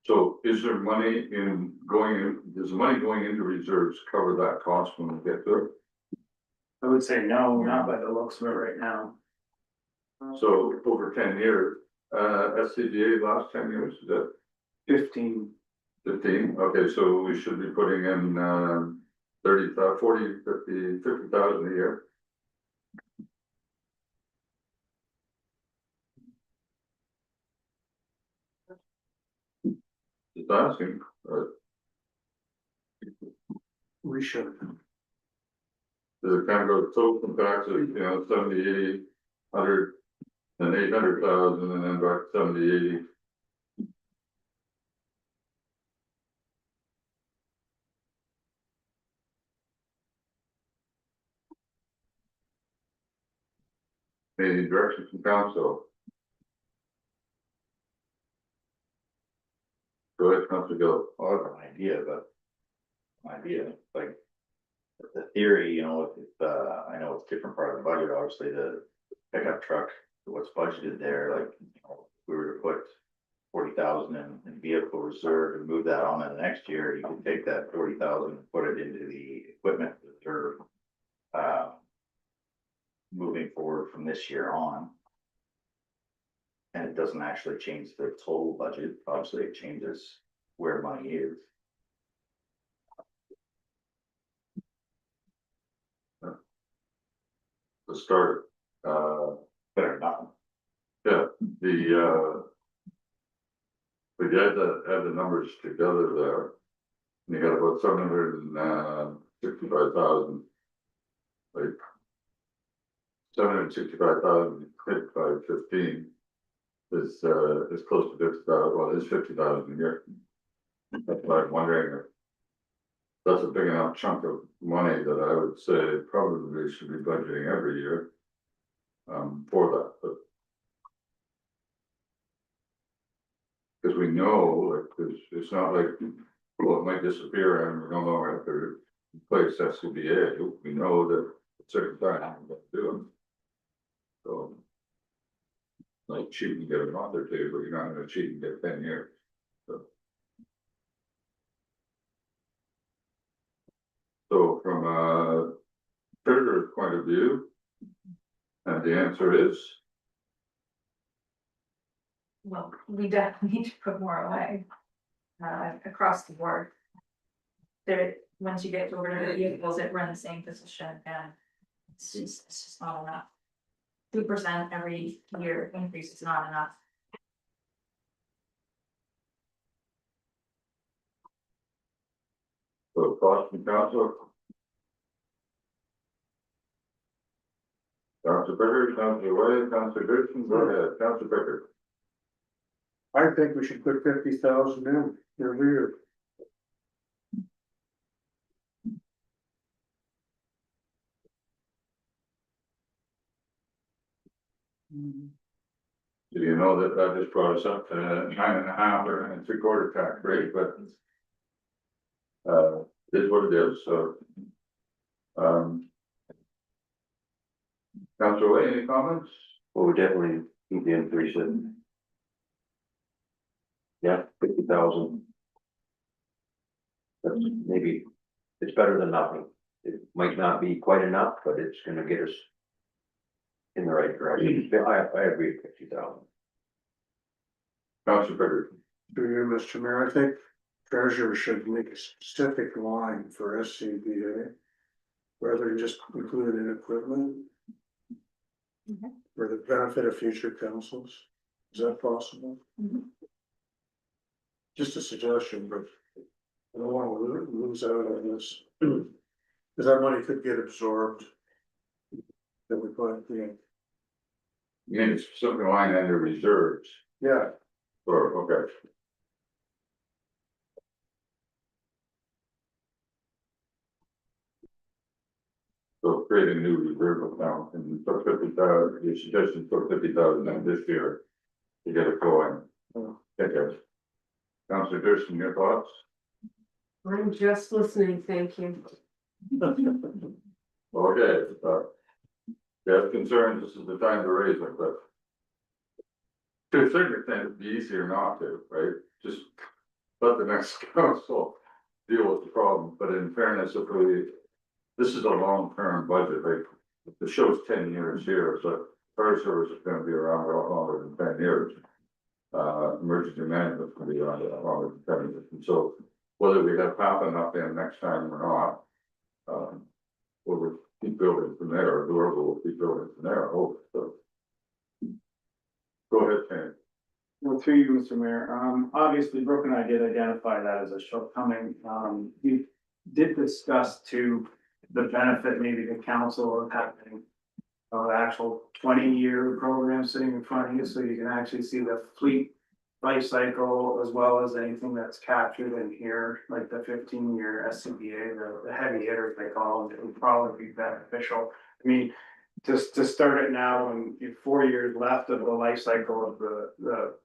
So is there money in going in, does the money going into reserves cover that cost when we get to it? I would say no, not by the looks of it right now. So over 10 years, SCGA last 10 years, is that 15, 15? Okay, so we should be putting in 50,000 a year. Just asking, We should. does it kind of go total taxes, 70, 80, 100, and 800,000, and then back 70, 80? Any direction from council? Go ahead, Councilor Gill. I have an idea, like. The theory, you know, if, I know it's a different part of the budget, obviously, the pickup truck, what's budgeted there, like, you know, if we were to put. 40,000 in vehicle reserve and move that on to the next year, you can take that 40,000 and put it into the equipment reserve. Moving forward from this year on. And it doesn't actually change the total budget, obviously it changes where money is. To start, Better than nothing. yeah, but you add the numbers together there. And you got about 765,000. Like 765,000 hit by 15 is close to 50,000, well, it's 50,000 a year. That's why I'm wondering if that's a big enough chunk of money that I would say probably should be budgeting every year. For that, but. Cause we know, like, it's not like, well, it might disappear and we don't know if to replace SCBA, we know that at certain time we're gonna do them. So. Like cheat and get a month or two, but you're not gonna cheat and get 10 years, so. So from a treasurer's point of view. And the answer is, Well, we definitely need to put more away. Across the board. There, once you get over to the vehicles, it runs the same position and it's just not enough. 2% every year increase is not enough. so thoughts from council? Councilor Bicker, Councilor Wade, Councilor Gibson, go ahead, Councilor Bicker. I think we should put 50,000 in every year. Do you know that just brought us up to 9.5 or 3/4 tax rate, but. Is what it is, so. Councilor Wade, any comments? Well, we definitely need to increase it. Yeah, 50,000. That's maybe, it's better than nothing. It might not be quite enough, but it's gonna get us. In the right direction. I agree with 50,000. Councilor Bicker. Do you, Mr. Mayor? I think treasurer should make a specific line for SCBA. Rather than just include it in equipment. For the benefit of future councils. Is that possible? Mhm. Just a suggestion, but I don't wanna lose out on this. Cause that money could get absorbed. That we put, You mean it's something line under reserves, yeah, or, okay. So create a new reserve account and put 50,000, you suggested put 50,000 in this year to get it going. Okay. Councilor Thurston, your thoughts? I'm just listening, thank you. Okay, you have concerns, this is the time to raise it, but. To a certain extent, it'd be easier not to, right? Just let the next council deal with the problem, but in fairness, if we. This is a long-term budget, like, the show's 10 years here, so fire service is gonna be around a lot longer than 10 years. Emergency management's gonna be around a lot longer than 10 years, and so whether we have half enough in next time or not. We'll keep building from there, or whoever will keep building from there, I hope, so. Go ahead, Ken. Well, through you, Mr. Mayor, obviously Brooke and I did identify that as a shortcoming. We did discuss to the benefit maybe the council of having. Actual 20-year program sitting in front of you, so you can actually see the fleet life cycle as well as anything that's captured in here, like the 15-year SCBA, the heavy hitters they call them, it would probably be beneficial. I mean, just to start it now and you have 4 years left of the life cycle of the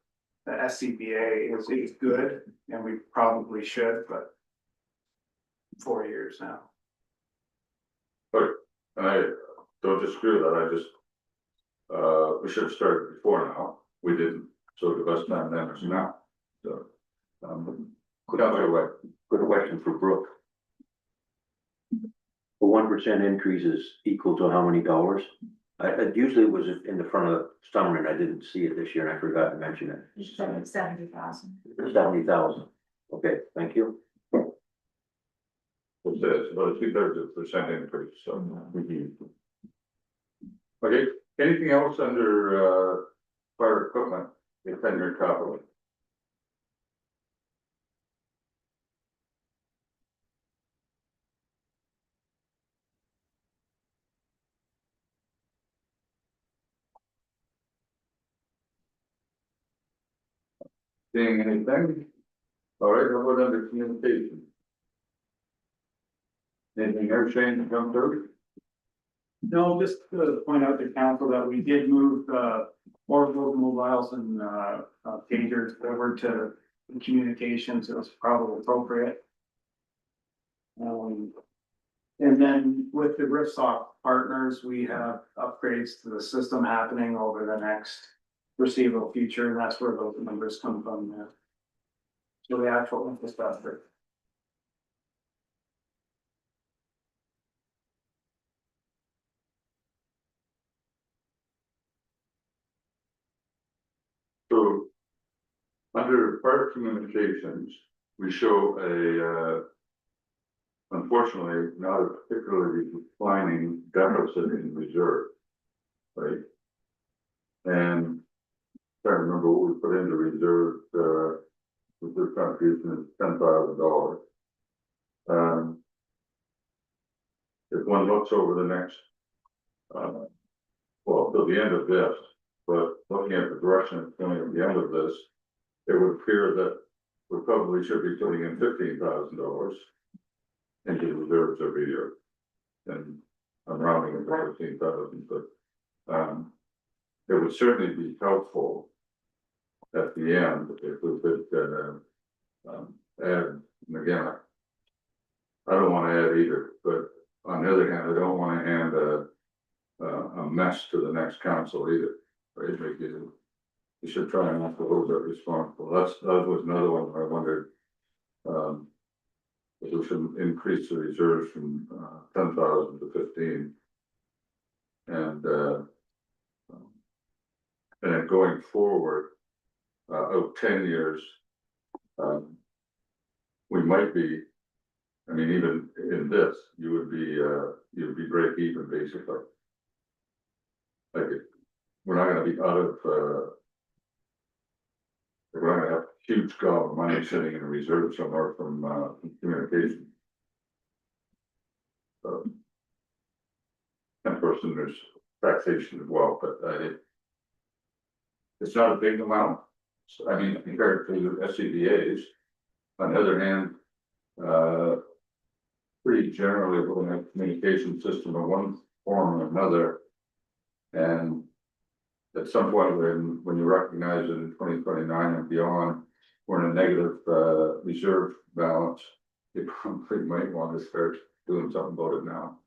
SCBA is good, and we probably should, but 4 years now. And I don't disagree with that, I just. We should have started before now, we didn't, so the best time then is now, so. Councilor White. Good question for Brooke. The 1% increase is equal to how many dollars? I usually it was in the front of the summer and I didn't see it this year and I forgot to mention it. 70,000. 70,000. Okay, thank you. It says about 2/3% increase, so. Okay, anything else under, fire equipment, defender capital? Seeing anything? All right, how about under communication? Anything there, Shane, to come through? No, just to point out to council that we did move more of those mobiles and pagers over to communications, it was probably appropriate. And then with the Ripsoft partners, we have upgrades to the system happening over the next foreseeable future, and that's where those numbers come from. So the actual infrastructure. So. Under fire communications, we show unfortunately, not a particularly declining deficit in reserve. Right? And I can't remember what we put into reserve, reserve contribution is $10,000. If one looks over the next, well, till the end of this, but looking at the direction it's going at the end of this, it would appear that we probably should be putting in $15,000 into reserves every year. And I'm rounding it to 15,000, but, it would certainly be helpful at the end if we could, add, and again, I don't wanna add either, but on the other hand, I don't wanna hand a mess to the next council either, right? Like you should try and not to hold that responsible. That was another one where I wondered, if we should increase the reserves from 10,000 to 15. And then going forward, of 10 years, we might be, I mean, even in this, you'd be break even basically. Like, we're not gonna be out of, we're gonna have a huge gob of money sitting in a reserve somewhere from, communication. So. And of course, then there's taxation as well, but, it's not a big amount, so, I mean, compared to SCBA's. On the other hand, pretty generally, we're gonna have a communication system in one form or another. And at some point, when you recognize it in 2029 and beyond, we're in a negative, reserve balance. You probably might want to start doing something about it now.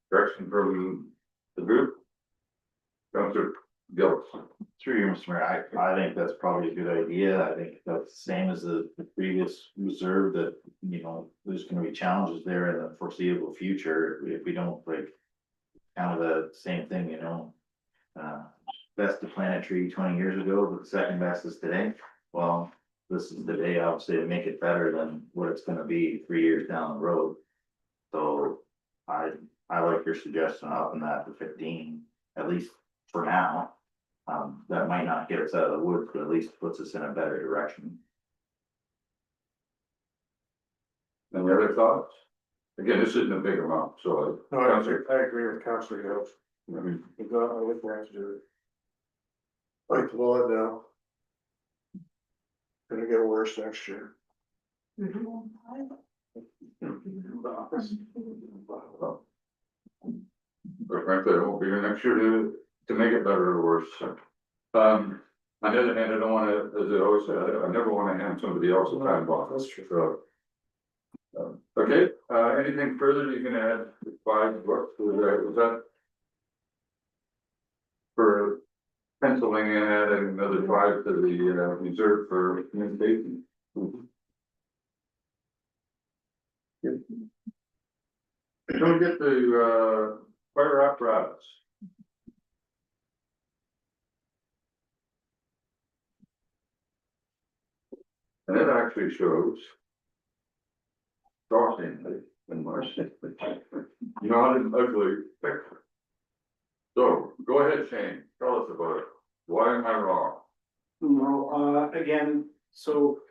Direction from the group? Counselor Gillis. Through you, Mr. Mayor, I think that's probably a good idea. I think that's the same as the previous reserve that, you know, there's gonna be challenges there in the foreseeable future if we don't like. Kind of the same thing, you know. Best to plant a tree 20 years ago, but the second best is today. Well, this is the day obviously to make it better than what it's gonna be 3 years down the road. So I like your suggestion of upping that to 15, at least for now. That might not get us out of the woods, but at least puts us in a better direction. Any other thoughts? Again, this isn't a big amount, so. No, I agree with Councilor Hills. I mean, I would want to do it. Bite the bullet now. Gonna get worse next year. But frankly, I won't be here next year to make it better or worse. On the other hand, I don't wanna, as I always say, I never wanna hand somebody else a time bomb. That's true. So. Okay, anything further you can add? 5 work, was that? For penciling in adding another 5 to the reserve for communication. Can we get the fire apparatus? And it actually shows. Crossing in Marcy. Not an ugly picture. So, go ahead, Shane, tell us about it. Why am I wrong? No, again, so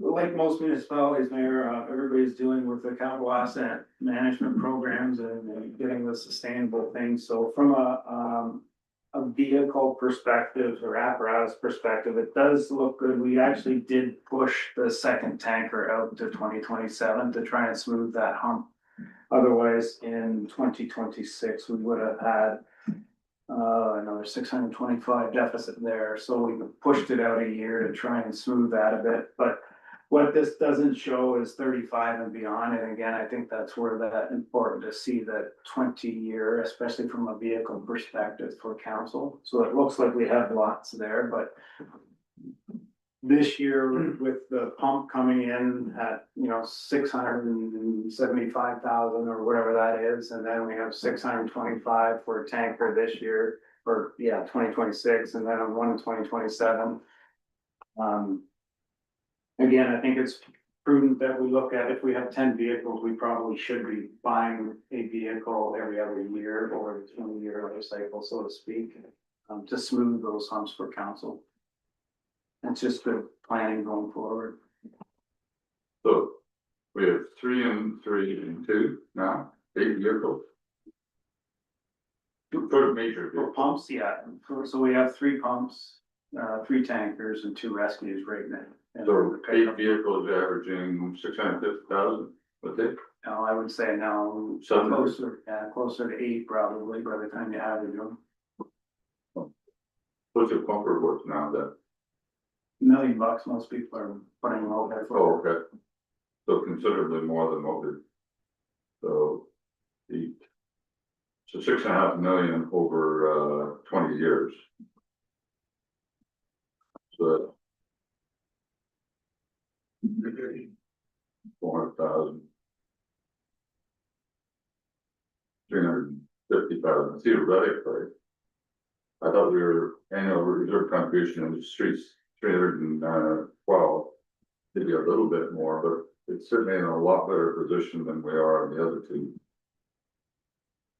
like most municipalities, Mayor, everybody's dealing with the capital asset management programs and getting the sustainable things. So from a vehicle perspective or apparatus perspective, it does look good. We actually did push the second tanker out to 2027 to try and smooth that hump. Otherwise, in 2026, we would have had another 625 deficit there, so we pushed it out a year to try and smooth that a bit, but. What this doesn't show is 35 and beyond, and again, I think that's where that important to see that 20-year, especially from a vehicle perspective for council. So it looks like we have lots there, but. This year with the pump coming in at, 675,000 or whatever that is, and then we have 625 for a tanker this year, or 2026, and then one in 2027. Again, I think it's prudent that we look at, if we have 10 vehicles, we probably should be buying a vehicle every other year or 20-year life cycle, so to speak. To smooth those humps for council. It's just good planning going forward. So, we have 3 and 3 and 2 now, 8 vehicles. For major For vehicles. pumps, so we have 3 pumps, 3 tankers and 2 rescues right now. And So 8 vehicles averaging 650,000, what's it? No, I would say no, Seven. closer to 8 probably by the time you average them. What's your comfort worth now then? $1 million, most people are putting them out there for. Oh, okay. So considerably more than what we. So. So 6.5 million over 20 years. So. 400,000. 350,000 theoretically. I thought we were annual reserve contribution in the streets 312. Maybe a little bit more, but it's certainly in a lot better position than we are in the other 2.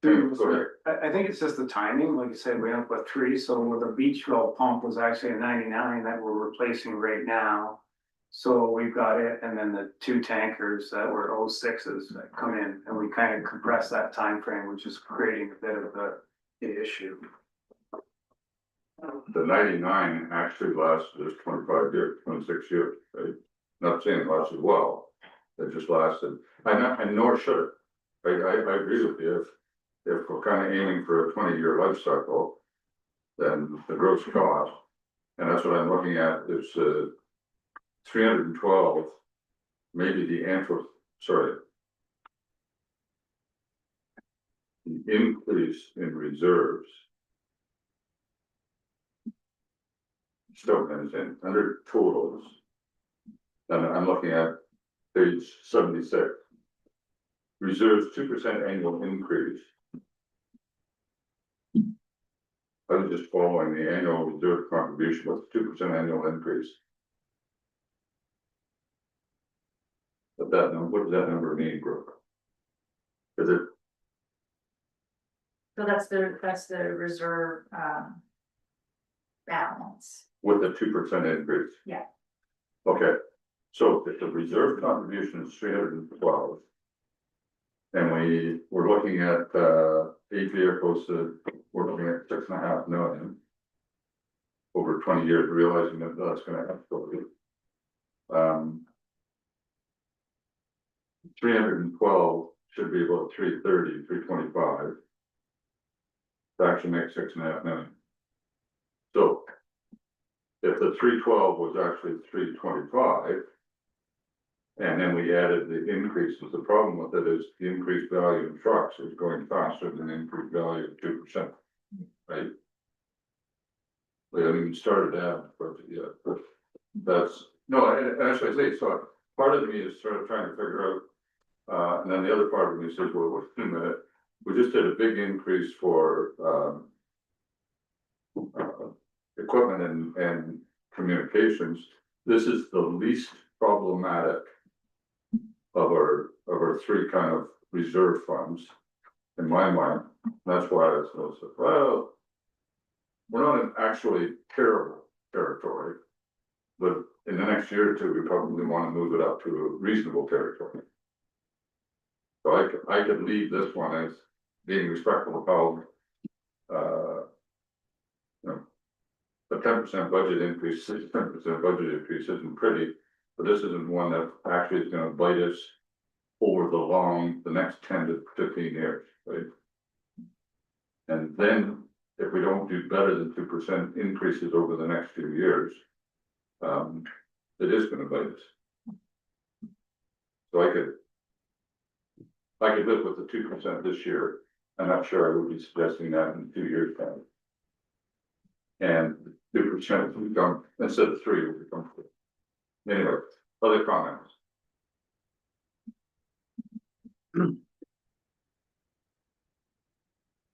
Through, Go ahead. I think it's just the timing, like you said, we have a 3, so with the beach well pump was actually a 99 that we're replacing right now. So we've got it, and then the 2 tankers that were 06s that come in, and we kind of compress that time frame, which is creating a bit of the issue. The 99 actually lasted us 25 years, 26 years, right? Not saying it lasted well, it just lasted, and nor should it. I agree with you, if we're kind of aiming for a 20-year life cycle, then the gross cost, and that's what I'm looking at, is 312, maybe the increase in reserves. Still comes in under totals. And I'm looking at page 76. Reserves 2% annual increase. I was just following the annual reserve contribution with 2% annual increase. But that number, what does that number mean, Brooke? Is it, So that's the reserve, balance. with the 2% increase? Yeah. Okay, so if the reserve contribution is 312. And we're looking at 8 vehicles that we're looking at 6.5 million. Over 20 years, realizing that that's gonna have to be. 312 should be about 330, 325. That actually makes 6.5 million. So. If the 312 was actually 325. And then we added the increases, the problem with it is the increased value of trucks is going faster than the increased value of 2%, right? We haven't even started that, but yeah, but that's, no, and as I say, so part of me is sort of trying to figure out, and then the other part of me says, well, wait a minute, we just did a big increase for, equipment and communications. This is the least problematic of our 3 kind of reserve funds, in my mind. That's why I was well, we're not in actually terrible territory, but in the next year or 2, we probably want to move it up to a reasonable territory. So I could leave this one as being respectful of how, you know, the 10% budget increase, 10% budget increase isn't pretty, but this isn't one that actually is gonna bite us over the next 10 to 15 years, right? And then if we don't do better than 2% increases over the next few years, it is gonna bite us. So I could live with the 2% this year. I'm not sure I would be suggesting that in 2 years' time. And 2% will become, instead of 3, will become 4. Anyway, other comments?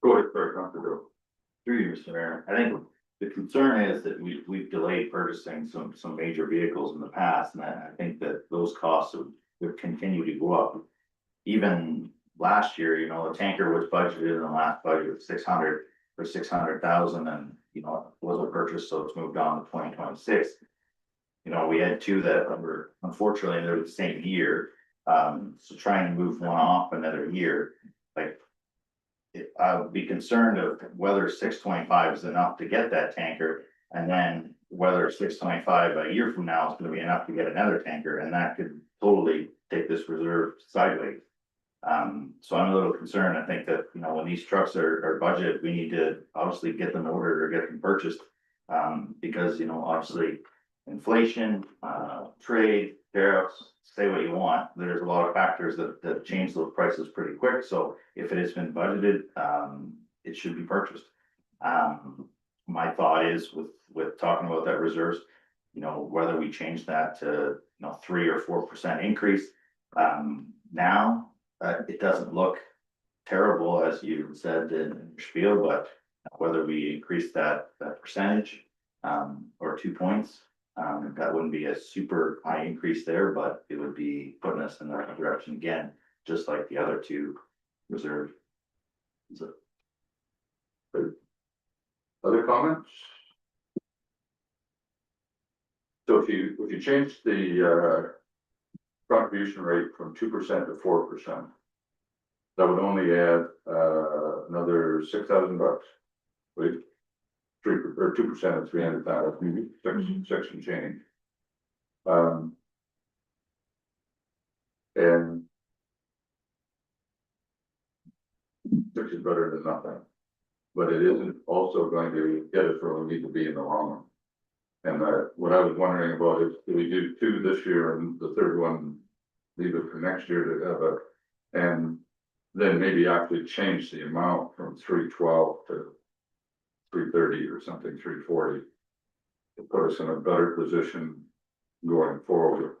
Go ahead, very comfortable. Through you, Mr. Mayor, I think the concern is that we've delayed purchasing some major vehicles in the past, and I think that those costs would continue to go up. Even last year, you know, the tanker was budgeted in the last budget of 600,000, and you know, it wasn't purchased, so it's moved on to 2026. You know, we had 2 that were, unfortunately, they're the same year. So trying to move one off another year, like. I would be concerned of whether 625 is enough to get that tanker, and then whether 625 a year from now is gonna be enough to get another tanker, and that could totally take this reserve sideways. So I'm a little concerned. I think that, you know, when these trucks are budgeted, we need to obviously get them ordered or get them purchased. Because, you know, obviously inflation, trade, tariffs, say what you want, there's a lot of factors that change those prices pretty quick. So if it has been budgeted, it should be purchased. My thought is with talking about that reserves, you know, whether we change that to, you know, 3 or 4% increase. Now, it doesn't look terrible, as you said in your spiel, but whether we increase that percentage, or 2 points, that wouldn't be a super high increase there, but it would be putting us in the right direction again, just like the other 2 reserves. Other comments? So if you change the contribution rate from 2% to 4%. That would only add another $6,000. Wait, 2% of 300,000, six and change. And 6 is better than nothing. But it isn't also going to get us where we need to be in the long run. And what I was wondering about is, do we do 2 this year and the third one, leave it for next year to have a, and then maybe actually change the amount from 312 to 330 or something, 340. To put us in a better position going forward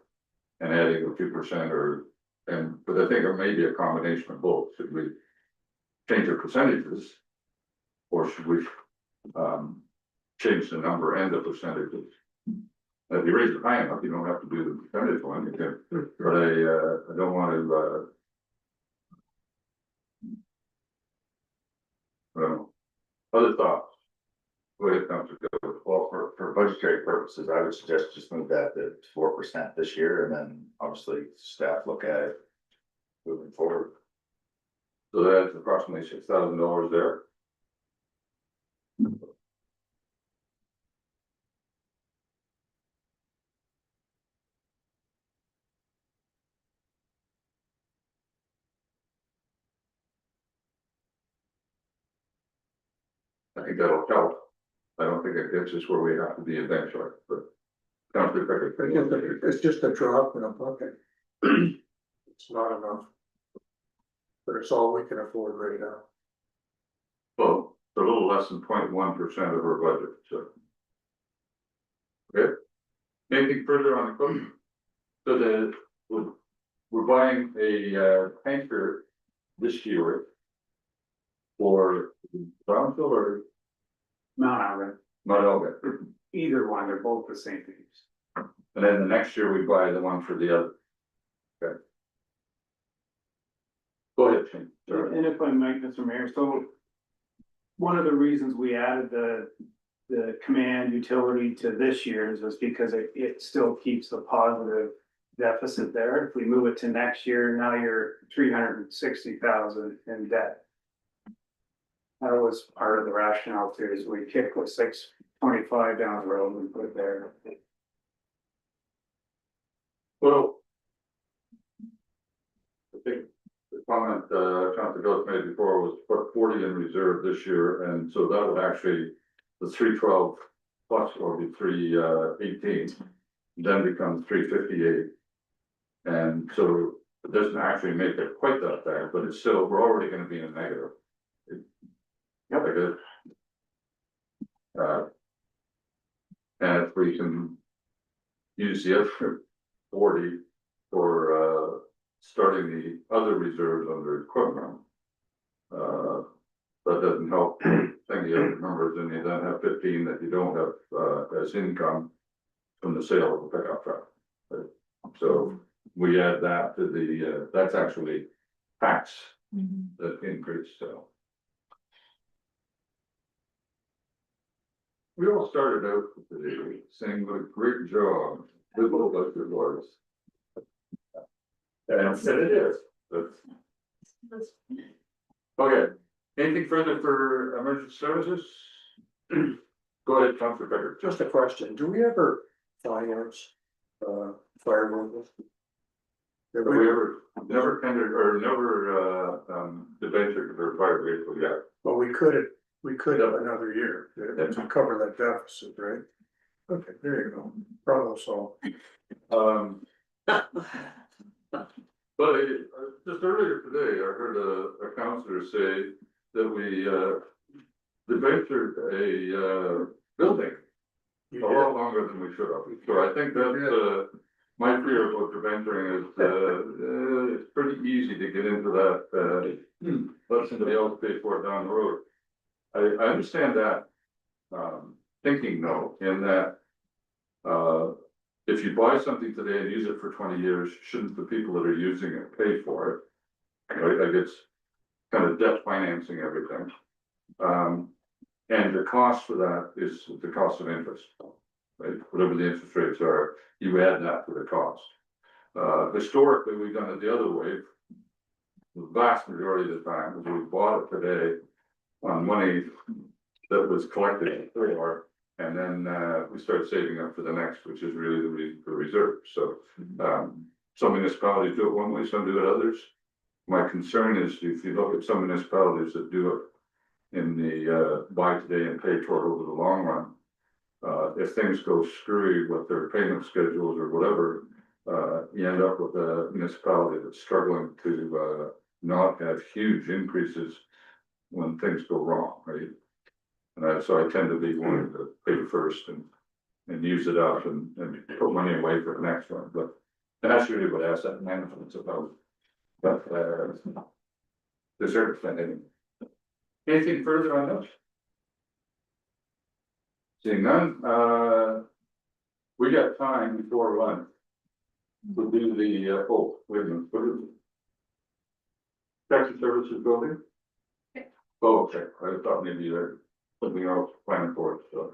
and adding the 2% or, but I think it may be a combination of both. Should we change the percentages? Or should we change the number and the percentages? If you raise it high enough, you don't have to do the percentage one, you can, but I don't want to other thoughts? Go ahead, Councilor Gill. Well, for budgetary purposes, I would suggest just move that to 4% this year, and then obviously staff look at it moving forward. So that's approximately $6,000 there. I think that'll help. I don't think it gets us where we have to be eventually, but. Councilor Pickett. It's just a drop in a bucket. It's not enough. But it's all we can afford right now. Well, it's a little less than 0.1% of our budget, so. Okay. Anything further on equipment? So we're buying a tanker this year. For Brownsville or Mount Auburn, Mount Elgin? either one, they're both the same things. And then the next year we buy the one for the other. Okay. Go ahead, Shane. Sorry. And if I might, Mr. Mayor, so one of the reasons we added the command utility to this year's was because it still keeps the positive deficit there. If we move it to next year, now you're 360,000 in debt. That was part of the rationale too, is we kicked with 625 down the road and put it there. Well. I think the comment, Councilor Ghost made before was put 40 in reserve this year, and so that would actually, the 312 plus will be 318, then becomes 358. And so it doesn't actually make it quite that bad, but it's still, we're already gonna be in a negative. Yep, I guess. And if we can use the other 40 for starting the other reserves under equipment. That doesn't help any other numbers, and you then have 15 that you don't have as income from the sale of the pickup truck. Right? So we add that to the that's actually tax that increase, so. We all started out today saying what a great job, liberal budget was. And it is. Okay, anything further for emergency services? Go ahead, Councilor Becker. Just a question, do we ever finance, fire vehicles? Have we ever, never tendered or never, debentured for fire vehicle yet? Well, we could have another year to cover that deficit, right? Okay, there you go, problem solved. But just earlier today, I heard a councillor say that we debentured a building a lot longer than we should have. So I think that my fear about debenturing is it's pretty easy to get into that, let somebody else pay for it down the road. I understand that thinking though, in that if you buy something today and use it for 20 years, shouldn't the people that are using it pay for it? Right, I guess kind of debt financing everything. And the cost for that is the cost of interest. Right, whatever the interest rates are, you add that to the cost. Historically, we've done it the other way. The vast majority of the time, is we bought it today on money that was collected before, and then, we start saving up for the next, which is really the reserve, so. Some municipalities do it one way, some do it others. My concern is if you look at some municipalities that do it in the, buy today and pay for it over the long run. If things go screwy with their payment schedules or whatever, you end up with a municipality that's struggling to, not have huge increases when things go wrong, right? And so I tend to be wanting to pay first and use it up and put money away for the next one, but that's really what asset management's about. But, to a certain extent, anyway. Anything further on this? Seeing none, we got time before lunch. We'll do the, oh, wait a minute, what is it? Tax and services building? Oh, okay, I thought maybe you had something else planned for it, so.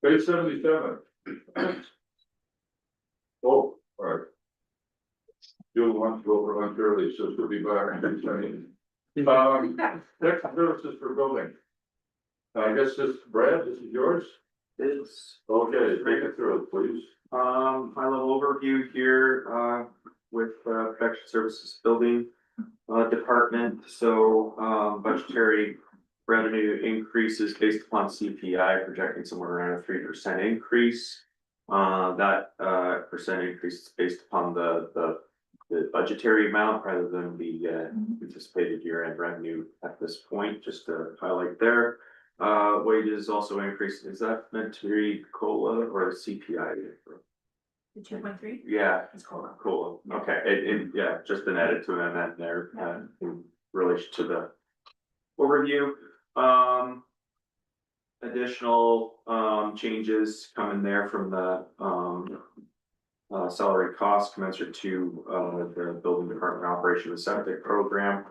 Page 77. Oh, all right. You'll want to go over lunch early, so she'll be back. Tax and services for building. I guess this, Brad, this is yours? Is, Okay, take it through, please. high level overview here, with, Protection Services Building, Department, so, budgetary revenue increases based upon CPI, projecting somewhere around a 3% increase. That, percent increase is based upon the budgetary amount rather than the, anticipated year-end revenue at this point, just to highlight there. Wages also increased, is that meant to be COLA or CPI? The 2.3? Yeah, It's COLA. cool, okay, yeah, just an edit to an amendment there, in relation to the overview. Additional, changes coming there from the, salary cost commensurate to, the building department operation of the septic program.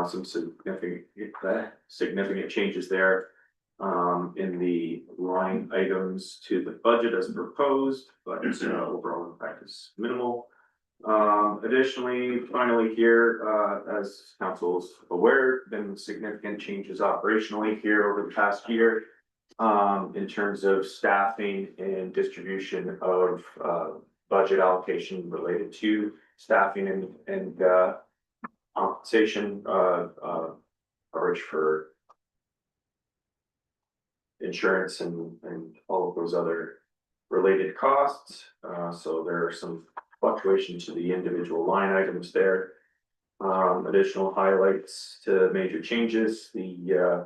Some significant changes there, in the line items to the budget as proposed, but overall impact is minimal. Additionally, finally here, as council's aware, been significant changes operationally here over the past year. In terms of staffing and distribution of, budget allocation related to staffing and compensation, coverage for insurance and all of those other related costs. So there are some fluctuation to the individual line items there. Additional highlights to major changes, the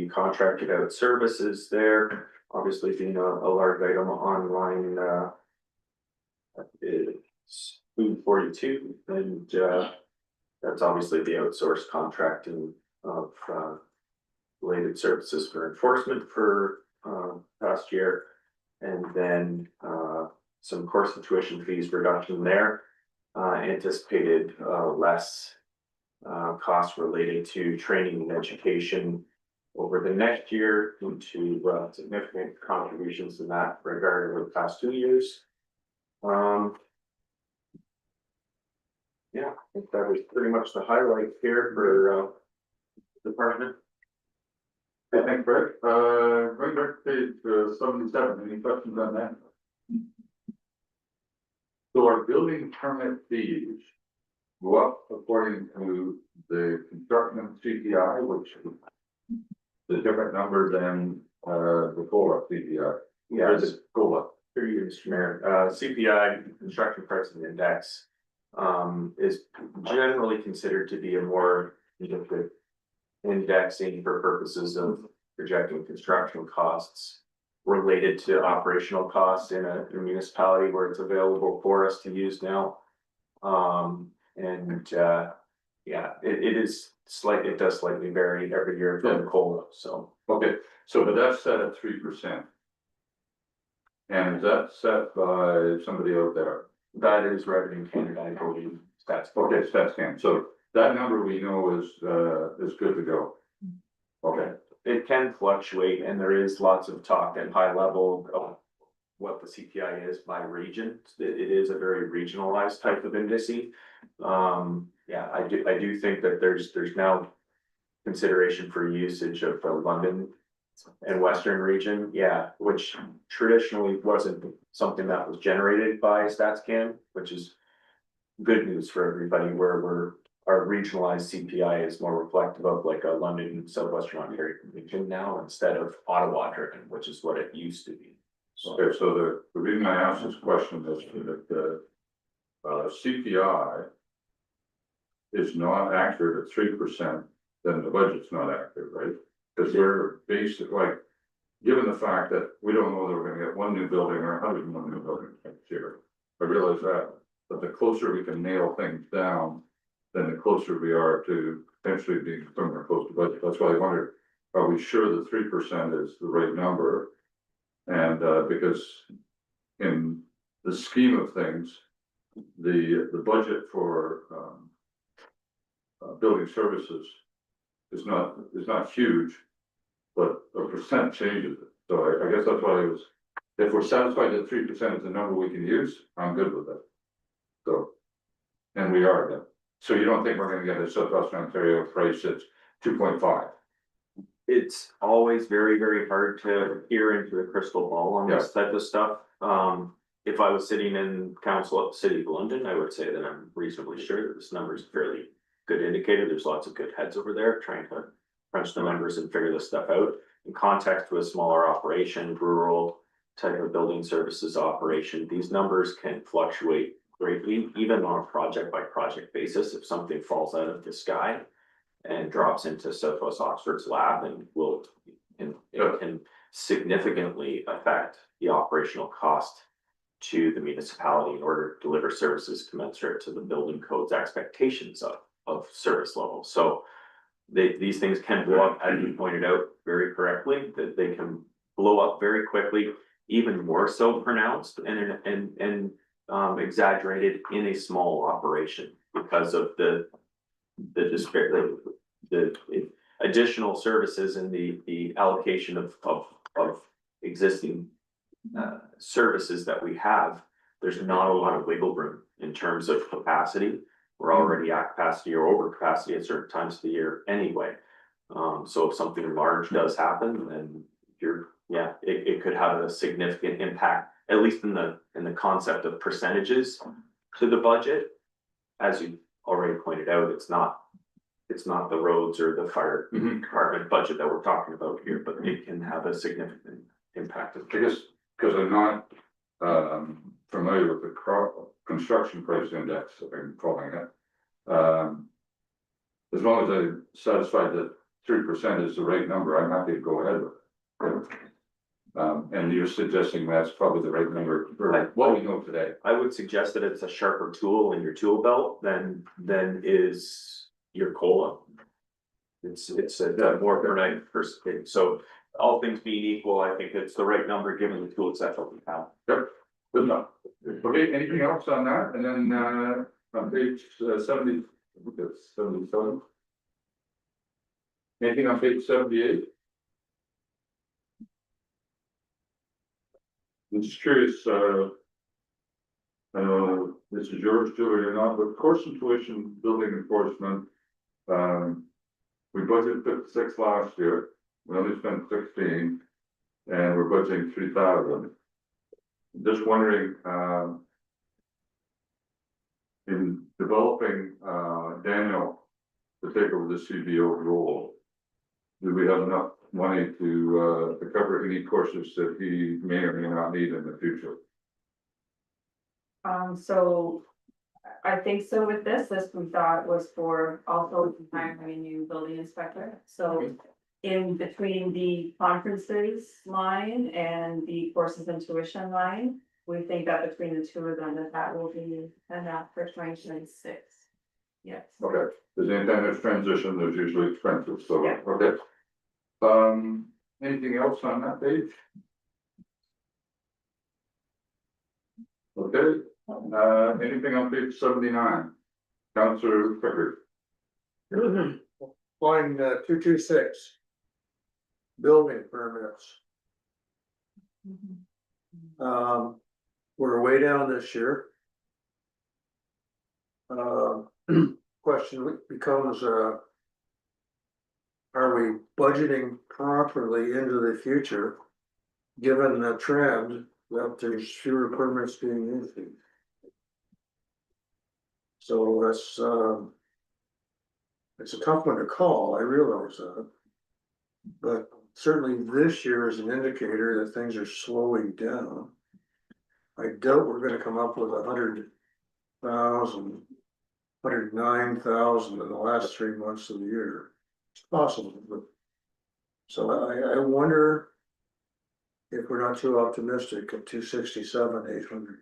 contracted out services there, obviously being a large item online, it's food 42, and that's obviously the outsourced contracting of related services for enforcement for past year. And then some course and tuition fees reduction there. Anticipated less costs related to training and education over the next year due to significant contributions in that regard over the past 2 years. Yeah, I think that was pretty much the highlight here for department. I think, Brett, going back to page 77, any questions on that? So our building permit fees go up according to the construction CPI, which is a different number than the COLA CPI. Yeah, the COLA. through you, Mr. Mayor, CPI, construction pricing index, is generally considered to be a more good indexing for purposes of projecting construction costs related to operational costs in a municipality where it's available for us to use now. Yeah, it is slightly, it does slightly vary every year from the COLA, so. Okay, so but that's set at 3%. And that's set by somebody out there. That is Revenue Canada, I believe, that's. Okay, stats can, so that number we know is good to go. Okay, It can fluctuate and there is lots of talk at high level of what the CPI is by region. It is a very regionalized type of index. Yeah, I do think that there's now consideration for usage of the London and Western region, yeah, which traditionally wasn't something that was generated by StatsCan, which is good news for everybody where our regionalized CPI is more reflective of like a London, Southwestern Ontario region now instead of Ottawa driven, which is what it used to be. okay, so the reason I asked this question is that the CPI is not accurate at 3%, then the budget's not accurate, right? Because we're basically like, given the fact that we don't know that we're gonna get one new building or 101 new buildings next year. I realize that, but the closer we can nail things down, then the closer we are to potentially being somewhere close to budget. That's why I wondered, are we sure that 3% is the right number? And because in the scheme of things, the budget for building services is not huge, but a percent changes it. So I guess that's why it was, if we're satisfied that 3% is the number we can use, I'm good with it. So, and we are then. So you don't think we're gonna get a Southwestern Ontario price that's 2.5? It's always very, very hard to peer into the crystal ball on this type of stuff. If I was sitting in council at the City of London, I would say that I'm reasonably sure that this number is a fairly good indicator. There's lots of good heads over there trying to crunch the numbers and figure this stuff out. In context to a smaller operation, rural type of building services operation, these numbers can fluctuate greatly, even on a project by project basis. If something falls out of the sky and drops into Southwest Oxford's lab and it can significantly affect the operational cost to the municipality in order to deliver services commensurate to the building code's expectations of service level. So these things can blow up, as you pointed out very correctly, that they can blow up very quickly, even more so pronounced and exaggerated in a small operation because of the additional services and the allocation of existing services that we have. There's not a lot of wiggle room in terms of capacity. We're already at capacity or over capacity at certain times of the year anyway. So if something large does happen, then it could have a significant impact, at least in the concept of percentages to the budget. As you already pointed out, it's not the roads or the fire department budget that we're talking about here, but it can have a significant impact. I guess, because I'm not familiar with the construction price index, if I'm calling it. As long as I'm satisfied that 3% is the right number, I'm happy to go ahead with it. And you're suggesting that's probably the right number for what we know today. I would suggest that it's a sharper tool in your tool belt than is your COLA. It's a more pronounced person. So all things being equal, I think it's the right number given the tool set that we have. Yep, good enough. Okay, anything else on that? And then on page 70, that's 77. Anything on page 78? I'm just curious, this is yours, Julie, or not, but course and tuition building enforcement. We budgeted 56 last year, we only spent 16, and we're budgeting 3,000. Just wondering, in developing Daniel to take over the CBO role, do we have enough money to cover any courses that he may or may not need in the future? So I think so with this we thought was for also hiring a new building inspector, so. In between the conferences line and the courses and tuition line, we think that between the two of them, that will be enough for 2026. Yes. Okay, because anytime there's transition, there's usually expenses, so, Yeah. okay. Anything else on that page? Okay, anything on page 79? Counselor Pickard. Line 226. Building permits. We're way down this year. Question becomes, are we budgeting properly into the future? Given the trend that there's fewer permits being issued. So it's a tough one to call, I realize that. But certainly this year is an indicator that things are slowing down. I doubt we're gonna come up with 100,000, 109,000 in the last 3 months of the year. It's possible, but. So I wonder if we're not too optimistic at 267, 800.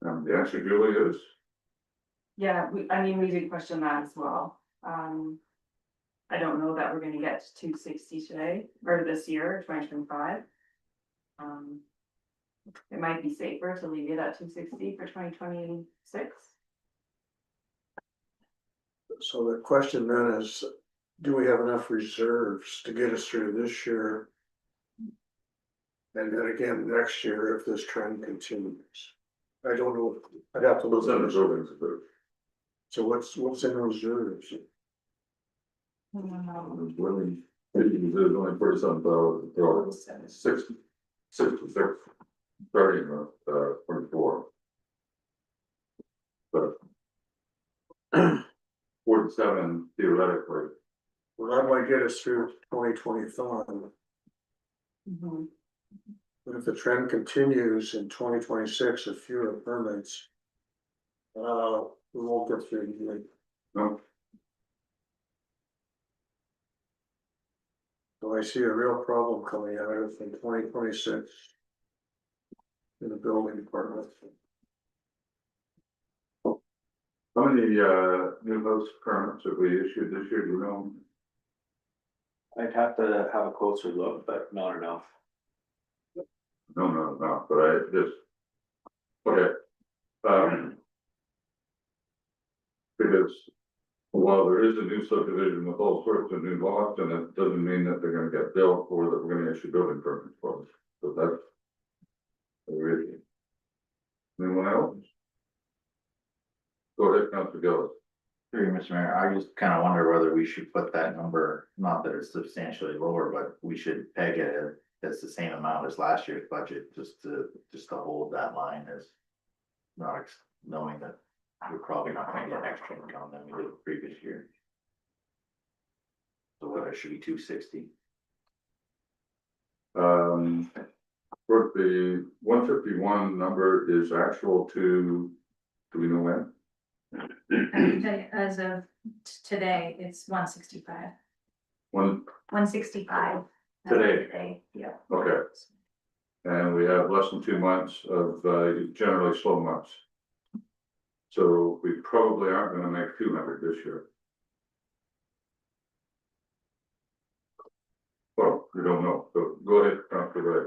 The answer, Julie, is Yeah, I mean, we did question that as well. I don't know that we're gonna get to 260 today, or this year, 2025. It might be safer to leave it at 260 for 2026. So the question then is, do we have enough reserves to get us through this year? And then again, next year, if this trend continues? I don't know, I'd have to look at the buildings. So what's in reserves? really, there's only 47,000, 66, starting with 24. But 47 theoretically. Well, that might get us through 2025. But if the trend continues in 2026 of fewer permits. We won't get through the year. No, So I see a real problem coming out of it in 2026. In the building department. how many new house permits have we issued this year, do you know? I'd have to have a closer look, but not enough. No, but I just. Okay. Because while there is a new subdivision with all sorts of new lots, and it doesn't mean that they're gonna get built or that we're gonna issue building permits for them, so that's. Really. Anyone else? Go ahead, Councilor Gillis. Through you, Mr. Mayor, I just kind of wonder whether we should put that number, not that it's substantially lower, but we should peg it as the same amount as last year's budget, just to hold that line as. Not knowing that we're probably not gonna get extra income than we did the previous year. So whether it should be 260. For the 151 number is actual to, do we know when? I can tell you, as of today, it's 165. 165. Today. Yeah. Okay. And we have less than 2 months of generally slow months. So we probably aren't gonna make 200 this year. Well, we don't know, so go ahead, Councilor Ray.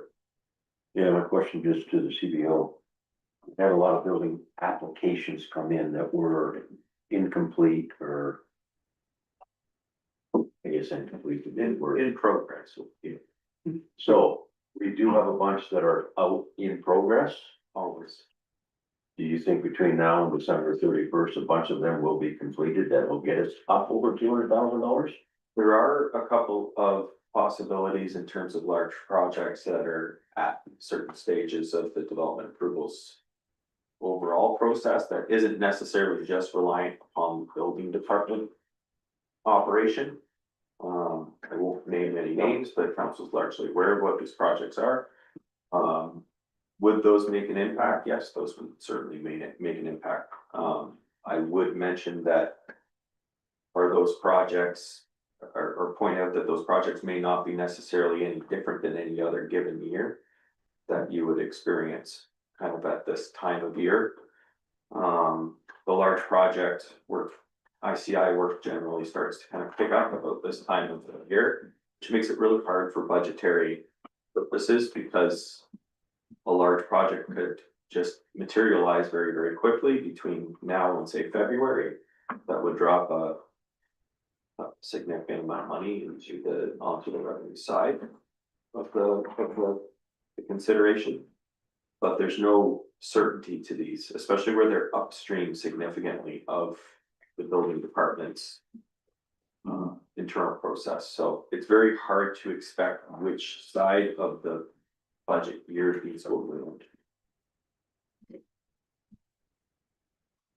Yeah, my question just to the CBO. We had a lot of building applications come in that were incomplete or. I guess incomplete, In progress. so we do have a bunch that are out in progress. Always. Do you think between now and December 31st, a bunch of them will be completed that will get us up over $200,000? There are a couple of possibilities in terms of large projects that are at certain stages of the development approvals. Overall process that isn't necessarily just reliant upon the building department. Operation. I won't name any names, but council's largely aware of what these projects are. Would those make an impact? Yes, those would certainly make an impact. I would mention that. Are those projects, or point out that those projects may not be necessarily any different than any other given year. That you would experience kind of at this time of year. The large project work, ICI work generally starts to kind of pick up about this time of the year. Which makes it really hard for budgetary purposes because. A large project could just materialize very, very quickly between now and say February, that would drop a significant amount of money onto the revenue side of the consideration. But there's no certainty to these, especially where they're upstream significantly of the building department's internal process. So it's very hard to expect which side of the budget year these will land.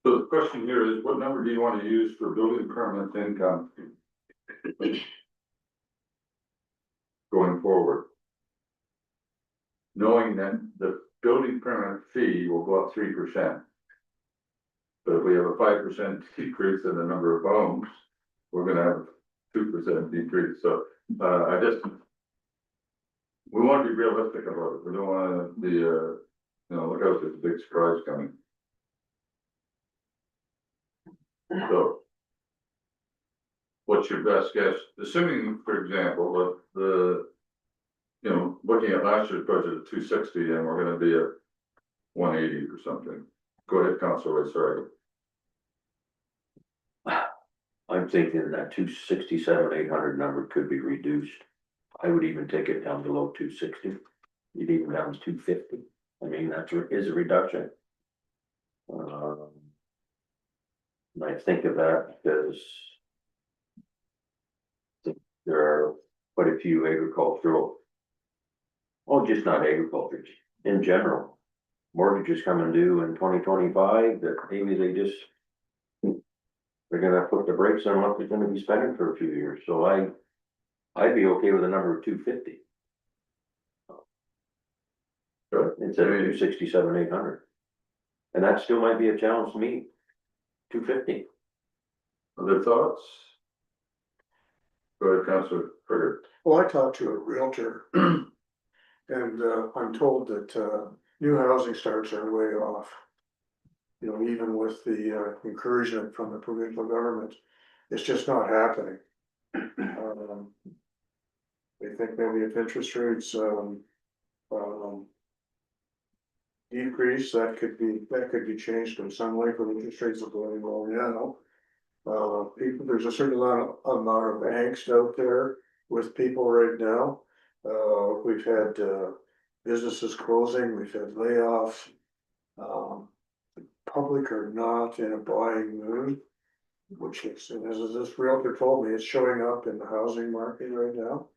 So the question here is, what number do you want to use for building permit income? Going forward. Knowing that the building permit fee will go up 3%. But if we have a 5% decrease in the number of homes, we're gonna have 2% decrease, so, I just. We wanna be realistic about it, we don't wanna be, look out, there's a big surprise coming. So. What's your best guess, assuming, for example, that the. Looking at last year's budget of 260 and we're gonna be at 180 or something. Go ahead, Councilor, sorry. I'm thinking that 267, 800 number could be reduced. I would even take it down below 260. You'd even down to 250. I mean, is a reduction. And I think of that because there are quite a few agricultural, just not agriculture, in general. Mortgages coming due in 2025 that maybe they're gonna put the brakes on what they're gonna be spending for a few years, so I'd be okay with a number of 250. Instead of 267, 800. And that still might be a challenge to meet. 250. Other thoughts? Go ahead, Councilor Frigger. Well, I talked to a realtor. And I'm told that new housing starts are way off. Even with the encouragement from the provincial government, it's just not happening. They think maybe if interest rates decrease, that could be changed in some way, but interest rates are going low now. There's a certain amount of angst out there with people right now. We've had businesses closing, we've had layoffs. Public are not in a buying mood, which is, and as this realtor told me, it's showing up in the housing market right now.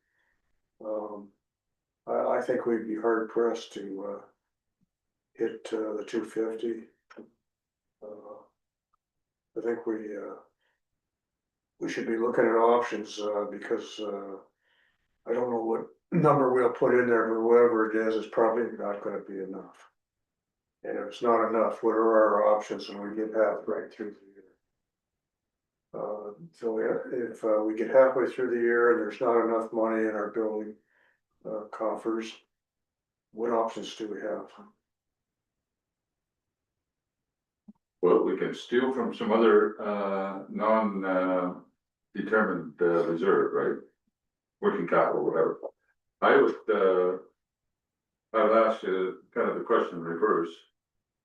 I think we'd be hard pressed to hit the 250. I think we should be looking at options because I don't know what number we'll put in there, but whatever it is, it's probably not gonna be enough. And if it's not enough, what are our options when we get right through the year? So if we get halfway through the year and there's not enough money in our building coffers, what options do we have? Well, we can steal from some other determined reserve, right? Working capital, whatever. I would ask you kind of the question in reverse.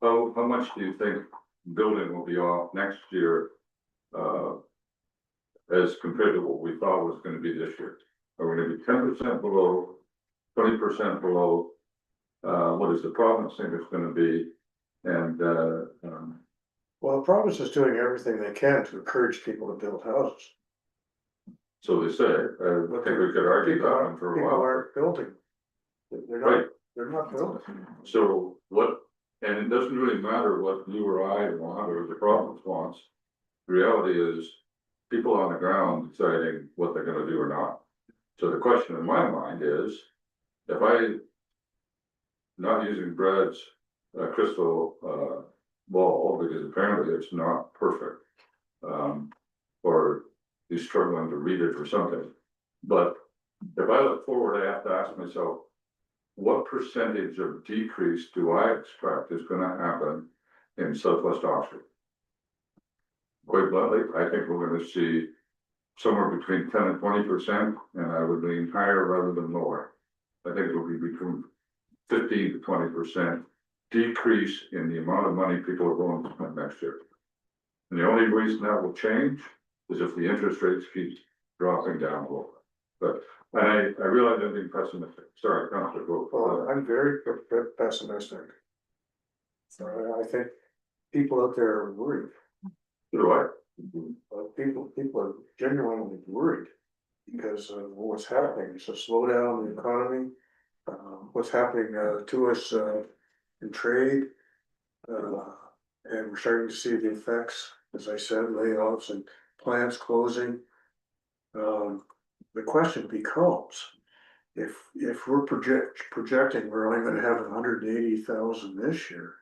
How much do you think building will be off next year? As compared to what we thought was gonna be this year? Are we gonna be 10% below, 20% below? What is the province think it's gonna be? And Well, the province is doing everything they can to encourage people to build houses. so they say, I think we could argue that one for a People while. aren't building. They're Right. not building. So what, and it doesn't really matter what you or I want or the province wants. The reality is, people on the ground deciding what they're gonna do or not. So the question in my mind is, if I. Not using Brad's crystal ball, because apparently it's not perfect. Or he's struggling to read it or something. But if I look forward, I have to ask myself, what percentage of decrease do I expect is gonna happen in Southwest Oxford? Quite bluntly, I think we're gonna see somewhere between 10 and 20%, and I would lean higher rather than lower. I think it will be between 15 to 20% decrease in the amount of money people are going to spend next year. And the only reason that will change is if the interest rates keep dropping down a little bit. But I realize I'm being pessimistic, sorry, Councilor, Well, go. I'm very pessimistic. So I think people out there are worried. Do I? People are genuinely worried because of what's happening. It's a slowdown in the economy. What's happening to us in trade. And we're starting to see the effects, as I said, layoffs and plants closing. The question becomes, if we're projecting, we're only gonna have 180,000 this year.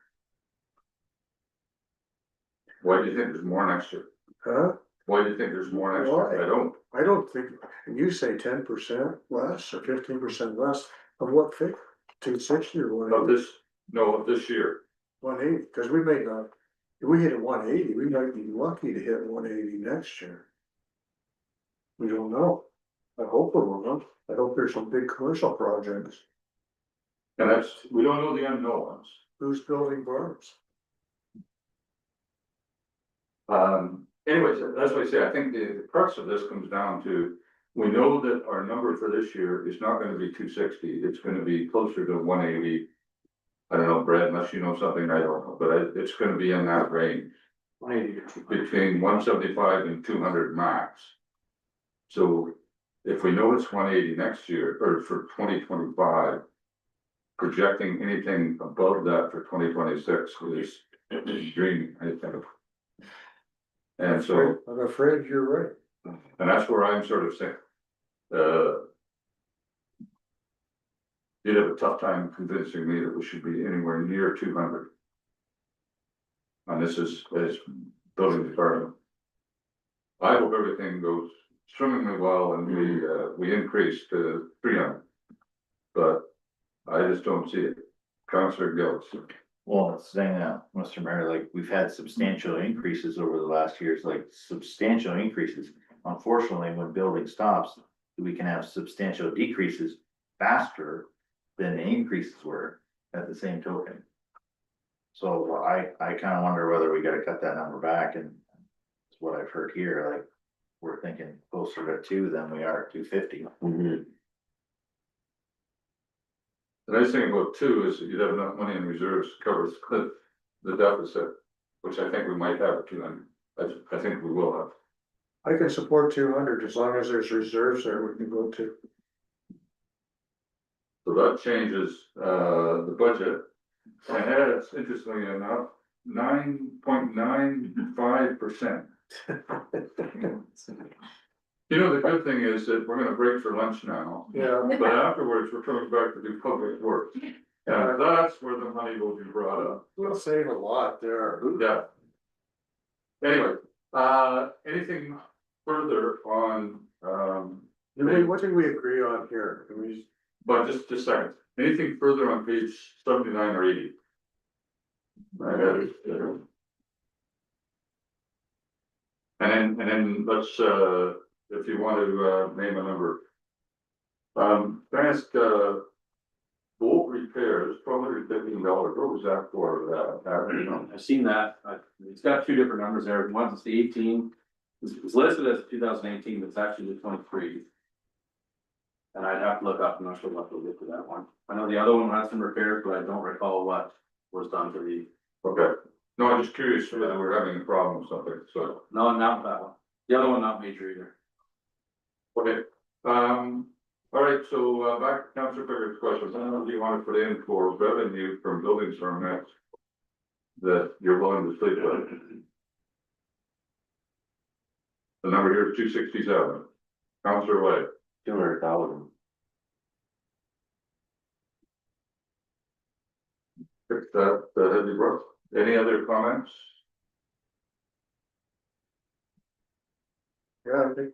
Why do you think there's more next year? Huh? Why do you think there's more next year? I don't think, and you say 10% less or 15% less of what figure? 260 or Of 180? this, no, of this year. 180, because we may not, if we hit at 180, we might be lucky to hit 180 next year. We don't know. I hope we're wrong. I hope there's some big commercial projects. And that's, we don't know the unknowns. Who's building barns? Anyways, that's what I say, I think the crux of this comes down to, we know that our number for this year is not gonna be 260, it's gonna be closer to 180. I don't know, Brad, unless you know something, I don't know, but it's gonna be in that range. Between 175 and 200 max. So if we know it's 180 next year, or for 2025. Projecting anything above that for 2026 is dreaming, I think. And so, I'm afraid you're right. and that's where I'm sort of saying, you'd have a tough time convincing me that we should be anywhere near 200. And this is building department. I hope everything goes swimmingly well and we increase to 300. But I just don't see it. Councilor Gillis. Well, it's saying that, Mr. Mayor, like, we've had substantial increases over the last years, like substantial increases. Unfortunately, when building stops, we can have substantial decreases faster than the increases were at the same token. So I kind of wonder whether we gotta cut that number back, and it's what I've heard here, like, we're thinking closer to 2 than we are at 250. The nice thing about 2 is that you'd have enough money in reserves to cover the deficit, which I think we might have at 200. I think we will have. I can support 200 as long as there's reserves there, we can go to. So that changes the budget. And that's interestingly enough, 9.95%. You know, the good thing is that we're gonna break for lunch now, Yeah, but afterwards, we're coming back to do public works. And that's where the money will be brought up. we'll save a lot there. Yeah. Anyway, anything further on, What did we agree on here? Can we, but just a second, anything further on page 79 or 80? And then let's, if you want to, name a number. Can I ask, bolt repairs, $1,215, what was that for, that? I've seen that, it's got 2 different numbers there, one's the 18, it's listed as 2018, but it's actually the 23. And I'd have to look up, I'm not sure what we'll get to that one. I know the other one had some repairs, but I don't recall what was done to the, Okay, no, I'm just curious whether we're having a problem with something, so, no, not that one. The other one not major either. okay. All right, so, back to Councilor Pickett's questions, I don't know if you want to put in for revenue from buildings permits that you're willing to sleep with. The number here is 267. Councilor White. 200,000. Fix that, Heavy Brook. Any other comments? yeah, I think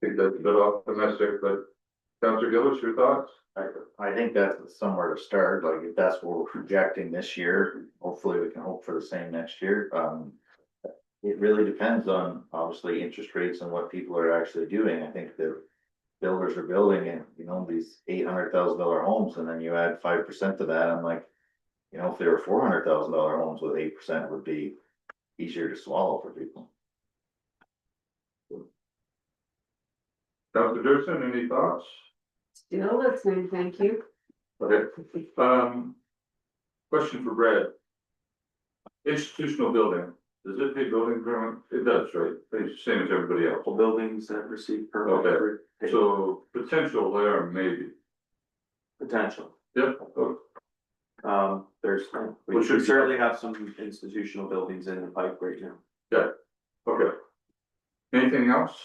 That's a bit optimistic, but Councilor Gillis, your thoughts? I think that's somewhere to start, like, if that's what we're projecting this year, hopefully we can hope for the same next year. It really depends on, obviously, interest rates and what people are actually doing. I think the builders are building, and you know, these $800,000 homes, and then you add 5% to that, I'm like, You know, if they were $400,000 homes with 8% would be easier to swallow for people. Dr. Durson, any thoughts? Still listening, thank you. Okay, question for Brad. Institutional building, does it pay building permit? It does, right? It's the same as everybody else. All buildings that receive permit. Okay. So potential there, maybe. Potential. Yep. Oh, We What should should be- certainly have some institutional buildings in the pipe right now. okay. Anything else?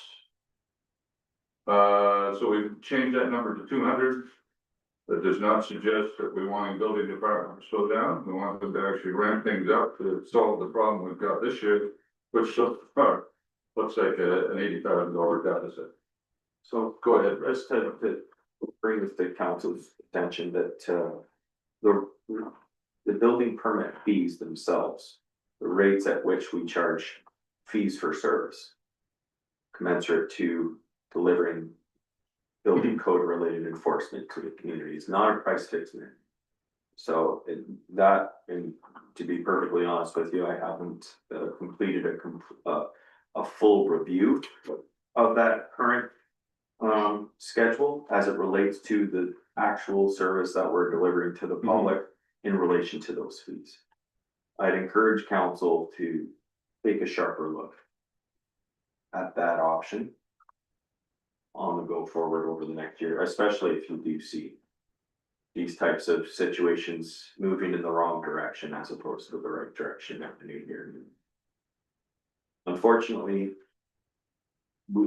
So we've changed that number to 200. That does not suggest that we want a building department to slow down. We want them to actually ramp things up to solve the problem we've got this year, which so far looks like an $80,000 deficit. So Go ahead, just to bring with the council's attention that, the building permit fees themselves, the rates at which we charge fees for service, commensurate to delivering building code related enforcement to the community, it's not a price fixing. So and to be perfectly honest with you, I haven't completed a full review of that current schedule as it relates to the actual service that we're delivering to the public in relation to those fees. I'd encourage council to take a sharper look at that option on the go forward over the next year, especially if you do see these types of situations moving in the wrong direction as opposed to the right direction at the new year. Unfortunately,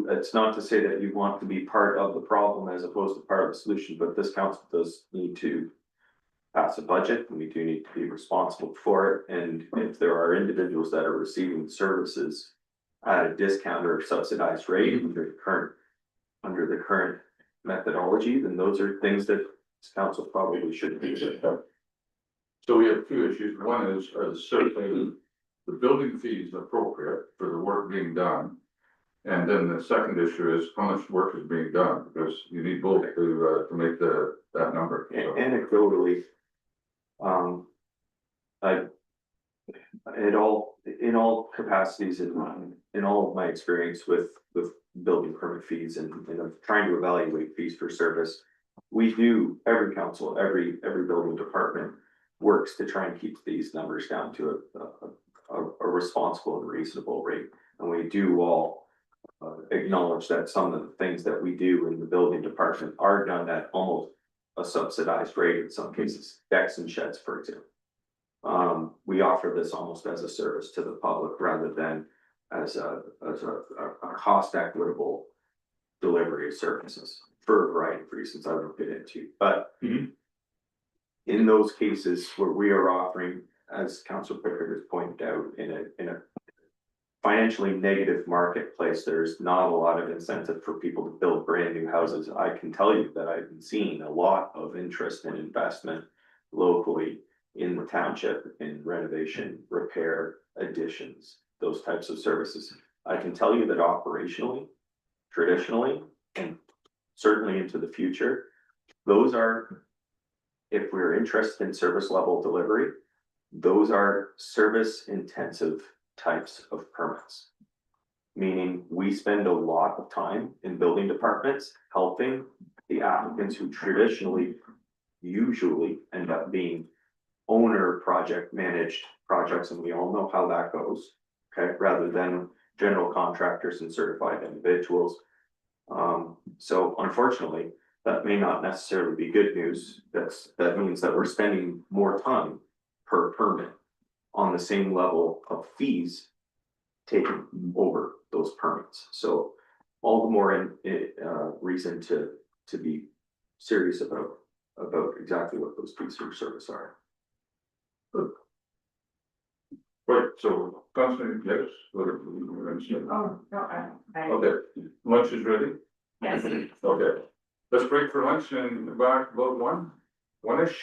it's not to say that you want to be part of the problem as opposed to part of the solution, but this council does need to pass a budget, and we do need to be responsible for it. And if there are individuals that are receiving services at a discount or subsidized rate under the current methodology, then those are things that this council probably should be. So we have two issues. One is, certainly the building fees appropriate for the work being done. And then the second issue is how much work is being done, because you need both to make that number. So, Anecdotally, in all capacities in all of my experience with building permit fees and trying to evaluate fees for service, we do, every council, every building department works to try and keep these numbers down to a responsible and reasonable rate. And we do all acknowledge that some of the things that we do in the building department are done at almost a subsidized rate in some cases, decks and sheds, for example. We offer this almost as a service to the public rather than as a cost equitable delivery of services for a variety of reasons I won't get into. But in those cases where we are offering, as Councilor Pickard has pointed out, in a financially negative marketplace, there's not a lot of incentive for people to build brand new houses. I can tell you that I've been seeing a lot of interest and investment locally in the township in renovation, repair, additions, those types of services. I can tell you that operationally, traditionally, and certainly into the future, those are, if we're interested in service level delivery, those are service intensive types of permits. Meaning we spend a lot of time in building departments helping the applicants who traditionally usually end up being owner project managed projects, and we all know how that goes, okay, rather than general contractors and certified individuals. So unfortunately, that may not necessarily be good news. That means that we're spending more time per permit on the same level of fees taken over those permits. So all the more reason to be serious about exactly what those fees for service are. Right, so Councilor, yes, whatever you were gonna say. Oh, no, I. Okay, lunch is ready? Yes. Okay, let's break for lunch and back about one-ish.